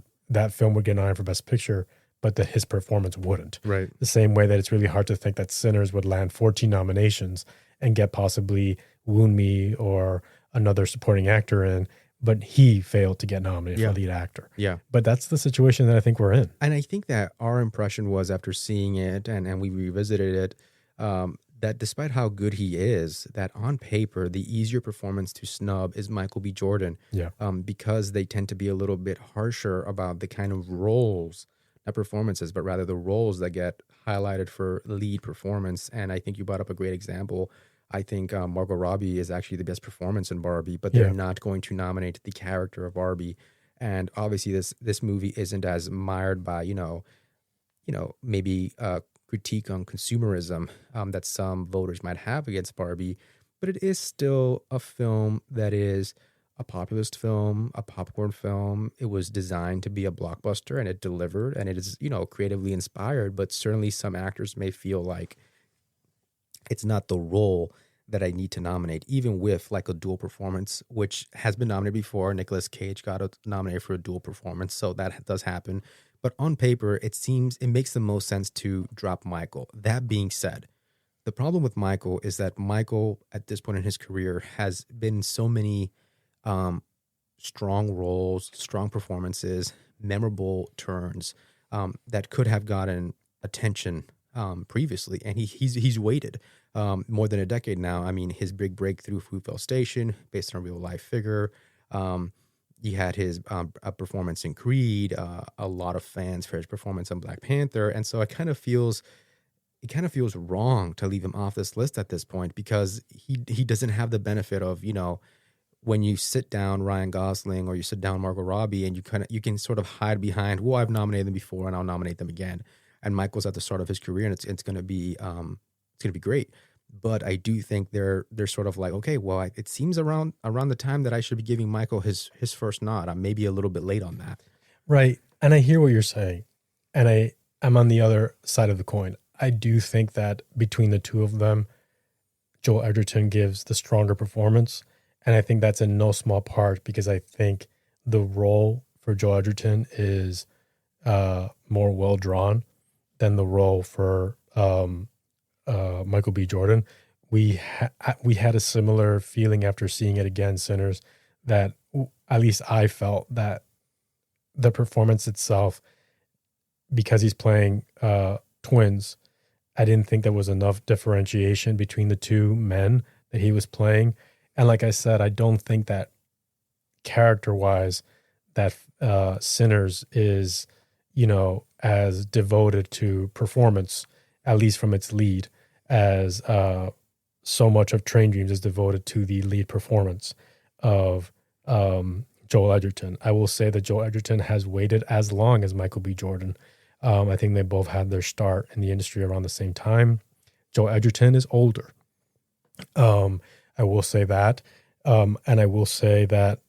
film would get nominated for Best Picture, but that his performance wouldn't. Right. The same way that it's really hard to think that Sinners would land 14 nominations and get possibly Wound Me or another supporting actor in, but he failed to get nominated for lead actor. Yeah. But that's the situation that I think we're in. And I think that our impression was, after seeing it and we revisited it, that despite how good he is, that on paper, the easier performance to snub is Michael B. Jordan. Yeah. Because they tend to be a little bit harsher about the kind of roles, not performances, but rather the roles that get highlighted for lead performance. And I think you brought up a great example. I think Margot Robbie is actually the best performance in Barbie, but they're not going to nominate the character of Barbie. And obviously this movie isn't as mired by, maybe critique on consumerism that some voters might have against Barbie, but it is still a film that is a populist film, a popcorn film. It was designed to be a blockbuster, and it delivered, and it is, creatively inspired, but certainly some actors may feel like it's not the role that I need to nominate, even with like a dual performance, which has been nominated before. Nicolas Cage got nominated for a dual performance, so that does happen. But on paper, it makes the most sense to drop Michael. That being said, the problem with Michael is that Michael, at this point in his career, has been in so many strong roles, strong performances, memorable turns that could have gotten attention previously, and he's waited more than a decade now. I mean, his big breakthrough, Fruitvale Station, based on a real life figure. He had his a performance in Creed, a lot of fans for his performance on Black Panther, and so it kind of feels wrong to leave him off this list at this point, because he doesn't have the benefit of, when you sit down Ryan Gosling or you sit down Margot Robbie, and you can sort of hide behind, well, I've nominated them before and I'll nominate them again. And Michael's at the start of his career, and it's going to be great. But I do think they're sort of like, okay, well, it seems around the time that I should be giving Michael his first nod. I'm maybe a little bit late on that. Right. And I hear what you're saying. And I'm on the other side of the coin. I do think that between the 2 of them, Joel Edgerton gives the stronger performance. And I think that's in no small part because I think the role for Joel Edgerton is more well drawn than the role for Michael B. Jordan, we had a similar feeling after seeing it again, Sinners, that at least I felt that the performance itself, because he's playing twins, I didn't think there was enough differentiation between the two men that he was playing. And like I said, I don't think that character-wise that Sinners is, as devoted to performance, at least from its lead, as so much of Train Dreams is devoted to the lead performance of Joel Edgerton. I will say that Joel Edgerton has waited as long as Michael B. Jordan. I think they both had their start in the industry around the same time. Joel Edgerton is older. I will say that. And I will say that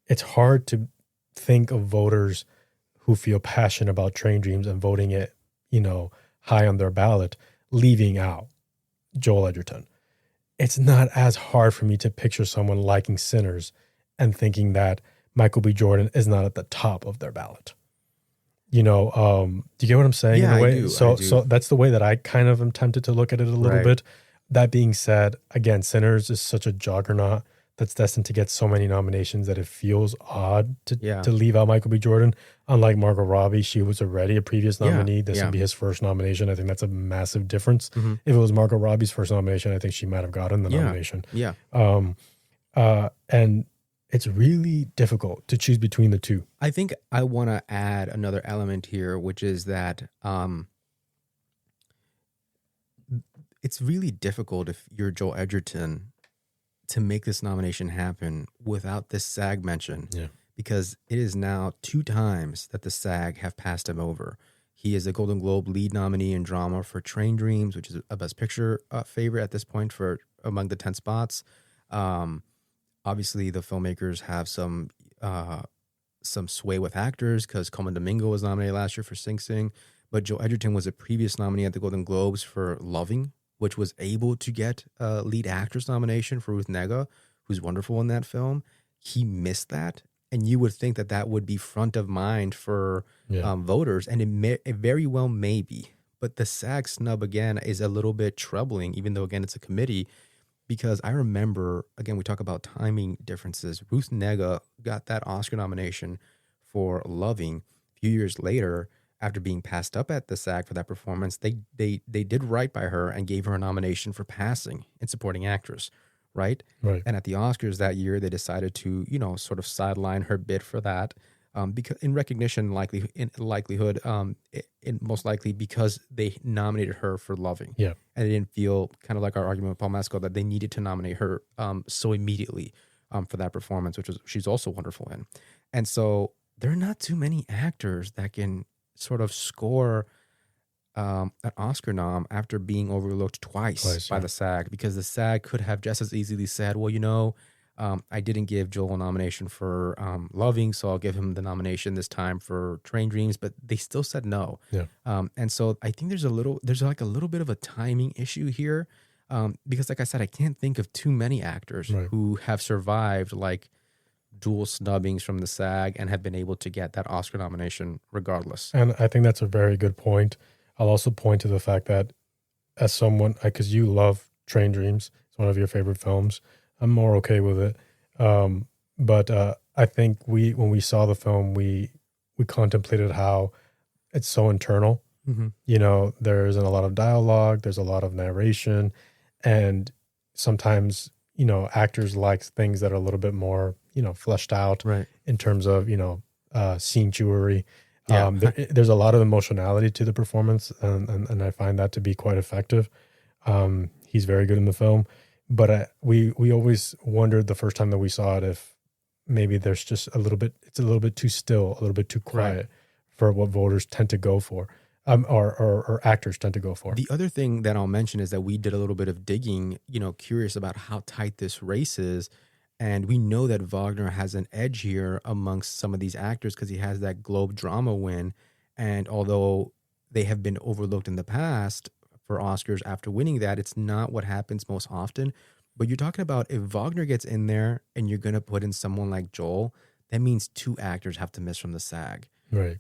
it's hard to think of voters who feel passionate about Train Dreams and voting it, high on their ballot, leaving out Joel Edgerton. It's not as hard for me to picture someone liking Sinners and thinking that Michael B. Jordan is not at the top of their ballot. Do you get what I'm saying? Yeah, in a way? I do. So that's the way that I kind of am tempted to look at it a little bit. That being said, again, Sinners is such a juggernaut that's destined to get so many nominations that it feels odd to leave out Michael B. Jordan. Unlike Margot Robbie, she was already a previous nominee. This would be his first nomination. I think that's a massive difference. Mm-hmm. If it was Margot Robbie's first nomination, I think she might have gotten the nomination. Yeah. And it's really difficult to choose between the two. I think I want to add another element here, which is that it's really difficult if you're Joel Edgerton to make this nomination happen without this SAG mention, because it is now 2 times that the SAG have passed him over. He is a Golden Globe lead nominee in drama for Train Dreams, which is a Best Picture favorite at this point for among the 10 spots. Obviously, the filmmakers have some sway with actors because Coleman Domingo was nominated last year for Sing Sing, but Joel Edgerton was a previous nominee at the Golden Globes for Loving, which was able to get a lead actress nomination for Ruth Negga, who's wonderful in that film. He missed that, and you would think that that would be front of mind for voters, and it very well may be. But the SAG snub, again, is a little bit troubling, even though, again, it's a committee, because I remember, again, we talk about timing differences. Ruth Negga got that Oscar nomination for Loving. A few years later, after being passed up at the SAG for that performance, they did right by her and gave her a nomination for Passing in Supporting Actress, right? And at the Oscars that year, they decided to, sort of sideline her bid for that, because in recognition, most likely because they nominated her for Loving. Yeah. And they didn't feel, kind of like our argument with Paul Mescal, that they needed to nominate her so immediately for that performance, she's also wonderful in. And so there are not too many actors that can sort of score an Oscar nom after being overlooked twice by the SAG, because the SAG could have just as easily said, well, I didn't give Joel a nomination for Loving, so I'll give him the nomination this time for Train Dreams, but they still said no. And so I think there's a little bit of a timing issue here, because like I said, I can't think of too many actors who have survived like dual snubbings from the SAG and have been able to get that Oscar nomination regardless. And I think that's a very good point. I'll also point to the fact that as someone, because you love Train Dreams, it's one of your favorite films, I'm more okay with it. But I think when we saw the film, we contemplated how it's so internal. Mm-hmm. There isn't a lot of dialogue, there's a lot of narration, and sometimes, actors like things that are a little bit more, fleshed out in terms of, scene jewelry. There's a lot of emotionality to the performance, and I find that to be quite effective. He's very good in the film, but we always wondered the first time that we saw it if maybe there's just it's a little bit too still, a little bit too quiet for what voters tend to go for. Or actors tend to go for. The other thing that I'll mention is that we did a little bit of digging, curious about how tight this race is. And we know that Wagner has an edge here amongst some of these actors because he has that Globe drama win. And although they have been overlooked in the past for Oscars after winning that, it's not what happens most often. But you're talking about if Wagner gets in there and you're going to put in someone like Joel, that means 2 actors have to miss from the SAG. Right.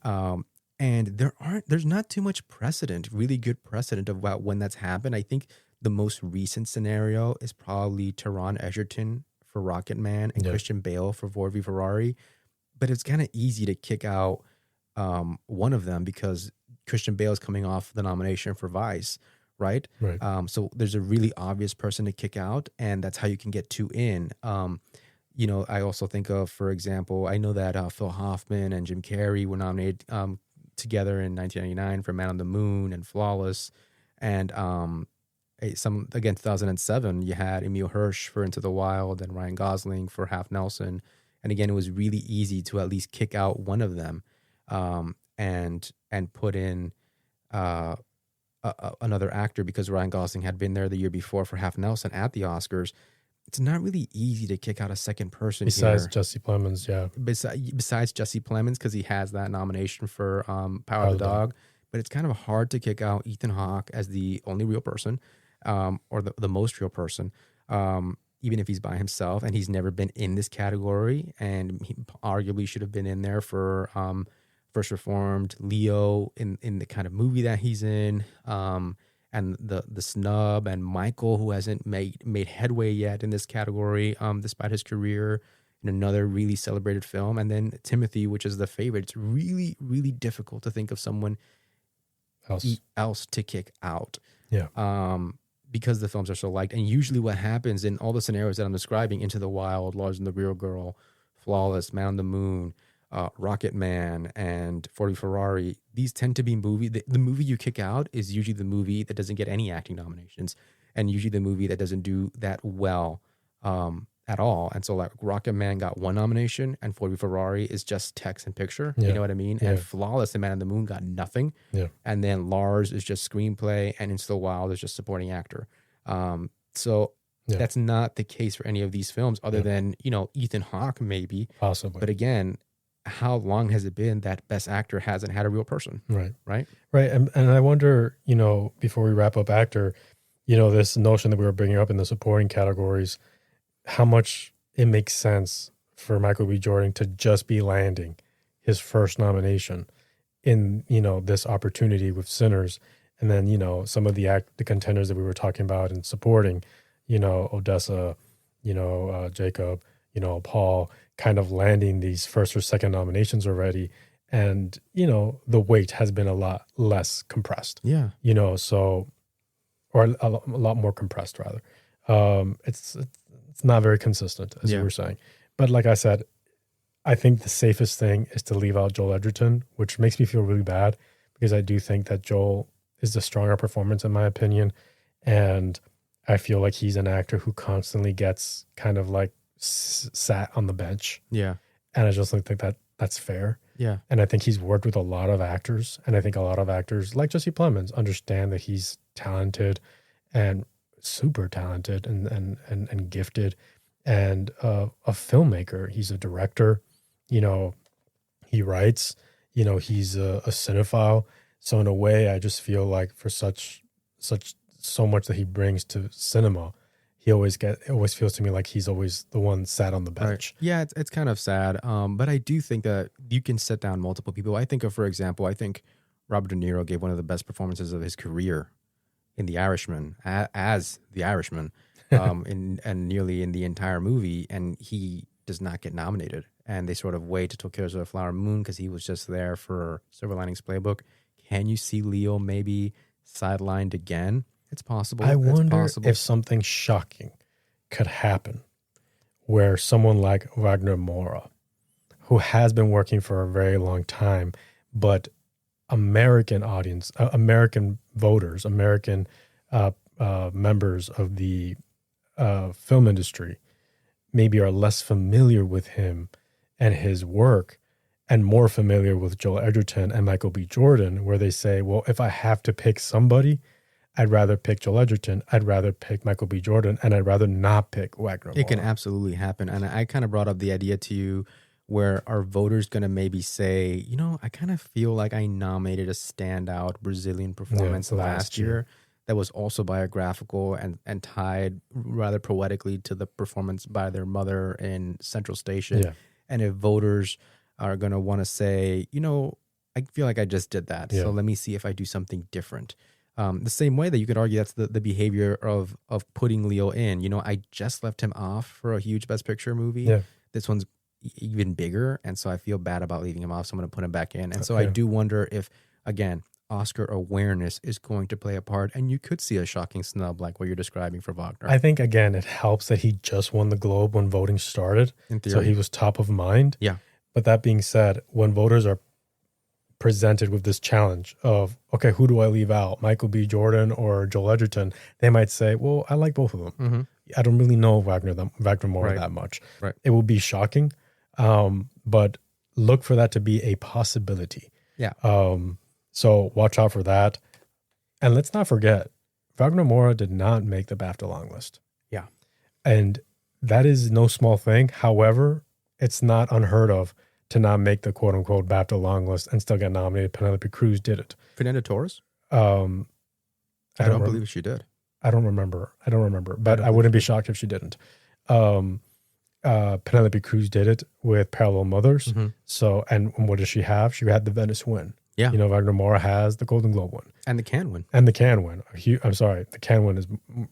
And there's not too much precedent, really good precedent about when that's happened. I think the most recent scenario is probably Taron Egerton for Rocket Man and Christian Bale for Ford v Ferrari. But it's kind of easy to kick out one of them because Christian Bale is coming off the nomination for Vice, right? Right. So there's a really obvious person to kick out, and that's how you can get two in. I also think of, for example, I know that Phil Hoffman and Jim Carrey were nominated together in 1999 for Man on the Moon and Flawless. And 2007, you had Emil Hirsch for Into the Wild and Ryan Gosling for Half Nelson. And again, it was really easy to at least kick out one of them and put in another actor, because Ryan Gosling had been there the year before for Half Nelson at the Oscars. It's not really easy to kick out a second person besides Jesse Plemons, yeah. Besides Jesse Plemons, because he has that nomination for Power of the Dog. But it's kind of hard to kick out Ethan Hawke as the only real person, or the most real person, even if he's by himself and he's never been in this category, and he arguably should have been in there for First Reformed, Leo in the kind of movie that he's in, and the snub, and Michael, who hasn't made headway yet in this category, despite his career in another really celebrated film, and then Timothy, which is the favorite. It's really, really difficult to think of someone else to kick out. Yeah. Because the films are so liked. And usually what happens in all the scenarios that I'm describing, Into the Wild, Lars and the Real Girl, Flawless, Man on the Moon, Rocket Man, and Ford v Ferrari, these tend to be the movie you kick out is usually the movie that doesn't get any acting nominations, and usually the movie that doesn't do that well at all. And so like Rocket Man got one nomination, and Ford v Ferrari is just text and picture. You know what I mean? Yeah. And Flawless and Man on the Moon got nothing. Yeah. And then Lars is just screenplay, and Into the Wild is just supporting actor. That's not the case for any of these films, other than, Ethan Hawke maybe. Possibly. But again, how long has it been that Best Actor hasn't had a real person? Right. Right. Right. And I wonder, before we wrap up actor, this notion that we were bringing up in the supporting categories, how much it makes sense for Michael B. Jordan to just be landing his first nomination in, this opportunity with Sinners. And then, some of the contenders that we were talking about and supporting, Odessa, Jacob, Paul, kind of landing these first or second nominations already. And, the weight has been a lot less compressed. Yeah. Or a lot more compressed rather. It's not very consistent, as you were saying. But like I said, I think the safest thing is to leave out Joel Edgerton, which makes me feel really bad, because I do think that Joel is the stronger performance in my opinion. And I feel like he's an actor who constantly gets kind of like sat on the bench. Yeah. And I just don't think that that's fair. Yeah. And I think he's worked with a lot of actors. And I think a lot of actors like Jesse Plemons understand that he's talented and super talented and gifted, and a filmmaker. He's a director, he writes, he's a cinephile. So in a way, I just feel like for so much that he brings to cinema, it always feels to me like he's always the one sat on the bench. Right. Yeah, it's kind of sad. But I do think that you can set down multiple people. I think for example, Robert De Niro gave one of the best performances of his career in The Irishman, as The Irishman, and nearly in the entire movie, and he does not get nominated. And they sort of wait till Killers of the Flower Moon because he was just there for Silver Linings Playbook. Can you see Leo maybe sidelined again? It's possible. I wonder if something shocking could happen where someone like Wagner Moura, who has been working for a very long time, but American audience, American voters, American members of the film industry maybe are less familiar with him and his work, and more familiar with Joel Edgerton and Michael B. Jordan, where they say, well, if I have to pick somebody, I'd rather pick Joel Edgerton, I'd rather pick Michael B. Jordan, and I'd rather not pick Wagner Moura. It can absolutely happen. And I kind of brought up the idea to you where our voters going to maybe say, I kind of feel like I nominated a standout Brazilian performance last year that was also biographical and tied rather poetically to the performance by their mother in Central Station. Yeah. And if voters are going to want to say, I feel like I just did that. Yeah. So let me see if I do something different. The same way that you could argue that's the behavior of putting Leo in. You know, I just left him off for a huge Best Picture movie. Yeah. This one's even bigger, and so I feel bad about leaving him off, so I'm going to put him back in. And so I do wonder if, again, Oscar awareness is going to play a part, and you could see a shocking snub like what you're describing for Wagner. I think, again, it helps that he just won the Globe when voting started. In theory. So he was top of mind. Yeah. But that being said, when voters are presented with this challenge of, okay, who do I leave out, Michael B. Jordan or Joel Edgerton, they might say, well, I like both of them. Mm-hmm. I don't really know Wagner Moore that much. Right. It will be shocking, but look for that to be a possibility. Yeah. So watch out for that. And let's not forget, Wagner Moore did not make the BAFTA long list. Yeah. And that is no small thing. However, it's not unheard of to not make the quote unquote BAFTA long list and still get nominated. Penelope Cruz did it. Fernanda Torres? I don't believe she did. I don't remember, but I wouldn't be shocked if she didn't. Penelope Cruz did it with Parallel Mothers. Mm-hmm. So, and what does she have? She had the Venice win. Yeah. You know, Wagner Moore has the Golden Globe win. And the Cannes win. I'm sorry, the Cannes win is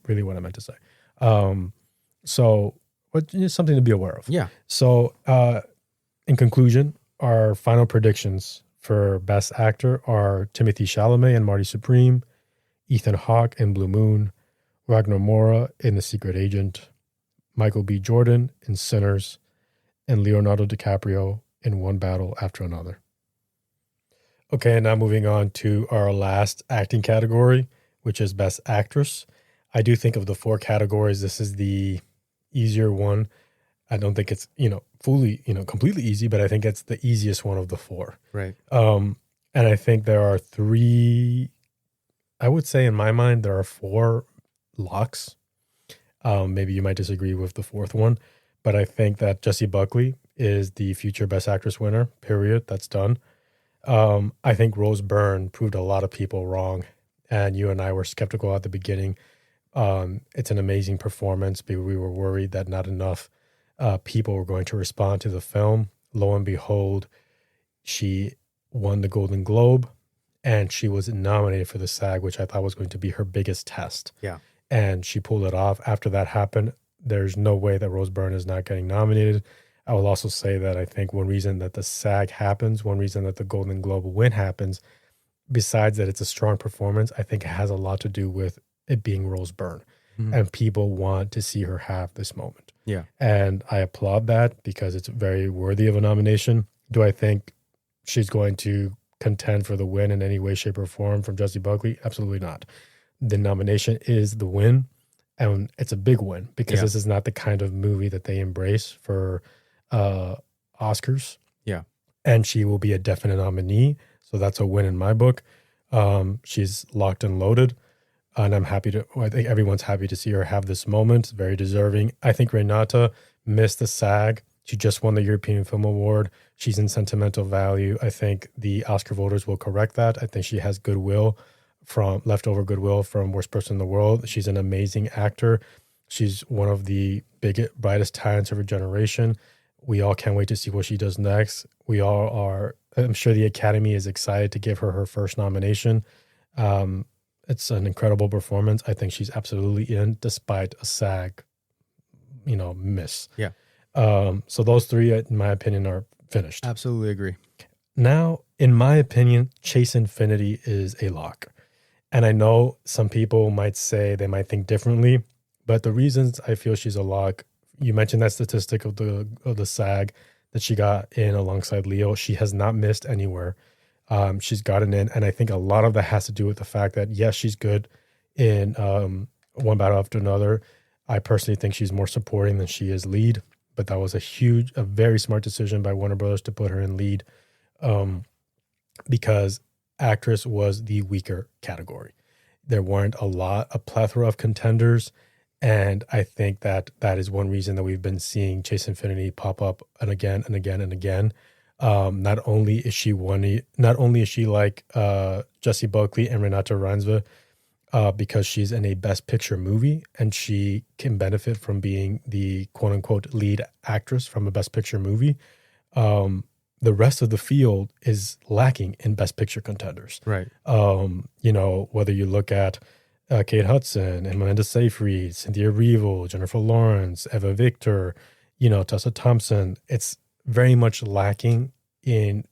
really what I meant to say. But it's something to be aware of. Yeah. So, in conclusion, our final predictions for Best Actor are Timothée Chalamet and Marty Supreme, Ethan Hawke in Blue Moon, Wagner Moura in The Secret Agent, Michael B. Jordan in Sinners, and Leonardo DiCaprio in One Battle After Another. Okay, and now moving on to our last acting category, which is Best Actress. I do think of the 4 categories, this is the easier one. I don't think it's, fully, completely easy, but I think it's the easiest one of the 4. Right. And I think there are 3, I would say in my mind, there are 4 locks. Maybe you might disagree with the 4th one, but I think that Jessie Buckley is the future Best Actress winner, period. That's done. I think Rose Byrne proved a lot of people wrong, and you and I were skeptical at the beginning. It's an amazing performance, but we were worried that not enough people were going to respond to the film. Lo and behold, she won the Golden Globe, and she was nominated for the SAG, which I thought was going to be her biggest test. Yeah. And she pulled it off. After that happened, there's no way that Rose Byrne is not getting nominated. I will also say that I think one reason that the SAG happens, one reason that the Golden Globe win happens, besides that it's a strong performance, I think it has a lot to do with it being Rose Byrne. Mm-hmm. And people want to see her have this moment. Yeah. And I applaud that because it's very worthy of a nomination. Do I think she's going to contend for the win in any way, shape, or form from Jessie Buckley? Absolutely not. The nomination is the win, and it's a big win because this is not the kind of movie that they embrace for Oscars. Yeah. And she will be a definite nominee, so that's a win in my book. She's locked and loaded, and I think everyone's happy to see her have this moment. Very deserving. I think Renata missed the SAG. She just won the European Film Award. She's in sentimental value. I think the Oscar voters will correct that. I think she has leftover goodwill from Worst Person in the World. She's an amazing actor. She's one of the biggest, brightest talents of her generation. We all can't wait to see what she does next. We all are. I'm sure the Academy is excited to give her her first nomination. It's an incredible performance. I think she's absolutely in, despite a SAG, miss. Yeah. So those 3, in my opinion, are finished. Absolutely agree. Now, in my opinion, Chase Infinity is a lock. And I know some people might say they might think differently, but the reasons I feel she's a lock, you mentioned that statistic of the SAG that she got in alongside Leo. She has not missed anywhere. She's gotten in, and I think a lot of that has to do with the fact that, yes, she's good in One Battle After Another. I personally think she's more supporting than she is lead, but that was a very smart decision by Warner Brothers to put her in lead, because actress was the weaker category. There weren't a plethora of contenders, and I think that is one reason that we've been seeing Chase Infinity pop up and again and again and again. Not only is she like Jessie Buckley and Renata Reinsve, because she's in a Best Picture movie and she can benefit from being the quote unquote lead actress from a Best Picture movie. the rest of the field is lacking in Best Picture contenders. Right. Whether you look at Kate Hudson, Amanda Seyfried, Cynthia Erivo, Jennifer Lawrence, Eva Victor, Tessa Thompson, it's very much lacking in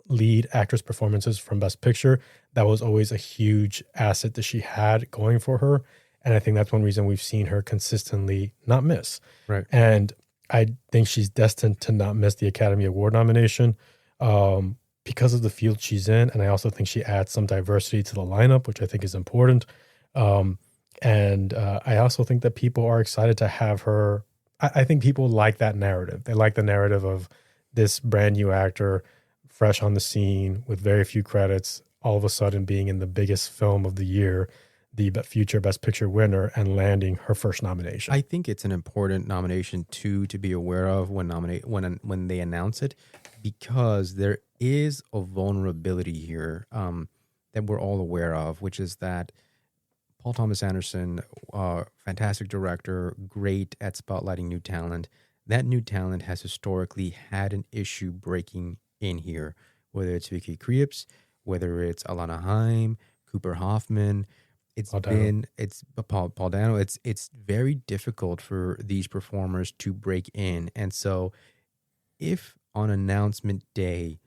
lead actress performances from Best Picture. That was always a huge asset that she had going for her. And I think that's one reason we've seen her consistently not miss. Right. And I think she's destined to not miss the Academy Award nomination because of the field she's in. And I also think she adds some diversity to the lineup, which I think is important. I also think that people are excited to have her. I think people like that narrative. They like the narrative of this brand new actor, fresh on the scene with very few credits, all of a sudden being in the biggest film of the year, the future Best Picture winner, and landing her first nomination. I think it's an important nomination too to be aware of when they announce it, because there is a vulnerability here that we're all aware of, which is that Paul Thomas Anderson, fantastic director, great at spotlighting new talent. That new talent has historically had an issue breaking in here, whether it's Vicky Krieps, whether it's Alana Haim, Cooper Hoffman. Paul Dano. It's very difficult for these performers to break in. And so if on announcement day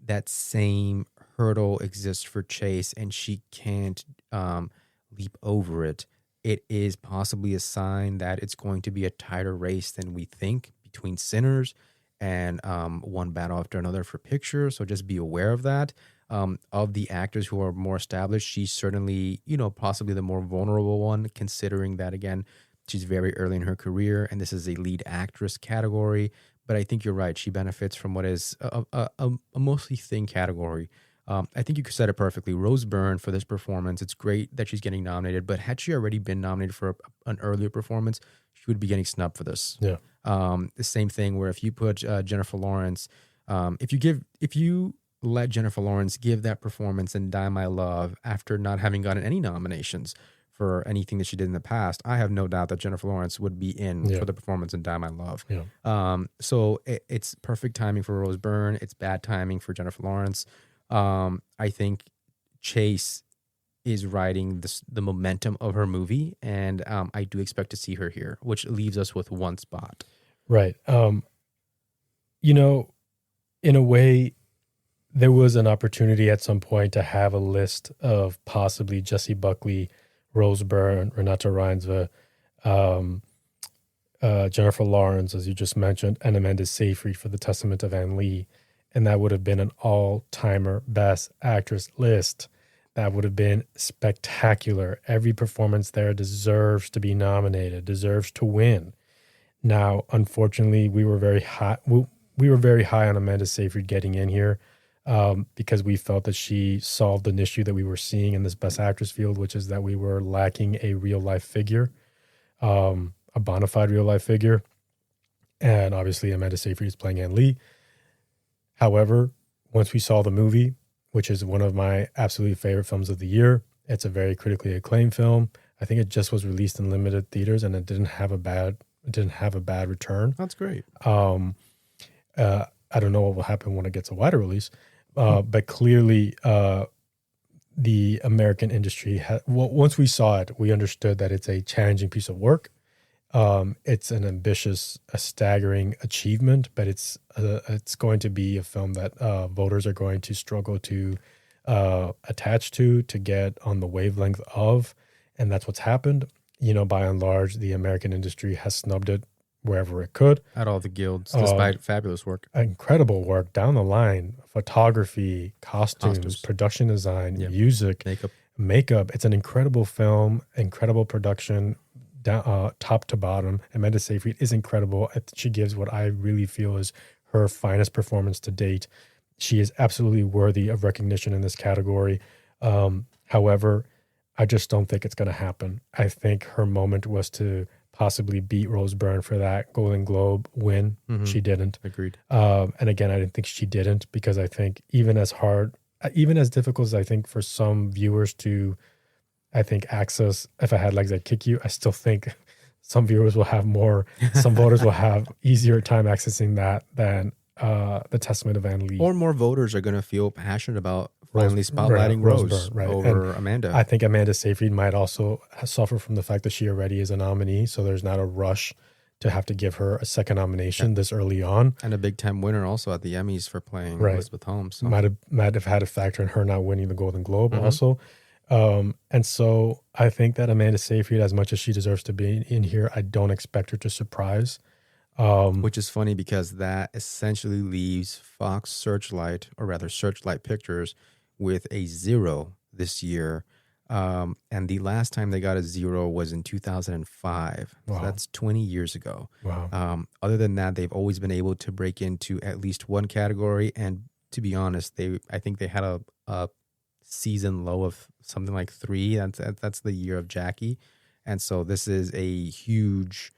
that same hurdle exists for Chase and she can't leap over it, it is possibly a sign that it's going to be a tighter race than we think between Sinners and one battle after another for Picture. So just be aware of that. Of the actors who are more established, she's certainly, possibly the more vulnerable one, considering that, again, she's very early in her career and this is a lead actress category. But I think you're right. She benefits from what is a mostly thin category. I think you said it perfectly. Rose Byrne, for this performance, it's great that she's getting nominated, but had she already been nominated for an earlier performance, she would be getting snubbed for this. Yeah. The same thing where if you put Jennifer Lawrence, if you let Jennifer Lawrence give that performance in Die My Love after not having gotten any nominations for anything that she did in the past, I have no doubt that Jennifer Lawrence would be in for the performance in Die My Love. Yeah. So it's perfect timing for Rose Byrne. It's bad timing for Jennifer Lawrence. I think Chase is riding the momentum of her movie, and I do expect to see her here, which leaves us with one spot. Right. In a way, there was an opportunity at some point to have a list of possibly Jessie Buckley, Rose Byrne, Renata Reinsve, Jennifer Lawrence, as you just mentioned, and Amanda Seyfried for The Testament of Anne Lee. And that would have been an all-timer Best Actress list. That would have been spectacular. Every performance there deserves to be nominated, deserves to win. Now, unfortunately, we were very high. We were very high on Amanda Seyfried getting in here because we felt that she solved an issue that we were seeing in this Best Actress field, which is that we were lacking a real-life figure, a bona fide real-life figure. And obviously, Amanda Seyfried is playing Anne Lee. However, once we saw the movie, which is one of my absolutely favorite films of the year, it's a very critically acclaimed film. I think it just was released in limited theaters and it didn't have a bad return. That's great. I don't know what will happen when it gets a wider release, but clearly the American industry once we saw it, we understood that it's a challenging piece of work. It's an ambitious, a staggering achievement, but it's going to be a film that voters are going to struggle to attach to get on the wavelength of, and that's what's happened. By and large, the American industry has snubbed it wherever it could. At all the guilds, despite fabulous work. Incredible work down the line, photography, costumes. Production design, music, makeup. It's an incredible film, incredible production. Top to bottom. Amanda Seyfried is incredible. She gives what I really feel is her finest performance to date. She is absolutely worthy of recognition in this category. However, I just don't think it's going to happen. I think her moment was to possibly beat Rose Byrne for that Golden Globe win. Mm-hmm. She didn't. Agreed. And again, I didn't think she didn't because I think even as difficult as I think for some viewers to access, if I had legs, I'd kick you. I still think some viewers will have some voters will have easier time accessing that than The Testament of Anne Lee. Or more voters are going to feel passionate about finally Rose, spotlighting Rose Byrne, right. over And Amanda. I think Amanda Seyfried might also suffer from the fact that she already is a nominee, so there's not a rush to have to give her a second nomination this early on. And a big time winner also at the Emmys for playing Elizabeth Holmes. So. Might have had a factor in her not winning the Golden Globe also. And so I think that Amanda Seyfried, as much as she deserves to be in here, I don't expect her to surprise. Which is funny because that essentially leaves Fox Searchlight, or rather Searchlight Pictures, with a 0 this year. And the last time they got a 0 was in 2005. Wow. So that's 20 years ago. Wow. Other than that, they've always been able to break into at least one category. And to be honest, I think they had a season low of something like 3. That's the year of Jackie. And so this is a huge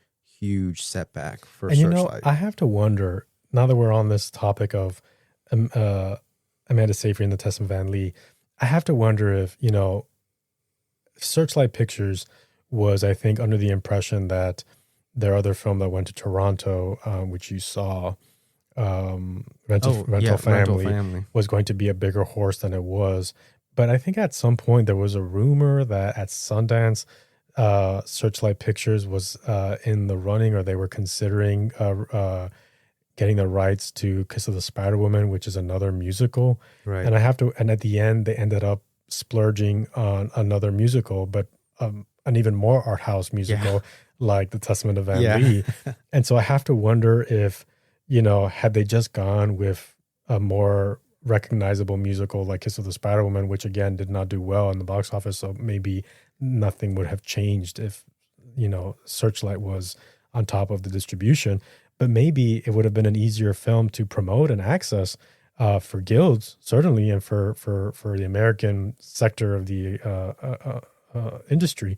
setback for Searchlight. I have to wonder, now that we're on this topic of Amanda Seyfried and the Testament of Anne Lee, I have to wonder if, Searchlight Pictures was, I think, under the impression that their other film that went to Toronto, which you saw, Rental Family, was going to be a bigger horse than it was. But I think at some point there was a rumor that at Sundance, Searchlight Pictures was in the running, or they were considering getting the rights to Kiss of the Spider Woman, which is another musical. Right. And at the end, they ended up splurging on another musical, but an even more art house musical like The Testament of Anne Lee. And so I have to wonder if, had they just gone with a more recognizable musical like Kiss of the Spider Woman, which again did not do well in the box office, so maybe nothing would have changed if, Searchlight was on top of the distribution. But maybe it would have been an easier film to promote and access for guilds, certainly, and for the American sector of the industry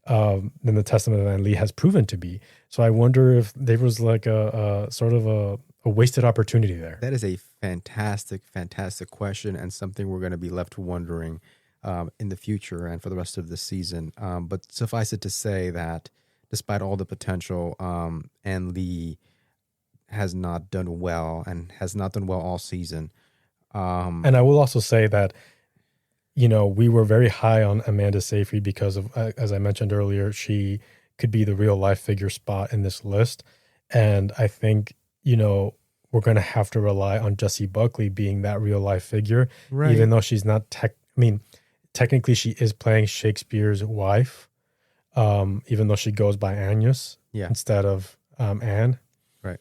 than The Testament of Anne Lee has proven to be. So I wonder if there was like a sort of a wasted opportunity there. That is a fantastic question, and something we're going to be left wondering in the future and for the rest of the season. But suffice it to say that despite all the potential, Anne Lee has not done well and has not done well all season. And I will also say that, we were very high on Amanda Seyfried because of, as I mentioned earlier, she could be the real life figure spot in this list. And I think, we're going to have to rely on Jessie Buckley being that real life figure, even though she's not technically she is playing Shakespeare's wife, even though she goes by Agnes instead of Anne. Right.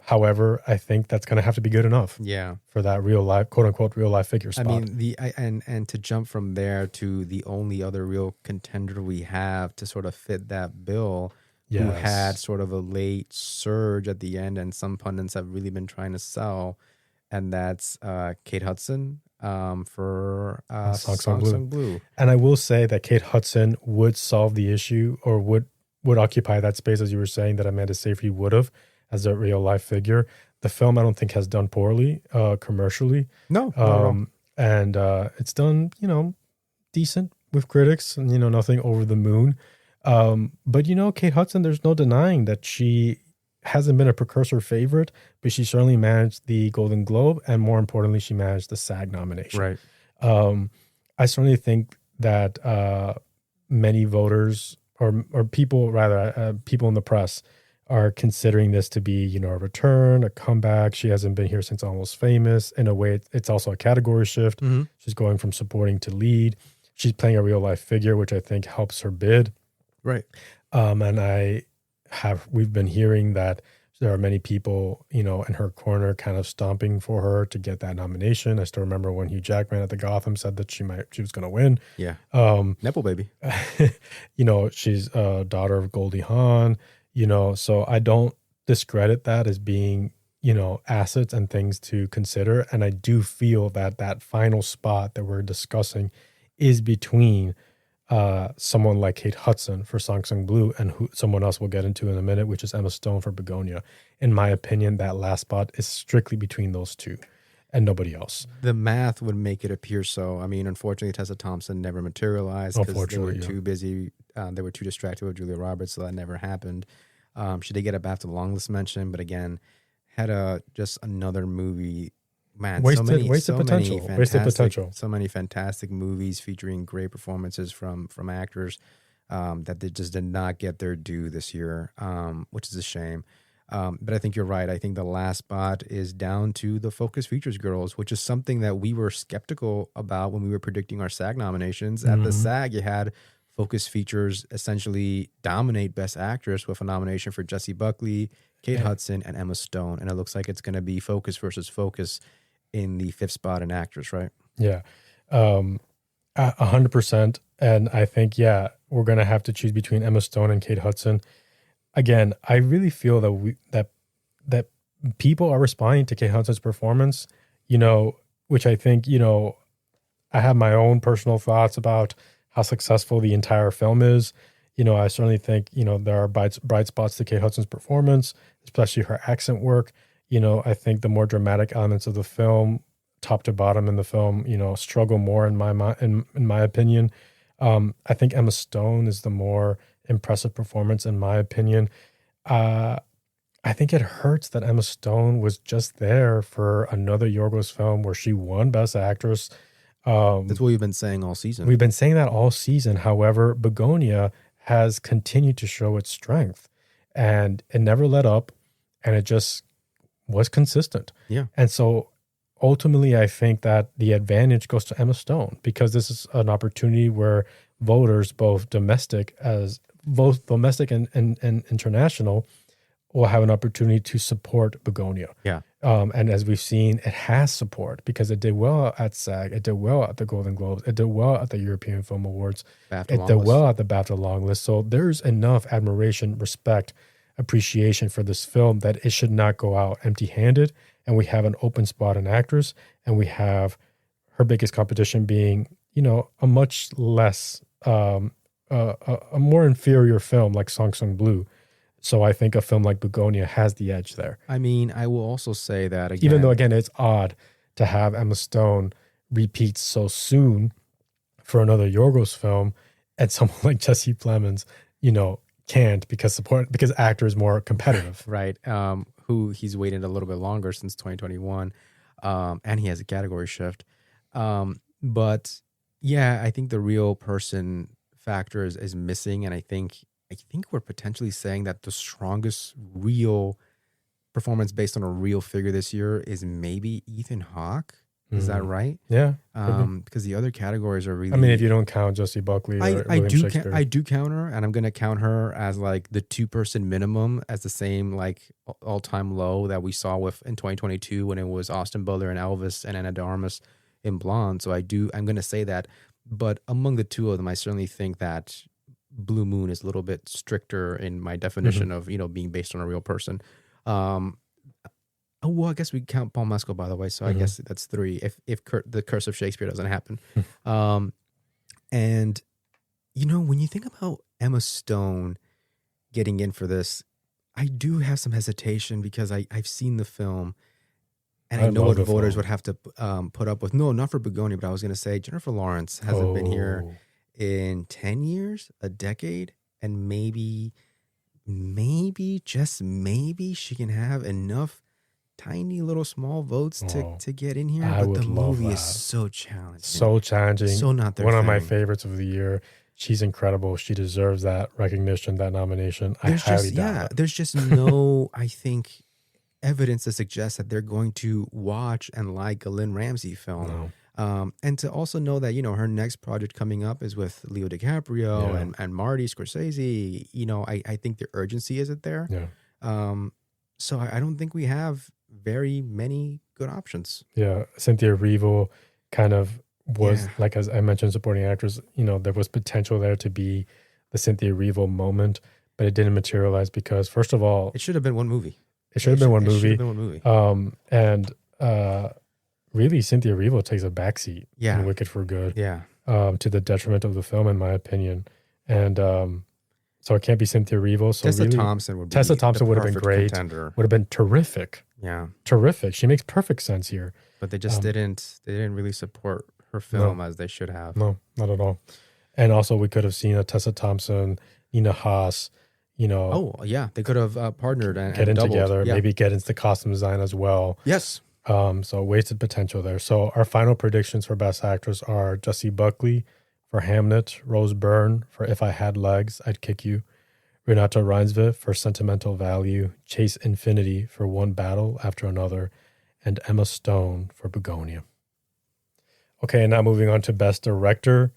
However, I think that's going to have to be good enough. For that real life, quote unquote, real life figure spot. I mean, and to jump from there to the only other real contender we have to sort of fit that bill, who had sort of a late surge at the end, and some pundits have really been trying to sell, and that's Kate Hudson for Song Sung Blue. And I will say that Kate Hudson would solve the issue, or would occupy that space, as you were saying, that Amanda Seyfried would have as a real life figure. The film, I don't think, has done poorly commercially. No. And it's done, decent with critics, and nothing over the moon. But Kate Hudson, there's no denying that she hasn't been a precursor favorite, but she certainly managed the Golden Globe, and more importantly, she managed the SAG nomination. Right. I certainly think that many voters, or people rather, people in the press, are considering this to be, a return, a comeback. She hasn't been here since Almost Famous. In a way, it's also a category shift. Mm-hmm. She's going from supporting to lead. She's playing a real life figure, which I think helps her bid. Right. And we've been hearing that there are many people, in her corner kind of stomping for her to get that nomination. I still remember when Hugh Jackman at the Gotham said that she was going to win. Yeah. Nepo baby. She's a daughter of Goldie Hawn, so I don't discredit that as being, assets and things to consider. And I do feel that that final spot that we're discussing is between someone like Kate Hudson for Song Sung Blue and someone else we'll get into in a minute, which is Emma Stone for Begonia. In my opinion, that last spot is strictly between those two and nobody else. The math would make it appear so. I mean, unfortunately, Tessa Thompson never materialized because they were too busy. They were too distracted with Julia Roberts, so that never happened. She did get a BAFTA long list mention, but again, had just another movie. Man, Wasted potential. so many fantastic movies featuring great performances from actors that they just did not get their due this year, which is a shame. But I think you're right. I think the last spot is down to the Focus Features girls, which is something that we were skeptical about when we were predicting our SAG nominations. At the SAG, you had Focus Features essentially dominate Best Actress with a nomination for Jessie Buckley, Kate Hudson, and Emma Stone. And it looks like it's going to be Focus versus Focus in the 5th spot in actress, right? Yeah. 100%. And I think, we're going to have to choose between Emma Stone and Kate Hudson. Again, I really feel that that people are responding to Kate Hudson's performance, which I think, I have my own personal thoughts about how successful the entire film is. I certainly think, there are bright spots to Kate Hudson's performance, especially her accent work. I think the more dramatic elements of the film, top to bottom in the film, struggle more in my opinion. I think Emma Stone is the more impressive performance in my opinion. I think it hurts that Emma Stone was just there for another Yorgos film where she won Best Actress. That's what we've been saying all season. We've been saying that all season. However, Begonia has continued to show its strength, and it never let up, and it just was consistent. Yeah. And so ultimately, I think that the advantage goes to Emma Stone because this is an opportunity where voters, both domestic and international, will have an opportunity to support Begonia. Yeah. And as we've seen, it has support because it did well at SAG, it did well at the Golden Globes, it did well at the European Film Awards, it did well at the BAFTA long list. So there's enough admiration, respect, appreciation for this film that it should not go out empty-handed. And we have an open spot in actress, and we have her biggest competition being, a much less, a more inferior film like Song Sung Blue. So I think a film like Begonia has the edge there. I mean, I will also say that again, even though again it's odd to have Emma Stone repeat so soon for another Yorgos film, and someone like Jesse Plemons, can't because actor is more competitive. Right. Who he's waited a little bit longer since 2021. And he has a category shift. But yeah, I think the real person factor is missing. And I think we're potentially saying that the strongest real performance based on a real figure this year is maybe Ethan Hawke. Is that right? Yeah. Because the other categories are really... I mean, if you don't count Jessie Buckley or William Shakespeare. I do count her, and I'm going to count her as like the 2-person minimum as the same like all-time low that we saw in 2022 when it was Austin Butler and Elvis and Ana de Armas in Blonde. So I'm going to say that. But among the two of them, I certainly think that Blue Moon is a little bit stricter in my definition of, being based on a real person. Oh, well, I guess we count Paul Mescal, by the way. So I guess that's 3 if the Curse of Shakespeare doesn't happen. And, when you think about Emma Stone getting in for this, I do have some hesitation because I've seen the film and I know what voters would have to put up with. No, not for Begonia, but I was going to say Jennifer Lawrence hasn't been here in 10 years, a decade, and maybe, just maybe she can have enough tiny little small votes to get in here. But the movie is so challenging. So challenging. So not their One thing. of my favorites of the year. She's incredible. She deserves that recognition, that nomination. I highly doubt it. There's just no, I think, evidence to suggest that they're going to watch and like a Lynn Ramsey film. No. And to also know that, her next project coming up is with Leo DiCaprio and Marty Scorsese. I think the urgency isn't there. Yeah. So I don't think we have very many good options. Yeah. Cynthia Erivo kind of was, like as I mentioned, supporting actress, there was potential there to be the Cynthia Erivo moment, but it didn't materialize because, first of all, it should have been one movie. And really, Cynthia Erivo takes a backseat in Wicked for Good. Yeah. To the detriment of the film, in my opinion. And so it can't be Cynthia Erivo. So Tessa Thompson would have been great. Contender. Would have been terrific. Yeah. Terrific. She makes perfect sense here. But they just didn't really support her film as they should have. No, not at all. And also we could have seen a Tessa Thompson, Nina Haas, Oh, yeah. They could have partnered and get in doubled. together, Yeah. maybe get into the costume design as well. Yes. So wasted potential there. So our final predictions for Best Actress are Jessie Buckley for Hamnet, Rose Byrne for If I Had Legs, I'd Kick You, Renata Reinsve for Sentimental Value, Chase Infinity for One Battle After Another, and Emma Stone for Begonia. Okay, now moving on to Best Director.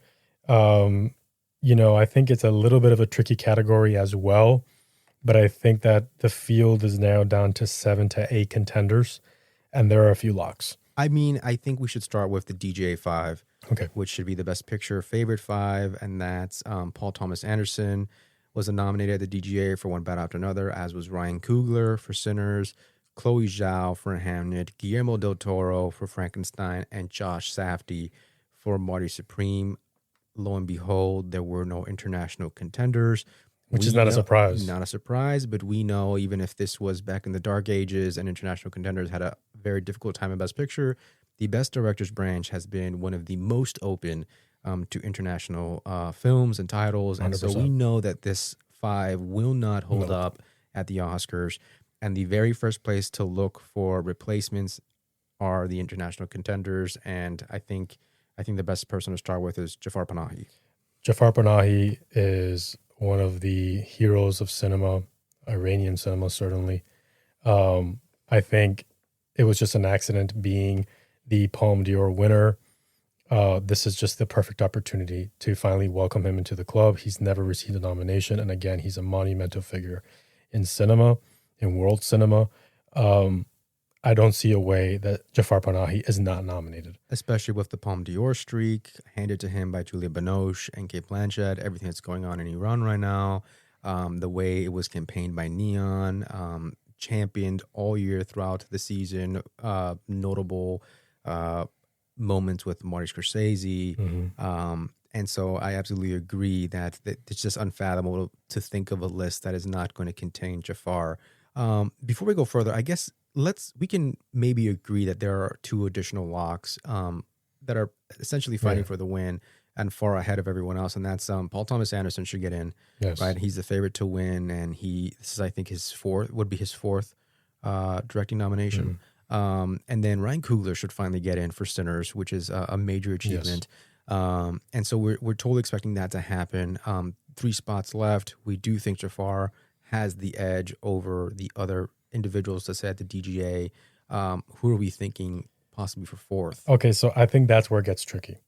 I think it's a little bit of a tricky category as well, but I think that the field is narrowed down to 7 to 8 contenders, and there are a few locks. I mean, I think we should start with the DGA 5, Okay. which should be the Best Picture favorite 5, and that's Paul Thomas Anderson was nominated at the DGA for One Battle After Another, as was Ryan Coogler for Sinners, Chloe Zhao for Hamnet, Guillermo del Toro for Frankenstein, and Josh Safdie for Marty Supreme. Lo and behold, there were no international contenders. Which is not a surprise. Not a surprise, but we know even if this was back in the dark ages and international contenders had a very difficult time in Best Picture, the Best Directors branch has been one of the most open to international films and titles. And 100%. so we know that this 5 will not hold up at the Oscars. And the very first place to look for replacements are the international contenders. And I think the best person to start with is Jafar Panahi. Jafar Panahi is one of the heroes of cinema, Iranian cinema, certainly. I think it was just an accident being the Palme d'Or winner. This is just the perfect opportunity to finally welcome him into the club. He's never received a nomination. And again, he's a monumental figure in cinema, in world cinema. I don't see a way that Jafar Panahi is not nominated. Especially with the Palme d'Or streak handed to him by Julia Binoche and Kate Blanchett, everything that's going on in Iran right now, the way it was campaigned by Neon, championed all year throughout the season, notable moments with Marty Scorsese. Mm-hmm. And so I absolutely agree that it's just unfathomable to think of a list that is not going to contain Jafar. Before we go further, I guess we can maybe agree that there are 2 additional locks that are essentially fighting for the win and far ahead of everyone else. And that's Paul Thomas Anderson should get in, right? He's the favorite to win. And this is, I think, his fourth directing nomination. Mm-hmm. And then Ryan Coogler should finally get in for Sinners, which is a major achievement. Yes. And so we're totally expecting that to happen. 3 spots left. We do think Jafar has the edge over the other individuals to say at the DGA. Who are we thinking possibly for 4th? Okay, so I think that's where it gets tricky.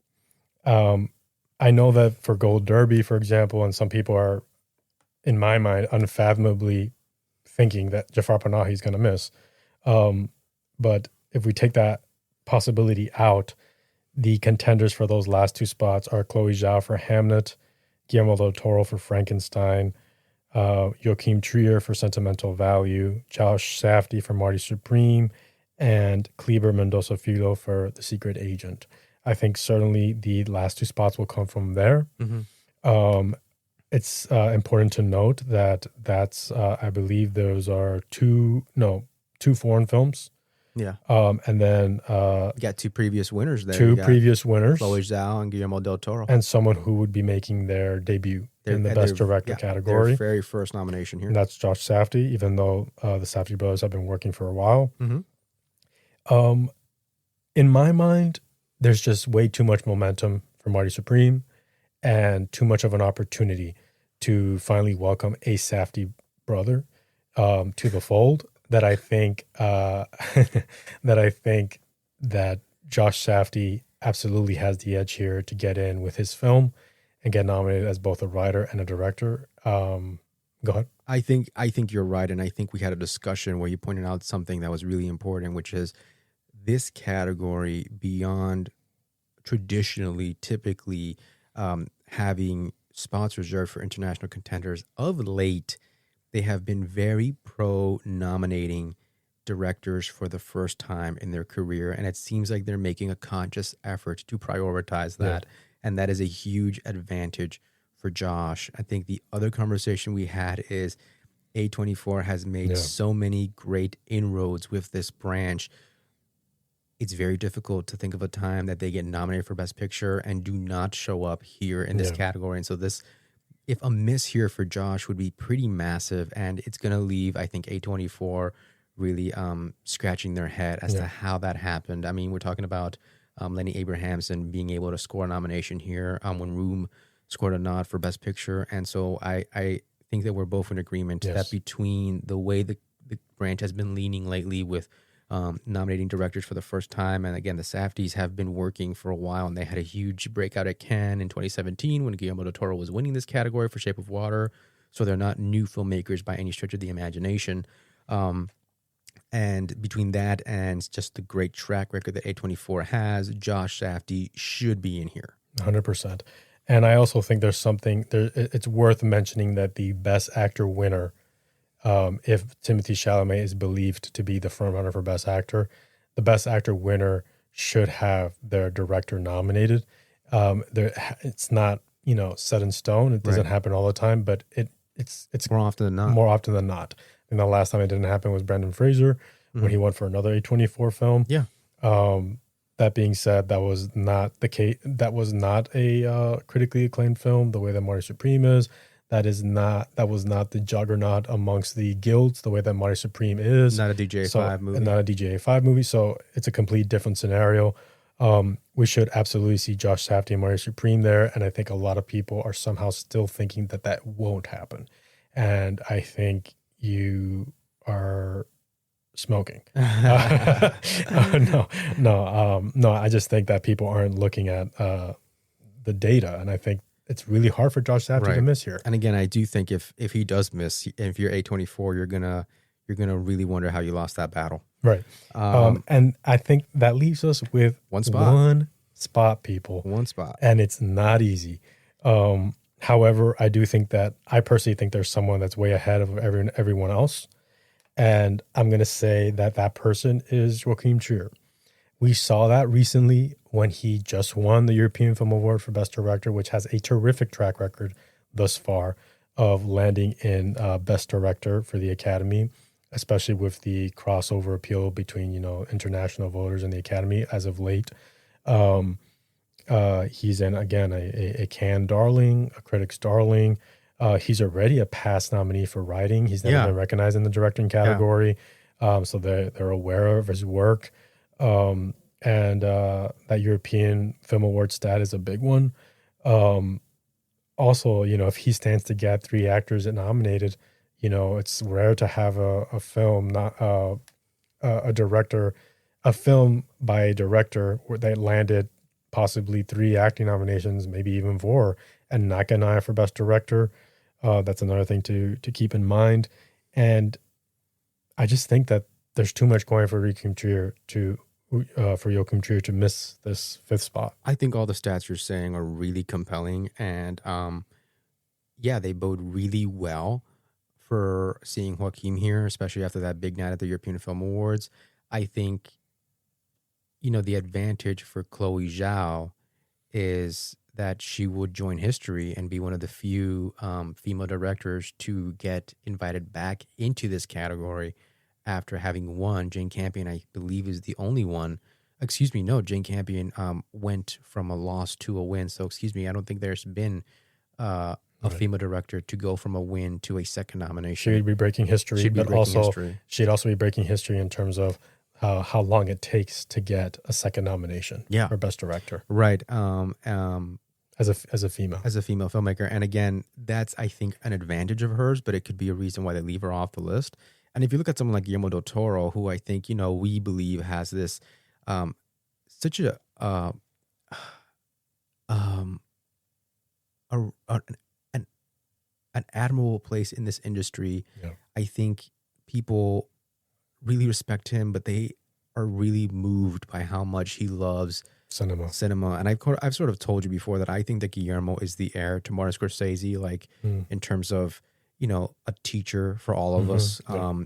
I know that for Gold Derby, for example, and some people are, in my mind, unfathomably thinking that Jafar Panahi is going to miss. But if we take that possibility out, the contenders for those last 2 spots are Chloe Zhao for Hamnet, Guillermo del Toro for Frankenstein, Joachim Trier for Sentimental Value, Josh Safdie for Marty Supreme, and Kleber Mendoza Filho for The Secret Agent. I think certainly the last 2 spots will come from there. Mm-hmm. It's important to note that I believe those are 2 foreign films. Yeah. And then you got 2 previous winners there. 2 previous winners. Chloe Zhao and Guillermo del Toro. And someone who would be making their debut in the Best Director category. Their very first nomination here. And that's Josh Safdie, even though the Safdie brothers have been working for a while. Mm-hmm. In my mind, there's just way too much momentum for Marty Supreme and too much of an opportunity to finally welcome a Safdie brother to the fold that I think that Josh Safdie absolutely has the edge here to get in with his film and get nominated as both a writer and a director. Go ahead. I think you're right, and I think we had a discussion where you pointed out something that was really important, which is this category, beyond traditionally, typically having spots reserved for international contenders, of late, they have been very pro nominating directors for the first time in their career. And it seems like they're making a conscious effort to prioritize that. Yeah. And that is a huge advantage for Josh. I think the other conversation we had is A24 has made so many great inroads with this branch. It's very difficult to think of a time that they get nominated for Best Picture and do not show up here in this category. And so this if a miss here for Josh would be pretty massive, and it's going to leave, I think, A24 really scratching their head as to how that happened. I mean, we're talking about Lenny Abrahamson being able to score a nomination here when Room scored a nod for Best Picture. And so I think that we're both in agreement that between the way the branch has been leaning lately with nominating directors for the first time, and again, the Safdies have been working for a while, and they had a huge breakout at Cannes in 2017 when Guillermo del Toro was winning this category for Shape of Water. So they're not new filmmakers by any stretch of the imagination. And between that and just the great track record that A24 has, Josh Safdie should be in here. 100%. And I also think there's something there. It's worth mentioning that the Best Actor winner, if Timothée Chalamet is believed to be the frontrunner for Best Actor, the Best Actor winner should have their director nominated. It's not set in stone. It doesn't happen all the time, but it's more often than not. More often than not. And the last time it didn't happen was Brendan Fraser when he won for another A24 film. Yeah. That being said, that was not the case. That was not a critically acclaimed film the way that Marty Supreme is. That was not the juggernaut amongst the guilds the way that Marty Supreme is. Not a DGA5 movie. Not a DGA5 movie. So it's a complete different scenario. We should absolutely see Josh Safdie and Marty Supreme there. And I think a lot of people are somehow still thinking that that won't happen. And I think you are smoking. No. I just think that people aren't looking at the data, and I think it's really hard for Josh Safdie to miss here. And again, I do think if he does miss, if you're A24, you're gonna really wonder how you lost that battle. Right. And I think that leaves us with one spot. One spot, and it's not easy. However, I personally think there's someone that's way ahead of everyone else. And I'm going to say that person is Joachim Trier. We saw that recently when he just won the European Film Award for Best Director, which has a terrific track record thus far of landing in Best Director for the Academy, especially with the crossover appeal between, international voters and the Academy as of late. He's in, again, a Cannes darling, a critics darling. He's already a past nominee for writing. He's never been recognized in the directing category. So they're aware of his work. And that European Film Award stat is a big one. Also, if he stands to get 3 actors nominated, it's rare to have a film, not a film by a director that landed possibly 3 acting nominations, maybe even 4, and not get an eye for Best Director. That's another thing to keep in mind. And I just think that there's too much going for Joachim Trier to miss this 5th spot. I think all the stats you're saying are really compelling, and they bode really well for seeing Joachim here, especially after that big night at the European Film Awards. I think, the advantage for Chloe Zhao is that she would join history and be one of the few female directors to get invited back into this category after having won. Jane Campion, I believe, is the only one. Jane Campion went from a loss to a win. So, I don't think there's been a female director to go from a win to a second nomination. She'd be breaking history, she'd also be breaking history in terms of how long it takes to get a second nomination for Best Director. Right. As a female filmmaker. And again, that's, I think, an advantage of hers, but it could be a reason why they leave her off the list. And if you look at someone like Guillermo del Toro, who I think, we believe has this such an admirable place in this industry. I think people really respect him, but they are really moved by how much he loves cinema. And I've sort of told you before that I think that Guillermo is the heir to Martin Scorsese, in terms of, a teacher for all of us,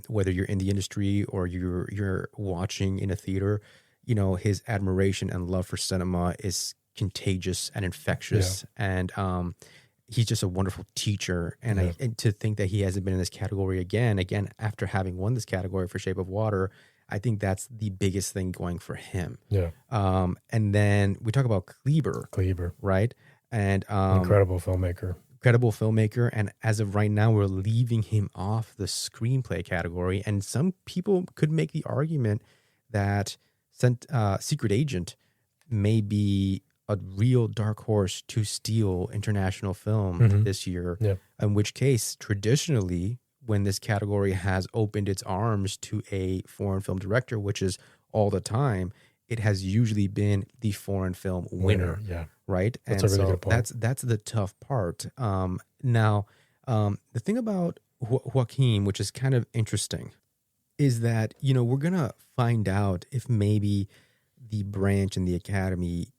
whether you're in the industry or you're watching in a theater. His admiration and love for cinema is contagious and infectious. And he's just a wonderful teacher. And to think that he hasn't been in this category again, after having won this category for Shape of Water, I think that's the biggest thing going for him. And then we talk about Kleber. Kleber. Right? And incredible filmmaker. credible filmmaker, and as of right now, we're leaving him off the screenplay category. And some people could make the argument that Secret Agent may be a real dark horse to steal international film this year. Yeah. In which case, traditionally, when this category has opened its arms to a foreign film director, which is all the time, it has usually been the foreign film winner. Yeah. Right. That's and a really so good point. that's the tough part. Now, the thing about Joaquin, which is kind of interesting, is that, we're going to find out if maybe the branch and the Academy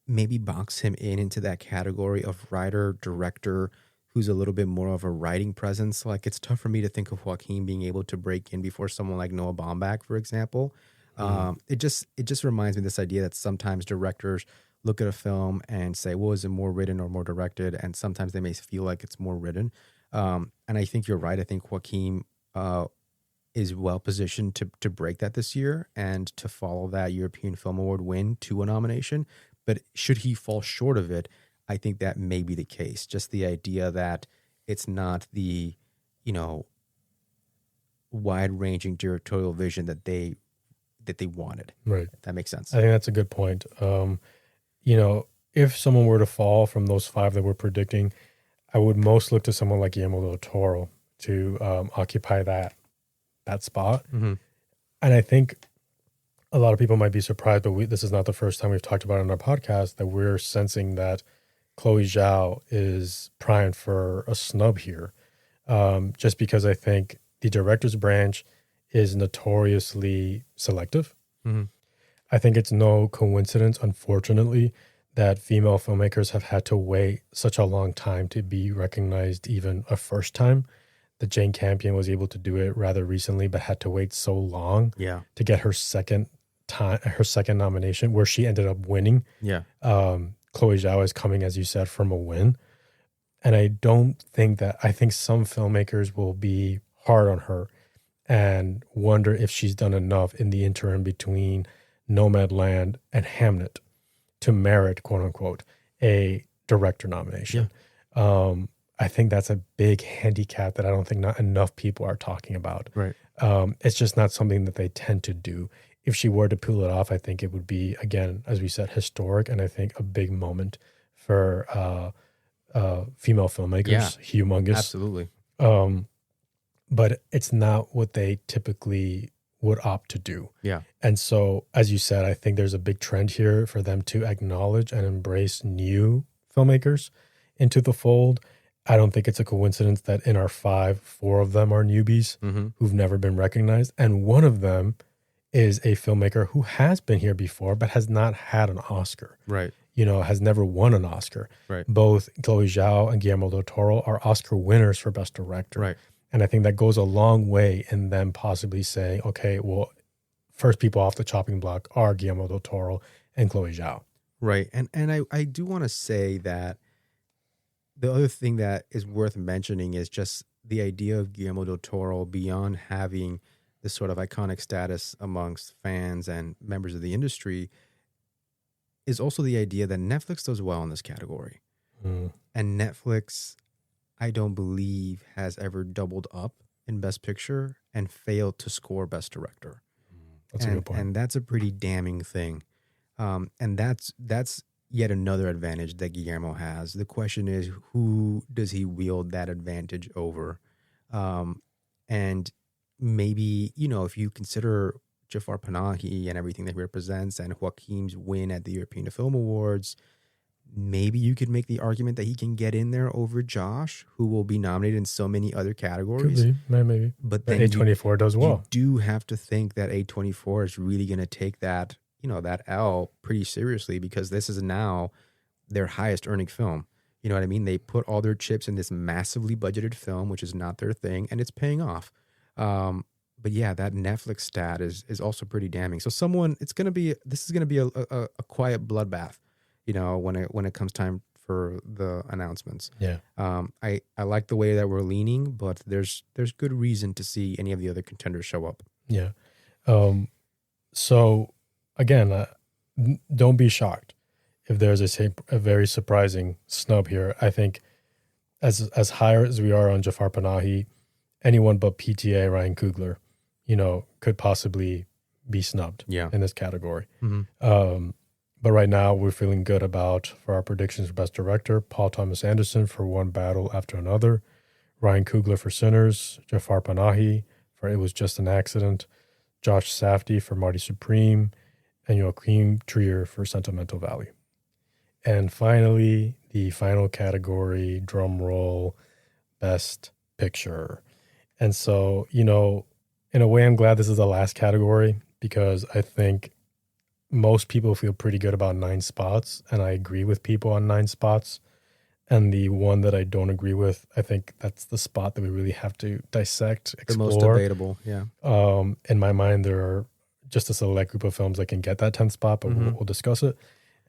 maybe box him into that category of writer, director, who's a little bit more of a writing presence. Like, it's tough for me to think of Joaquin being able to break in before someone like Noah Baumbach, for example. It just reminds me of this idea that sometimes directors look at a film and say, well, is it more written or more directed? And sometimes they may feel like it's more written. And I think you're right. I think Joaquin is well positioned to break that this year and to follow that European Film Award win to a nomination. But should he fall short of it, I think that may be the case. Just the idea that it's not the, wide-ranging directorial vision that they wanted. Right. If that makes sense. I think that's a good point. If someone were to fall from those 5 that we're predicting, I would most look to someone like Guillermo del Toro to occupy that spot. Mm-hmm. And I think a lot of people might be surprised, but this is not the first time we've talked about it on our podcast, that we're sensing that Chloe Zhao is primed for a snub here. Just because I think the director's branch is notoriously selective. Mm-hmm. I think it's no coincidence, unfortunately, that female filmmakers have had to wait such a long time to be recognized even a first time. That Jane Campion was able to do it rather recently, but had to wait so long to get her second nomination, where she ended up winning. Yeah. Chloe Zhao is coming, as you said, from a win. And I think some filmmakers will be hard on her and wonder if she's done enough in the interim between Nomadland and Hamnet to merit, quote unquote, a director nomination. Yeah. I think that's a big handicap that I don't think not enough people are talking about. Right. It's just not something that they tend to do. If she were to pull it off, I think it would be, again, as we said, historic, and I think a big moment for female filmmakers. Yeah, humongous. Absolutely. But it's not what they typically would opt to do. Yeah. And so, as you said, I think there's a big trend here for them to acknowledge and embrace new filmmakers into the fold. I don't think it's a coincidence that in our 5, 4 of them are newbies who've never been recognized. And one of them is a filmmaker who has been here before, but has not had an Oscar. Right. Has never won an Oscar. Right. Both Chloe Zhao and Guillermo del Toro are Oscar winners for Best Director. Right. And I think that goes a long way in them possibly saying, okay, well, first people off the chopping block are Guillermo del Toro and Chloe Zhao. Right. And I do want to say that the other thing that is worth mentioning is just the idea of Guillermo del Toro, beyond having this sort of iconic status amongst fans and members of the industry, is also the idea that Netflix does well in this category. And Netflix, I don't believe, has ever doubled up in Best Picture and failed to score Best Director. That's a good point. And that's a pretty damning thing. And that's yet another advantage that Guillermo has. The question is, who does he wield that advantage over? And maybe, if you consider Jafar Panahi and everything that he represents and Joaquin's win at the European Film Awards, maybe you could make the argument that he can get in there over Josh, who will be nominated in so many other categories. Could be, maybe. But then A24 does well. You do have to think that A24 is really going to take that, that L pretty seriously, because this is now their highest earning film. You know what I mean? They put all their chips in this massively budgeted film, which is not their thing, and it's paying off. But yeah, that Netflix stat is also pretty damning. So this is going to be a quiet bloodbath, when it comes time for the announcements. Yeah. I like the way that we're leaning, but there's good reason to see any of the other contenders show up. Yeah. So again, don't be shocked if there's a very surprising snub here. I think as high as we are on Jafar Panahi, anyone but PTA Ryan Coogler, could possibly be snubbed in this category. But right now we're feeling good about, for our predictions for Best Director, Paul Thomas Anderson for One Battle After Another, Ryan Coogler for Sinners, Jafar Panahi for It Was Just an Accident, Josh Safdie for Marty Supreme, and Joachim Trier for Sentimental Valley. And finally, the final category, drum roll, Best Picture. And so, in a way, I'm glad this is the last category because I think most people feel pretty good about 9 spots, and I agree with people on 9 spots. And the one that I don't agree with, I think that's the spot that we really have to dissect, explore. The most debatable, yeah. In my mind, there are just a select group of films that can get that 10th spot, but we'll discuss it.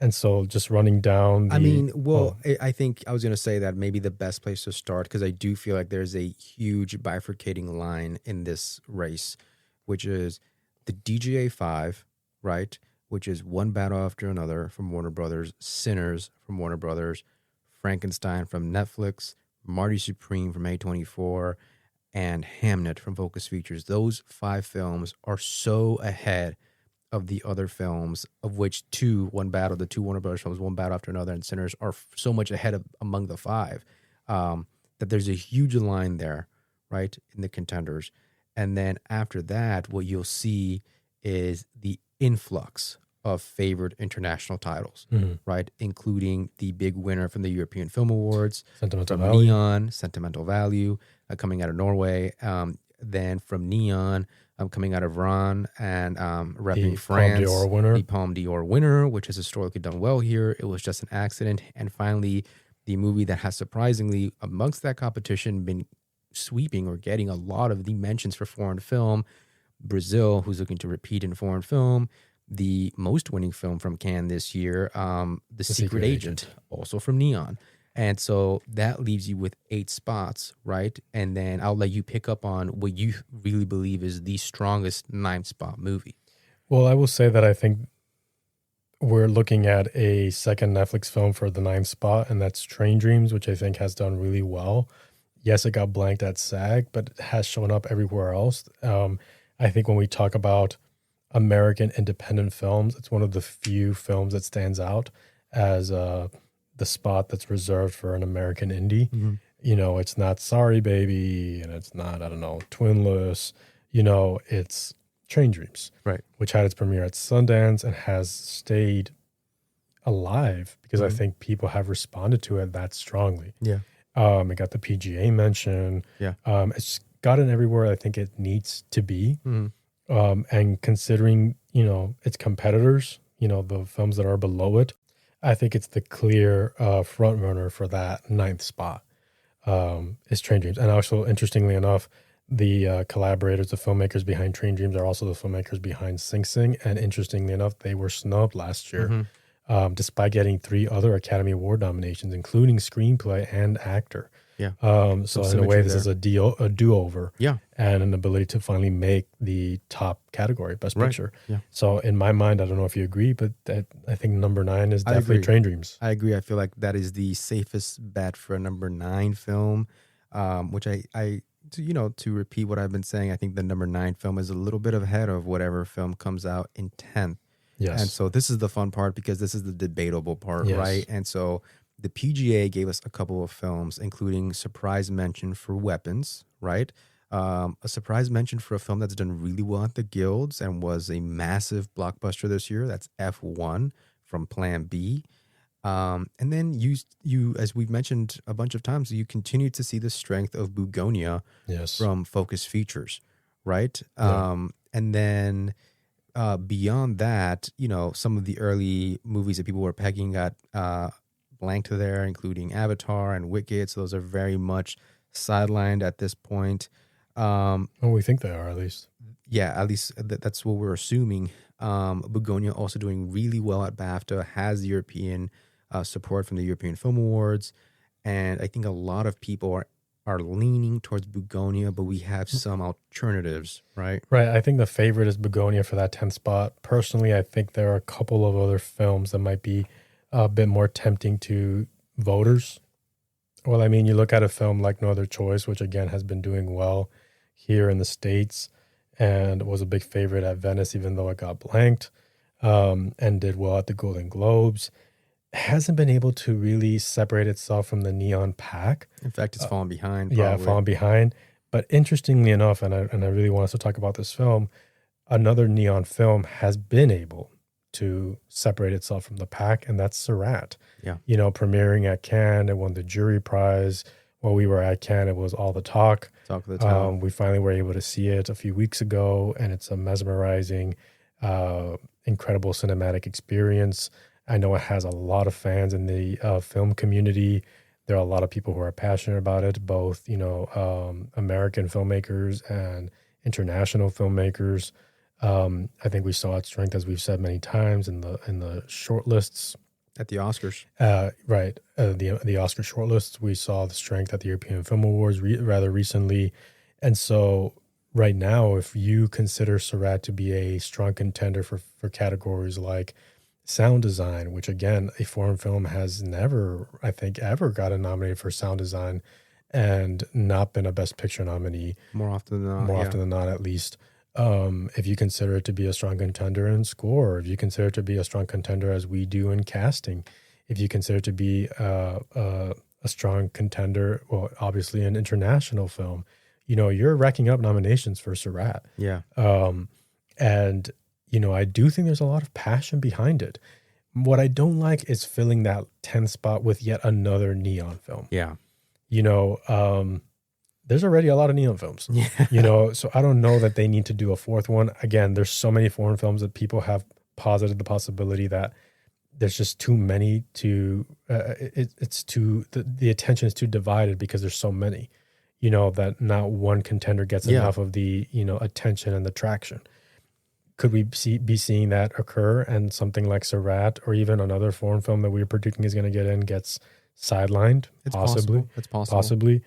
And so just running down I think I was going to say that maybe the best place to start, because I do feel like there's a huge bifurcating line in this race, which is the DGA 5, right? Which is One Battle After Another from Warner Brothers, Sinners from Warner Brothers, Frankenstein from Netflix, Marty Supreme from A24, and Hamnet from Focus Features. Those 5 films are so ahead of the other films, of which the 2 Warner Brothers films, One Battle After Another and Sinners, are so much ahead of among the 5 that there's a huge line there, right, in the contenders. And then after that, what you'll see is the influx of favored international titles, right, including the big winner from the European Film Awards, Sentimental from Value. Neon, Sentimental Value, coming out of Norway. Then from Neon, coming out of Iran and repping The France, Palme d'Or winner. the Palme d'Or winner, which has historically done well here. It Was Just an Accident. And finally, the movie that has surprisingly, amongst that competition, been sweeping or getting a lot of the mentions for foreign film, Brazil, who's looking to repeat in foreign film, the most winning film from Cannes this year, The Secret Agent, also from Neon. And so that leaves you with 8 spots, right? And then I'll let you pick up on what you really believe is the strongest 9th spot movie. Well, I will say that I think we're looking at a second Netflix film for the 9th spot, and that's Train Dreams, which I think has done really well. Yes, it got blanked at SAG, but it has shown up everywhere else. I think when we talk about American independent films, it's one of the few films that stands out as the spot that's reserved for an American indie. It's not Sorry Baby, and it's not, Twinless. It's Train Dreams, right, which had its premiere at Sundance and has stayed alive because I think people have responded to it that strongly. Yeah. It got the PGA mention. Yeah. It's gotten everywhere I think it needs to be. And considering, its competitors, the films that are below it, I think it's the clear front runner for that 9th spot is Train Dreams. And also, interestingly enough, the collaborators, the filmmakers behind Train Dreams are also the filmmakers behind Sing Sing. And interestingly enough, they were snubbed last year, despite getting 3 other Academy Award nominations, including Screenplay and Actor. Yeah. So in a way, this is a do-over. Yeah. And an ability to finally make the top category, Best Picture. Yeah. So in my mind, I don't know if you agree, but I think number 9 is definitely Train Dreams. I agree. I feel like that is the safest bet for a number 9 film, which to repeat what I've been saying, I think the number 9 film is a little bit ahead of whatever film comes out in 10th. Yes. And so this is the fun part because this is the debatable part, right? And so the PGA gave us a couple of films, including surprise mention for Weapons, right? A surprise mention for a film that's done really well at the Guilds and was a massive blockbuster this year. That's F1 from Plan B. And then you, as we've mentioned a bunch of times, you continue to see the strength of Bugonia from Focus Features, right? Yeah. And then beyond that, some of the early movies that people were pegging got blanked there, including Avatar and Wicked. So those are very much sidelined at this point. Well, we think they are, at least. Yeah, at least that's what we're assuming. Bugonia also doing really well at BAFTA, has European support from the European Film Awards. And I think a lot of people are leaning towards Bugonia, but we have some alternatives, right? Right. I think the favorite is Bugonia for that 10th spot. Personally, I think there are a couple of other films that might be a bit more tempting to voters. Well, I mean, you look at a film like No Other Choice, which again has been doing well here in the States and was a big favorite at Venice, even though it got blanked, and did well at the Golden Globes. Hasn't been able to really separate itself from the neon pack. In fact, it's fallen behind. Yeah, Probably. fallen behind. But interestingly enough, and I really want us to talk about this film, another neon film has been able to separate itself from the pack, and that's Surratt. Yeah. You know, premiering at Cannes, it won the jury prize. While we were at Cannes, it was all the talk. Talk of the town. We finally were able to see it a few weeks ago, and it's a mesmerizing, incredible cinematic experience. I know it has a lot of fans in the film community. There are a lot of people who are passionate about it, both, you know, American filmmakers and international filmmakers. I think we saw its strength, as we've said many times, in the shortlists. At the Oscars. Right. The Oscar shortlists, we saw the strength at the European Film Awards rather recently. And so right now, if you consider Surratt to be a strong contender for categories like sound design, which again, a foreign film has never, I think, ever gotten nominated for sound design and not been a Best Picture nominee. More often than not. More often than not, at least. If you consider it to be a strong contender in score, if you consider it to be a strong contender as we do in casting, if you consider it to be a strong contender, well, obviously an international film, you know, you're racking up nominations for Surratt. Yeah. And, you know, I do think there's a lot of passion behind it. What I don't like is filling that 10th spot with yet another neon film. Yeah. You know, there's already a lot of neon films, Yeah. you know, so I don't know that they need to do a fourth one. Again, there's so many foreign films that people have posited the possibility that there's just too many to, it's too, the attention is too divided because there's so many, you know, that not one contender gets enough of the, you know, attention and the traction. Could we be seeing that occur and something like Surratt or even another foreign film that we're predicting is going to get in gets sidelined? It's possibly. possible. It's possible. Possibly.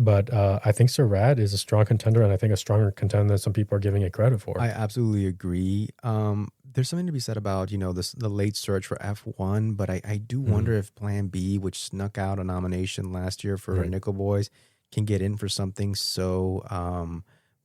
But I think Surratt is a strong contender, and I think a stronger contender than some people are giving it credit for. I absolutely agree. There's something to be said about, you know, the late search for F1, but I do wonder if Plan B, which snuck out a nomination last year for Nickel Boys, can get in for something so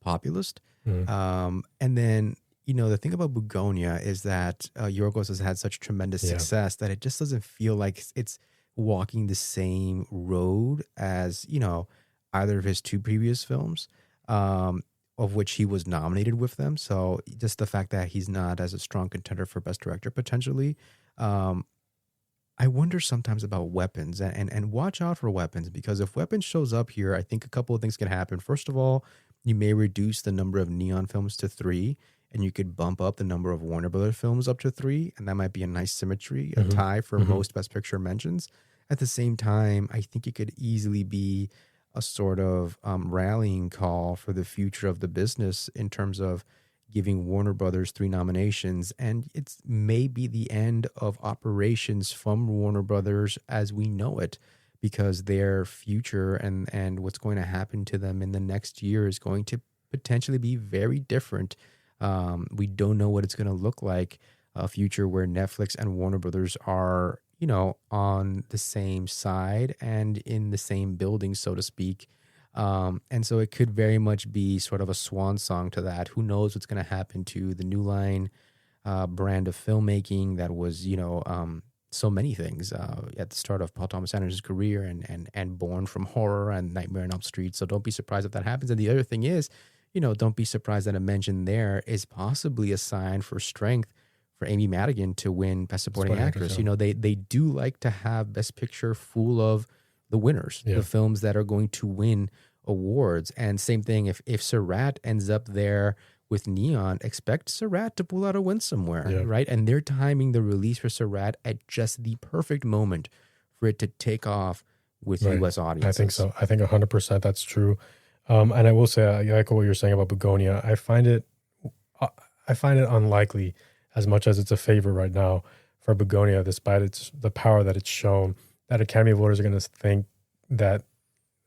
populist. And then, you know, the thing about Bugonia is that Yorgos has had such tremendous success that it just doesn't feel like it's walking the same road as, you know, either of his two previous films, of which he was nominated with them. So just the fact that he's not as a strong contender for Best Director potentially. I wonder sometimes about Weapons and watch out for Weapons, because if Weapons shows up here, I think a couple of things can happen. First of all, you may reduce the number of neon films to 3, and you could bump up the number of Warner Brothers films up to 3, and that might be a nice symmetry, a tie for most Best Picture mentions. At the same time, I think it could easily be a sort of rallying call for the future of the business in terms of giving Warner Brothers 3 nominations, and it's maybe the end of operations from Warner Brothers as we know it, because their future and what's going to happen to them in the next year is going to potentially be very different. We don't know what it's going to look like, a future where Netflix and Warner Brothers are, you know, on the same side and in the same building, so to speak. And so it could very much be sort of a swan song to that. Who knows what's going to happen to the New Line brand of filmmaking that was, you know, so many things at the start of Paul Thomas Anderson's career and Born from Horror and Nightmare on Elm Street. So don't be surprised if that happens. And the other thing is, you know, don't be surprised that a mention there is possibly a sign for strength for Amy Madigan to win Best Supporting Actress. You know, they do like to have Best Picture full of the winners, the films that are going to win awards. And same thing, if Surratt ends up there with Neon, expect Surratt to pull out a win somewhere, right? And they're timing the release for Surratt at just the perfect moment for it to take off with U.S. audiences. I think so. I think 100% that's true. And I will say, I echo what you're saying about Bugonia. I find it unlikely, as much as it's a favor right now for Bugonia, despite the power that it's shown, that Academy voters are going to think that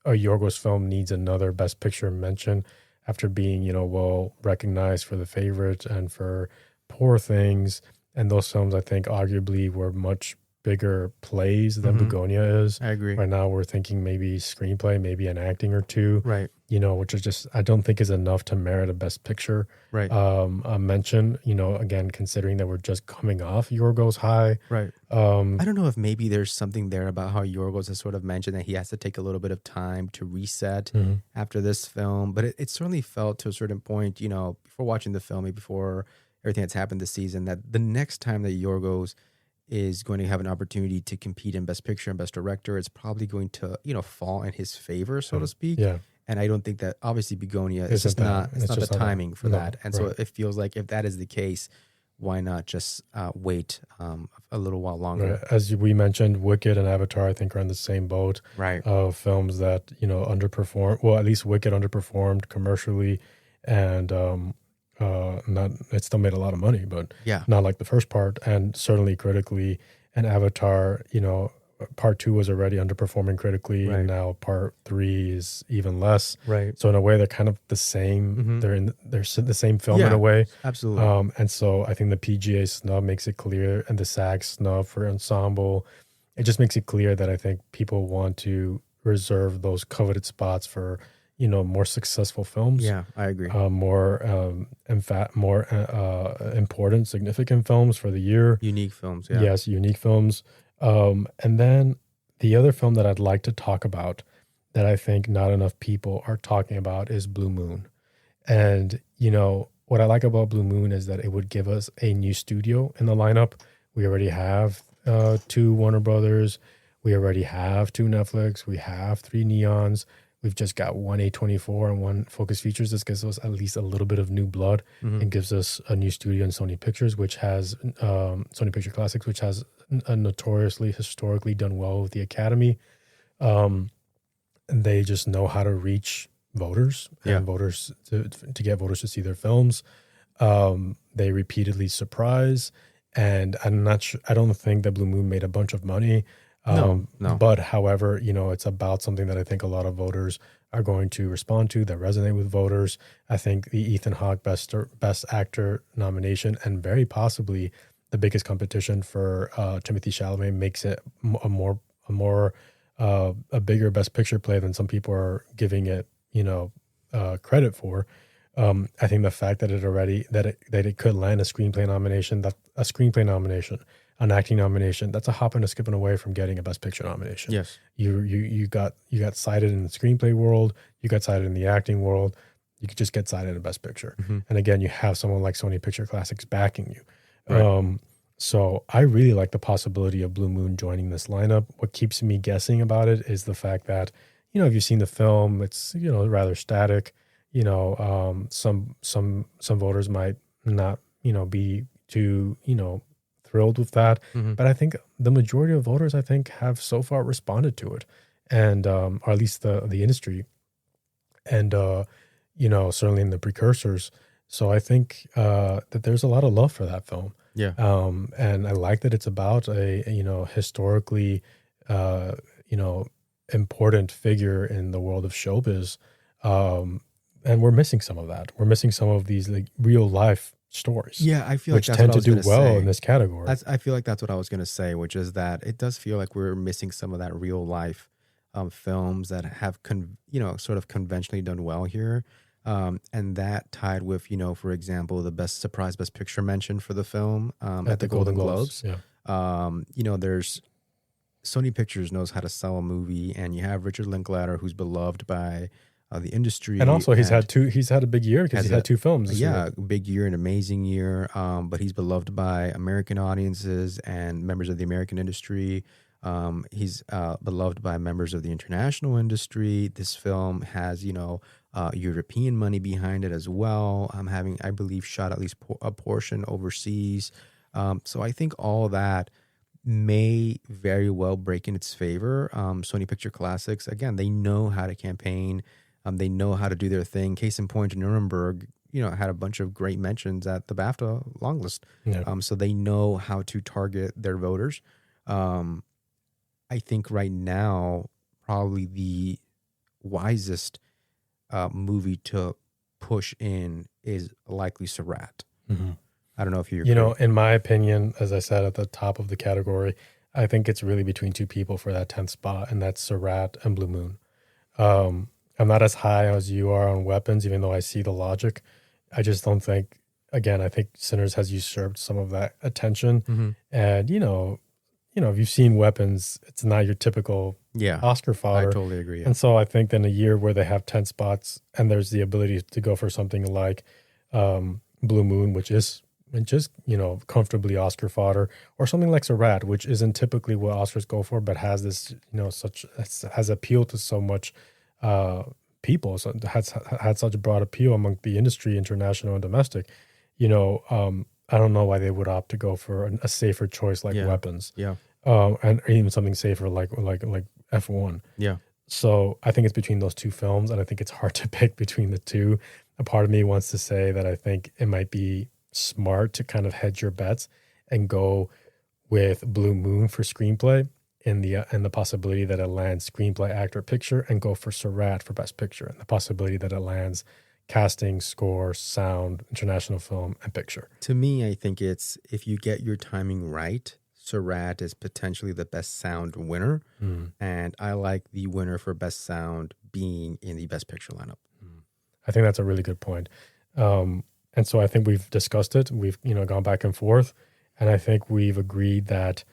a Yorgos film needs another Best Picture mention after being, you know, well recognized for The Favorite and for Poor Things. And those films, I think, arguably were much bigger plays than Begonia is. I agree. Right now, we're thinking maybe screenplay, maybe an acting or two. Right. Which is just, I don't think is enough to merit a Best Picture Right. mention. Again, considering that we're just coming off Yorgos High. Right. I don't know if maybe there's something there about how Yorgos has sort of mentioned that he has to take a little bit of time to reset after this film, but it certainly felt to a certain point, before watching the film, maybe before everything that's happened this season, that the next time that Yorgos is going to have an opportunity to compete in Best Picture and Best Director, it's probably going to, fall in his favor, so to speak. Yeah. And I don't think that, obviously, Begonia is just not the timing for that. And so it feels like if that is the case, why not just wait a little while longer? Right. As we mentioned, Wicked and Avatar, I think, are in the same boat. Right. Of films that, underperformed. Well, at least Wicked underperformed commercially, and it still made a lot of money, but not like the first part, and certainly critically. And Avatar, part 2 was already underperforming critically, and now part 3 is even less. Right. So in a way, they're kind of the same. They're the same film in a way. Absolutely. And so I think the PGA snub makes it clear, and the SAG snub for ensemble, it just makes it clear that I think people want to reserve those coveted spots for more successful films. Yeah, I agree. More important, significant films for the year. Unique films. Yeah. Yes, unique films. And then the other film that I'd like to talk about that I think not enough people are talking about is Blue Moon. And, what I like about Blue Moon is that it would give us a new studio in the lineup. We already have 2 Warner Brothers. We already have 2 Netflix. We have 3 Neons. We've just got 1 A24 and 1 Focus Features. This gives us at least a little bit of new blood and gives us a new studio in Sony Pictures, which has Sony Picture Classics, which has notoriously, historically done well with the Academy. They just know how to reach voters and voters to get voters to see their films. They repeatedly surprise, and I don't think that Blue Moon made a bunch of money. No. But however, it's about something that I think a lot of voters are going to respond to, that resonate with voters. I think the Ethan Hawke Best Actor nomination, and very possibly the biggest competition for Timothée Chalamet, makes it a bigger Best Picture play than some people are giving it, credit for. I think the fact that it could land a screenplay nomination, an acting nomination, that's a hop and a skipping away from getting a Best Picture nomination. Yes. You got cited in the screenplay world, you got cited in the acting world, you could just get cited in Best Picture. And again, you have someone like Sony Picture Classics backing you. Right. So I really like the possibility of Blue Moon joining this lineup. What keeps me guessing about it is the fact that, if you've seen the film, it's, rather static. Some voters might not, be too, thrilled with that. But I think the majority of voters, have so far responded to it, and or at least the industry, and certainly in the precursors. So I think that there's a lot of love for that film. Yeah. And I like that it's about a historically important figure in the world of showbiz. And we're missing some of that. We're missing some of these real life stories. Yeah, I feel like which that's tend what I to was do gonna well say. in this category. I feel like that's what I was going to say, which is that it does feel like we're missing some of that real life films that have sort of conventionally done well here. And that tied with, for example, the Best Picture mention for the film at the Golden Globes. Yeah. There's Sony Pictures knows how to sell a movie, and you have Richard Linklater, who's beloved by the industry, and also he's had a big year because he had 2 films this year. Big year, an amazing year, but he's beloved by American audiences and members of the American industry. He's beloved by members of the international industry. This film has European money behind it as well. Having, I believe, shot at least a portion overseas. So I think all that may very well break in its favor. Sony Picture Classics, again, they know how to campaign. They know how to do their thing. Case in point, Nuremberg, had a bunch of great mentions at the BAFTA long list. Yeah. So they know how to target their voters. I think right now, probably the wisest movie to push in is likely Surratt. I don't know if you agree. In my opinion, as I said at the top of the category, I think it's really between two people for that 10th spot, and that's Surratt and Blue Moon. I'm not as high as you are on weapons, even though I see the logic. I just don't think, again, I think Sinners has usurped some of that attention. Mm-hmm. And, if you've seen weapons, it's not your typical Yeah, Oscar I fodder. totally agree. Yeah. And so I think in a year where they have 10 spots and there's the ability to go for something like Blue Moon, which is comfortably Oscar fodder, or something like Surratt, which isn't typically what Oscars go for, but has this, has appealed to so much people, so has had such a broad appeal among the industry, international and domestic. I don't know why they would opt to go for a safer choice like weapons. Yeah. And even something safer like F1. Yeah. So I think it's between those two films, and I think it's hard to pick between the two. A part of me wants to say that I think it might be smart to kind of hedge your bets and go with Blue Moon for screenplay and the possibility that it lands screenplay, actor, picture, and go for Surratt for best picture, and the possibility that it lands casting, score, sound, international film, and picture. To me, I think it's, if you get your timing right, Surratt is potentially the best sound winner. And I like the winner for best sound being in the best picture lineup. I think that's a really good point. And so I think we've discussed it. We've, gone back and forth. And I think we've agreed that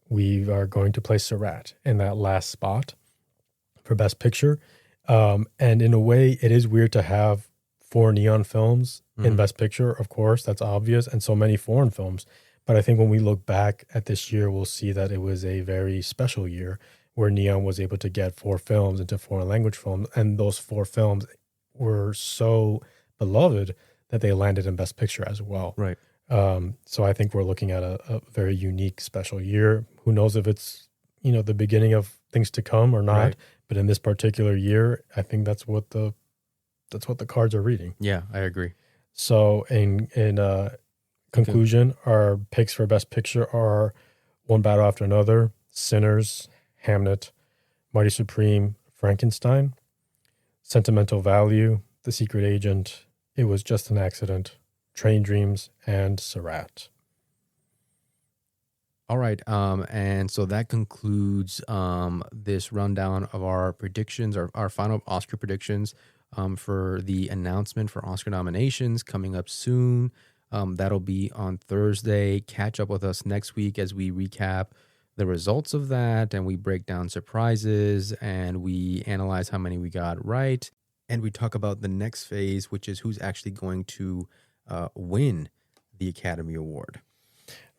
we are going to place Surratt in that last spot for best picture. And in a way, it is weird to have 4 neon films in best picture. Of course, that's obvious. And so many foreign films. But I think when we look back at this year, we'll see that it was a very special year where Neon was able to get 4 films into foreign language films. And those 4 films were so beloved that they landed in Best Picture as well. Right. So I think we're looking at a very unique, special year. Who knows if it's, the beginning of things to come or not. Right. But in this particular year, I think that's what the cards are reading. Yeah, I agree. So in conclusion, our picks for Best Picture are One Battle After Another, Sinners, Hamnet, Mighty Supreme, Frankenstein, Sentimental Value, The Secret Agent, It Was Just an Accident, Train Dreams, and Surratt. All right. And so that concludes this rundown of our predictions, our final Oscar predictions for the announcement for Oscar nominations coming up soon. That'll be on Thursday. Catch up with us next week as we recap the results of that, and we break down surprises, and we analyze how many we got right, and we talk about the next phase, which is who's actually going to win the Academy Award.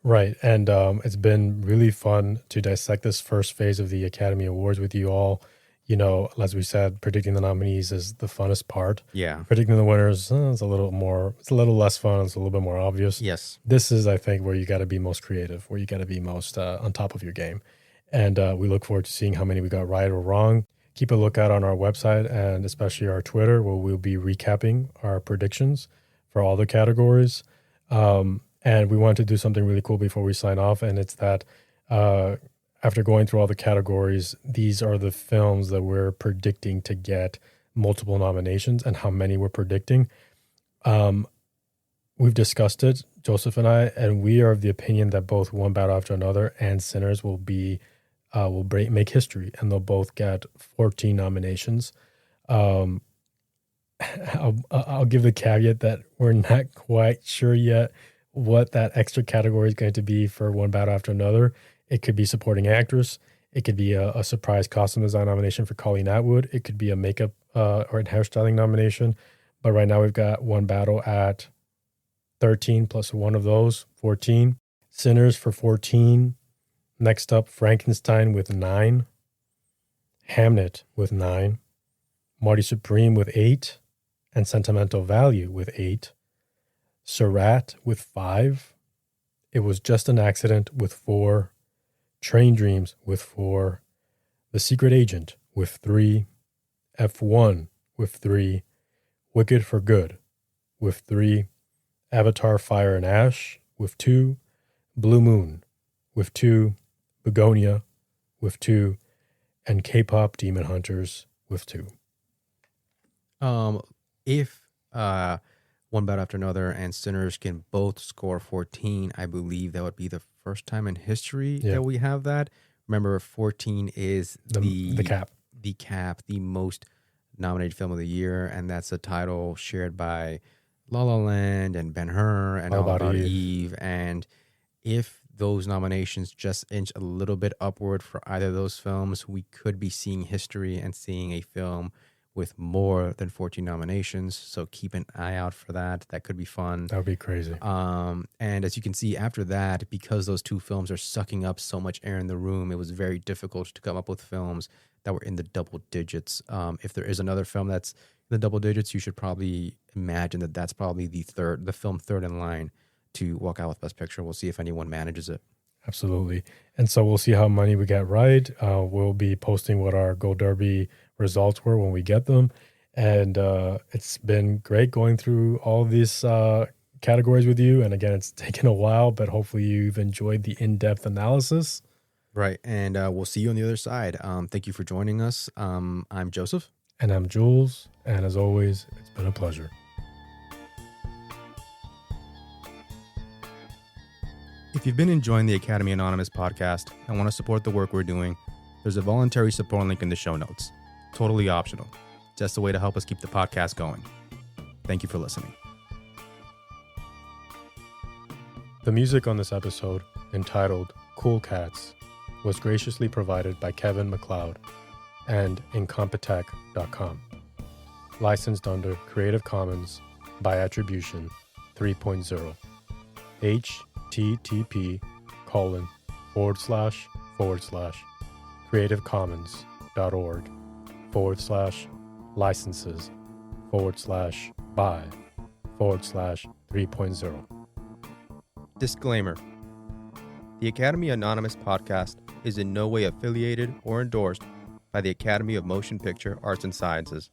Right, and it's been really fun to dissect this first phase of the Academy Awards with you all. As we said, predicting the nominees is the funnest part. Yeah. Predicting the winners it's a little less fun. It's a little bit more obvious. Yes. This is, I think, where you got to be most creative, where you got to be most on top of your game. And we look forward to seeing how many we got right or wrong. Keep a lookout on our website and especially our Twitter, where we'll be recapping our predictions for all the categories. And we want to do something really cool before we sign off, and it's that after going through all the categories, these are the films that we're predicting to get multiple nominations and how many we're predicting. We've discussed it, Joseph and I, and we are of the opinion that both One Battle After Another and Sinners will make history, and they'll both get 14 nominations. I'll give the caveat that we're not quite sure yet what that extra category is going to be for One Battle After Another. It could be supporting actress. It could be a surprise costume design nomination for Colleen Atwood. It could be a makeup or a hairstyling nomination. But right now we've got One Battle at 13 plus one of those, 14. Sinners for 14. Next up, Frankenstein with 9. Hamnet with 9. Mighty Supreme with 8. And Sentimental Value with 8. Surratt with 5. It Was Just an Accident with 4. Train Dreams with 4. The Secret Agent with 3. F1 with 3. Wicked for Good with 3. Avatar Fire and Ash with 2. Blue Moon with 2. Begonia with 2. And K-Pop Demon Hunters with 2. If One Battle After Another and Sinners can both score 14, I believe that would be the first time in history Yeah. that we have that. Remember, 14 is The cap. the most nominated film of the year, and that's a title shared by La La Land and Ben-Hur and All About Eve. And if those nominations just inch a little bit upward for either of those films, we could be seeing history and seeing a film with more than 14 nominations. So keep an eye out for that. That could be fun. That would be crazy. And as you can see after that, because those two films are sucking up so much air in the room, it was very difficult to come up with films that were in the double digits. If there is another film that's in the double digits, you should probably imagine that that's probably the film third in line to walk out with Best Picture. We'll see if anyone manages it. Absolutely. And so we'll see how many we get right. We'll be posting what our Gold Derby results were when we get them. And it's been great going through all these categories with you. And again, it's taken a while, but hopefully you've enjoyed the in-depth analysis. Right. And we'll see you on the other side. Thank you for joining us. I'm Joseph. And I'm Jules. And as always, it's been a pleasure. If you've been enjoying the Academy Anonymous podcast and want to support the work we're doing, there's a voluntary support link in the show notes. Totally optional. Just a way to help us keep the podcast going. Thank you for listening. The music on this episode, entitled Cool Cats, was graciously provided by Kevin MacLeod and Incompetech.com. Licensed under Creative Commons by Attribution 3.0. https://creativecommons.org/licenses/by/3.0. Disclaimer. The Academy Anonymous podcast is in no way affiliated or endorsed by the Academy of Motion Picture Arts and Sciences.